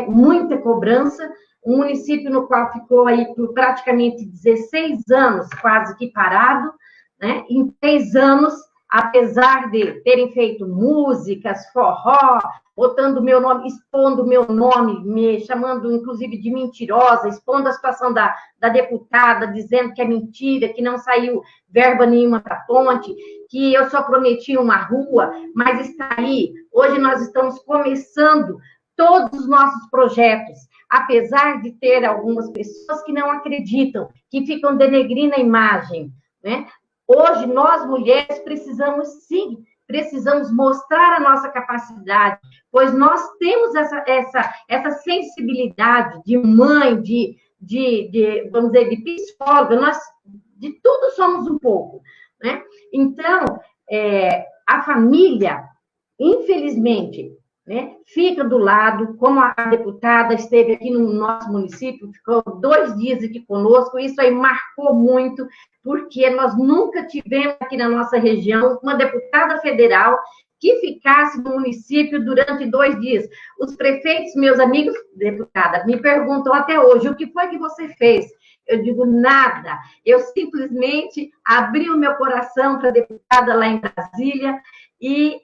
Muita cobrança, um município no qual ficou aí por praticamente 16 anos, quase que parado, né? Em 3 anos, apesar de terem feito músicas, forró, botando meu nome, expondo meu nome, me chamando, inclusive, de mentirosa, expondo a situação da deputada, dizendo que é mentira, que não saiu verba nenhuma para a ponte, que eu só prometi uma rua, mas está aí. Hoje nós estamos começando todos os nossos projetos, apesar de ter algumas pessoas que não acreditam, que ficam denegrindo a imagem, né? Hoje, nós, mulheres, precisamos mostrar a nossa capacidade, pois nós temos essa sensibilidade de mãe, vamos dizer, de psicóloga, nós de tudo somos um pouco, né? Então, a família, infelizmente, né, fica do lado, como a deputada esteve aqui no nosso município, ficou 2 dias aqui conosco, isso aí marcou muito, porque nós nunca tivemos aqui na nossa região uma deputada federal que ficasse no município durante 2 dias. Os prefeitos, meus amigos, deputada, me perguntam até hoje, o que foi que você fez? Eu digo, nada. Eu simplesmente abri o meu coração para a deputada lá em Brasília, e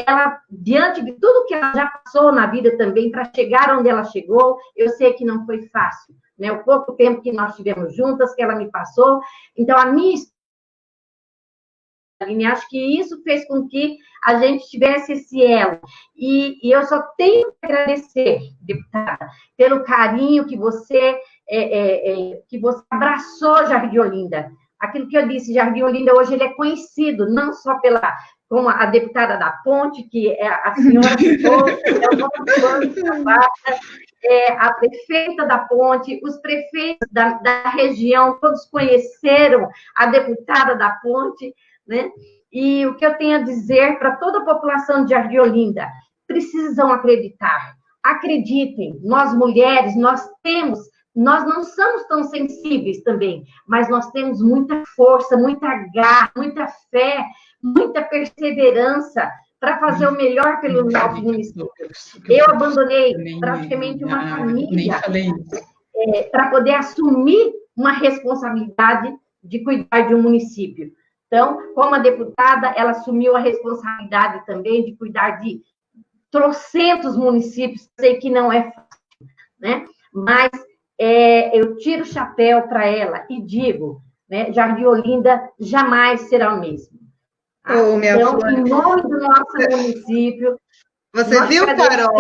ela, diante de tudo que ela já passou na vida também, para chegar onde ela chegou, eu sei que não foi fácil, né? O pouco tempo que nós tivemos juntas, que ela me passou. Então, a minha história, acho que isso fez com que a gente tivesse esse elo. E eu só tenho que agradecer, deputada, pelo carinho que você abraçou Jardim Olinda. Aquilo que eu disse, Jardim Olinda hoje ele é conhecido, não só como a deputada da Ponte, que a senhora citou, o nosso trabalho, a prefeita da Ponte, os prefeitos da região, todos conheceram a deputada da Ponte, né? E o que eu tenho a dizer para toda a população de Jardim Olinda, precisam acreditar. Acreditem, nós mulheres, nós temos nós não somos tão sensíveis também, mas nós temos muita força, muita garra, muita fé, muita perseverança para fazer o melhor pelo nosso município. Eu abandonei praticamente uma família para poder assumir uma responsabilidade de cuidar de um município. Então, como a deputada, ela assumiu a responsabilidade também de cuidar de trocentos municípios, sei que não é fácil, né? Mas eu tiro o chapéu para ela e digo, né, Jardim Olinda jamais será o mesmo. Então, em nome do nosso município... Você viu, Carol,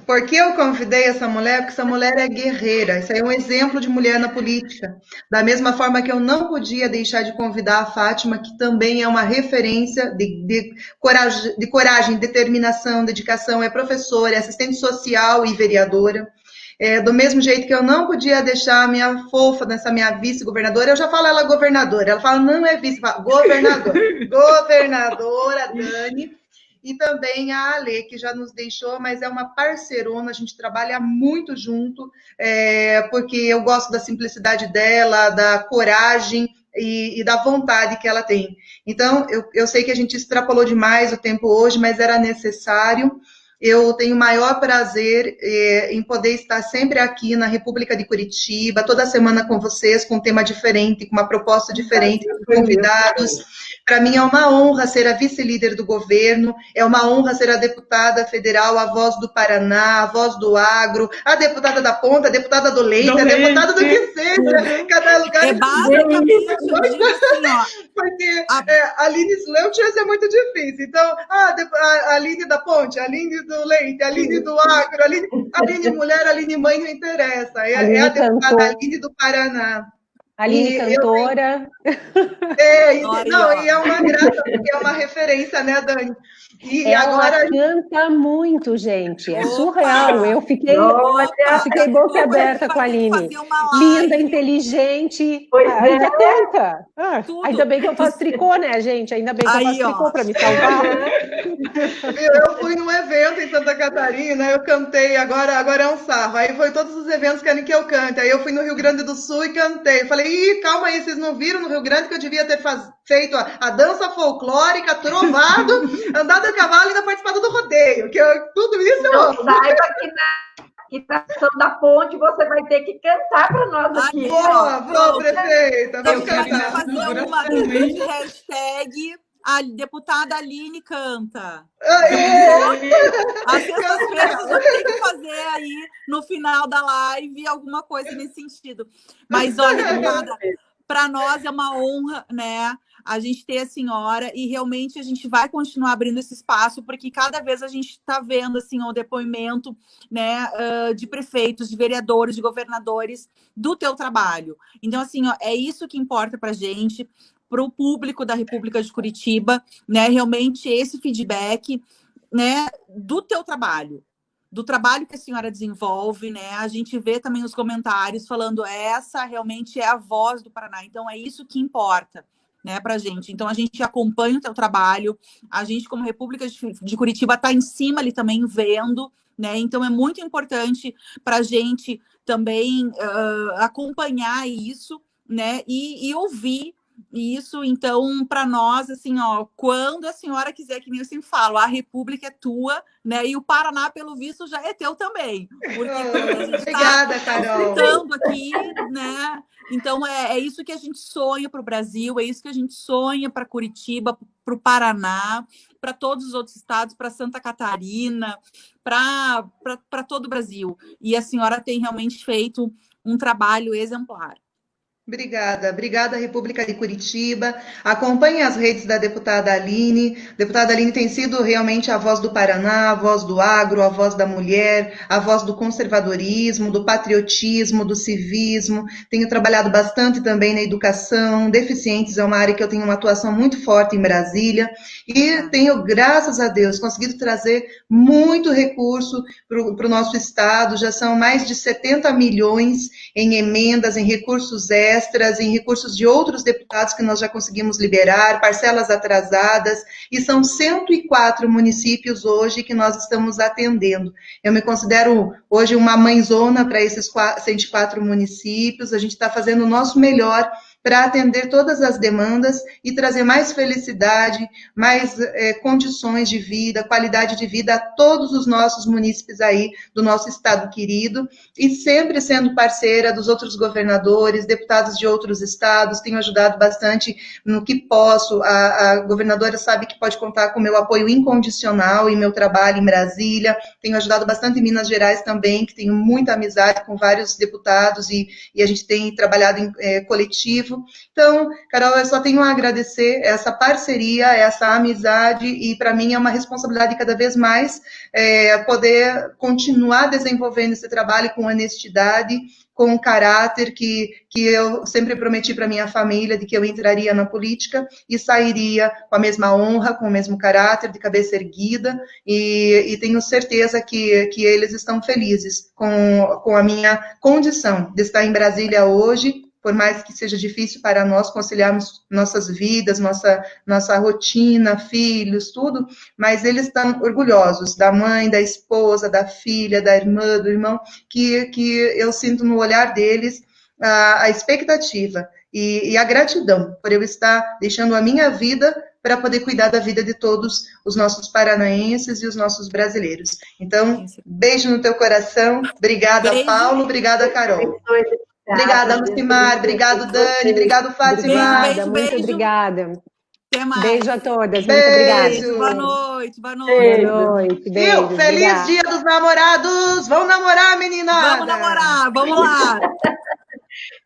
por que eu convidei essa mulher? Porque essa mulher é guerreira. Isso aí é um exemplo de mulher na política. Da mesma forma que eu não podia deixar de convidar a Fátima, que também é uma referência de coragem, determinação, dedicação, é professora, é assistente social e vereadora. Do mesmo jeito que eu não podia deixar a minha fofa, nessa minha vice-governadora, eu já falo ela governadora. Ela fala, não é vice, fala governadora. Governadora Dani. E também a Ale, que já nos deixou, mas é uma parceirona, a gente trabalha muito junto, porque eu gosto da simplicidade dela, da coragem e da vontade que ela tem. Então, eu sei que a gente extrapolou demais o tempo hoje, mas era necessário. Eu tenho o maior prazer em poder estar sempre aqui na República de Curitiba, toda semana com vocês, com um tema diferente, com uma proposta diferente, com convidados. Para mim é uma honra ser a vice-líder do governo, é uma honra ser a deputada federal, a voz do Paraná, a voz do agro, a deputada da ponta, a deputada do leite, a deputada do que seja, cada lugar... Porque a Aline Sleuters é muito difícil, então, a Aline da ponte, a Aline do leite, a Aline do agro, a Aline mulher, a Aline mãe, não interessa, é a deputada Aline do Paraná. Aline cantora. E é uma graça, porque é uma referência, né, Dani? E ela agora canta muito, gente. É surreal. Eu fiquei boca aberta com a Aline. Linda, inteligente. Ainda canta. Ainda bem que eu faço tricô, né, gente? Ainda bem que eu faço tricô para me salvar. Eu fui num evento em Santa Catarina, eu cantei, agora é um sarro. Aí foi todos os eventos que querem que eu cante. Aí eu fui no Rio Grande do Sul e cantei. Eu falei, calma aí, vocês não viram no Rio Grande que eu devia ter feito a dança folclórica, trovado, andado a cavalo e ainda participado do rodeio, que tudo isso eu amo. Saiba que na questão da ponte você vai ter que cantar para nós aqui. Boa, prefeita, vamos cantar. Fazer uma hashtag a deputada Aline canta. Às sextas-feiras eu tenho que fazer aí no final da live alguma coisa nesse sentido. Mas olha, deputada, para nós é uma honra, né, a gente ter a senhora e realmente a gente vai continuar abrindo esse espaço porque cada vez a gente está vendo assim o depoimento, né, de prefeitos, de vereadores, de governadores do teu trabalho. Então assim, é isso que importa para a gente, para o público da República de Curitiba, né, realmente esse feedback, né, do teu trabalho. Do trabalho que a senhora desenvolve, né? A gente vê também os comentários falando essa realmente é a voz do Paraná. Então, é isso que importa, né, pra gente. Então, a gente acompanha o teu trabalho, a gente, como República de Curitiba, está em cima ali também vendo, né? Então, é muito importante para a gente também acompanhar isso, né? E ouvir isso, então, para nós, assim, quando a senhora quiser, que nem eu sempre falo, a República é tua, né? E o Paraná, pelo visto, já é teu também. Porque a gente obrigada, Carol. Tá aqui, né? Então, é isso que a gente sonha para o Brasil, é isso que a gente sonha para Curitiba, para o Paraná, para todos os outros estados, para Santa Catarina, para todo o Brasil. E a senhora tem realmente feito um trabalho exemplar. Obrigada, República de Curitiba. Acompanhe as redes da deputada Aline. A deputada Aline tem sido realmente a voz do Paraná, a voz do agro, a voz da mulher, a voz do conservadorismo, do patriotismo, do civismo. Tenho trabalhado bastante também na educação. Deficientes é uma área que eu tenho uma atuação muito forte em Brasília. E tenho, graças a Deus, conseguido trazer muito recurso para o nosso estado. Já são mais de 70 milhões em emendas, em recursos extras, extras em recursos de outros deputados que nós já conseguimos liberar, parcelas atrasadas, e são 104 municípios hoje que nós estamos atendendo. Eu me considero hoje uma mãezona para esses 104 municípios, a gente está fazendo o nosso melhor para atender todas as demandas e trazer mais felicidade, mais condições de vida, qualidade de vida a todos os nossos munícipes aí do nosso estado querido, e sempre sendo parceira dos outros governadores, deputados de outros estados, tenho ajudado bastante no que posso, a governadora sabe que pode contar com o meu apoio incondicional em meu trabalho em Brasília, tenho ajudado bastante em Minas Gerais também, que tenho muita amizade com vários deputados e a gente tem trabalhado em coletivo. Então, Carol, eu só tenho a agradecer essa parceria, essa amizade, e para mim é uma responsabilidade cada vez mais poder continuar desenvolvendo esse trabalho com honestidade, com o caráter que eu sempre prometi para minha família, de que eu entraria na política e sairia com a mesma honra, com o mesmo caráter, de cabeça erguida, e tenho certeza que eles estão felizes com a minha condição de estar em Brasília hoje, por mais que seja difícil para nós conciliarmos nossas vidas, nossa rotina, filhos, tudo, mas eles estão orgulhosos da mãe, da esposa, da filha, da irmã, do irmão, que eu sinto no olhar deles a expectativa e a gratidão por eu estar deixando a minha vida para poder cuidar da vida de todos os nossos paranaenses e os nossos brasileiros. Então, beijo no teu coração, obrigada, beijo. Paulo, obrigada, Carol. Obrigada, Lucimar. Obrigado, Dani. Obrigado, Fátima. Obrigada, muito obrigada. Até mais. Beijo a todas. Beijo. Boa Muito obrigada. noite. Boa noite. Boa noite. Beijo. Feliz obrigada. Dia dos Namorados. Vamos namorar, meninada. Vamos namorar. Vamos lá.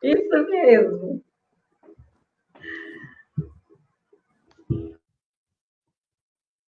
Isso mesmo.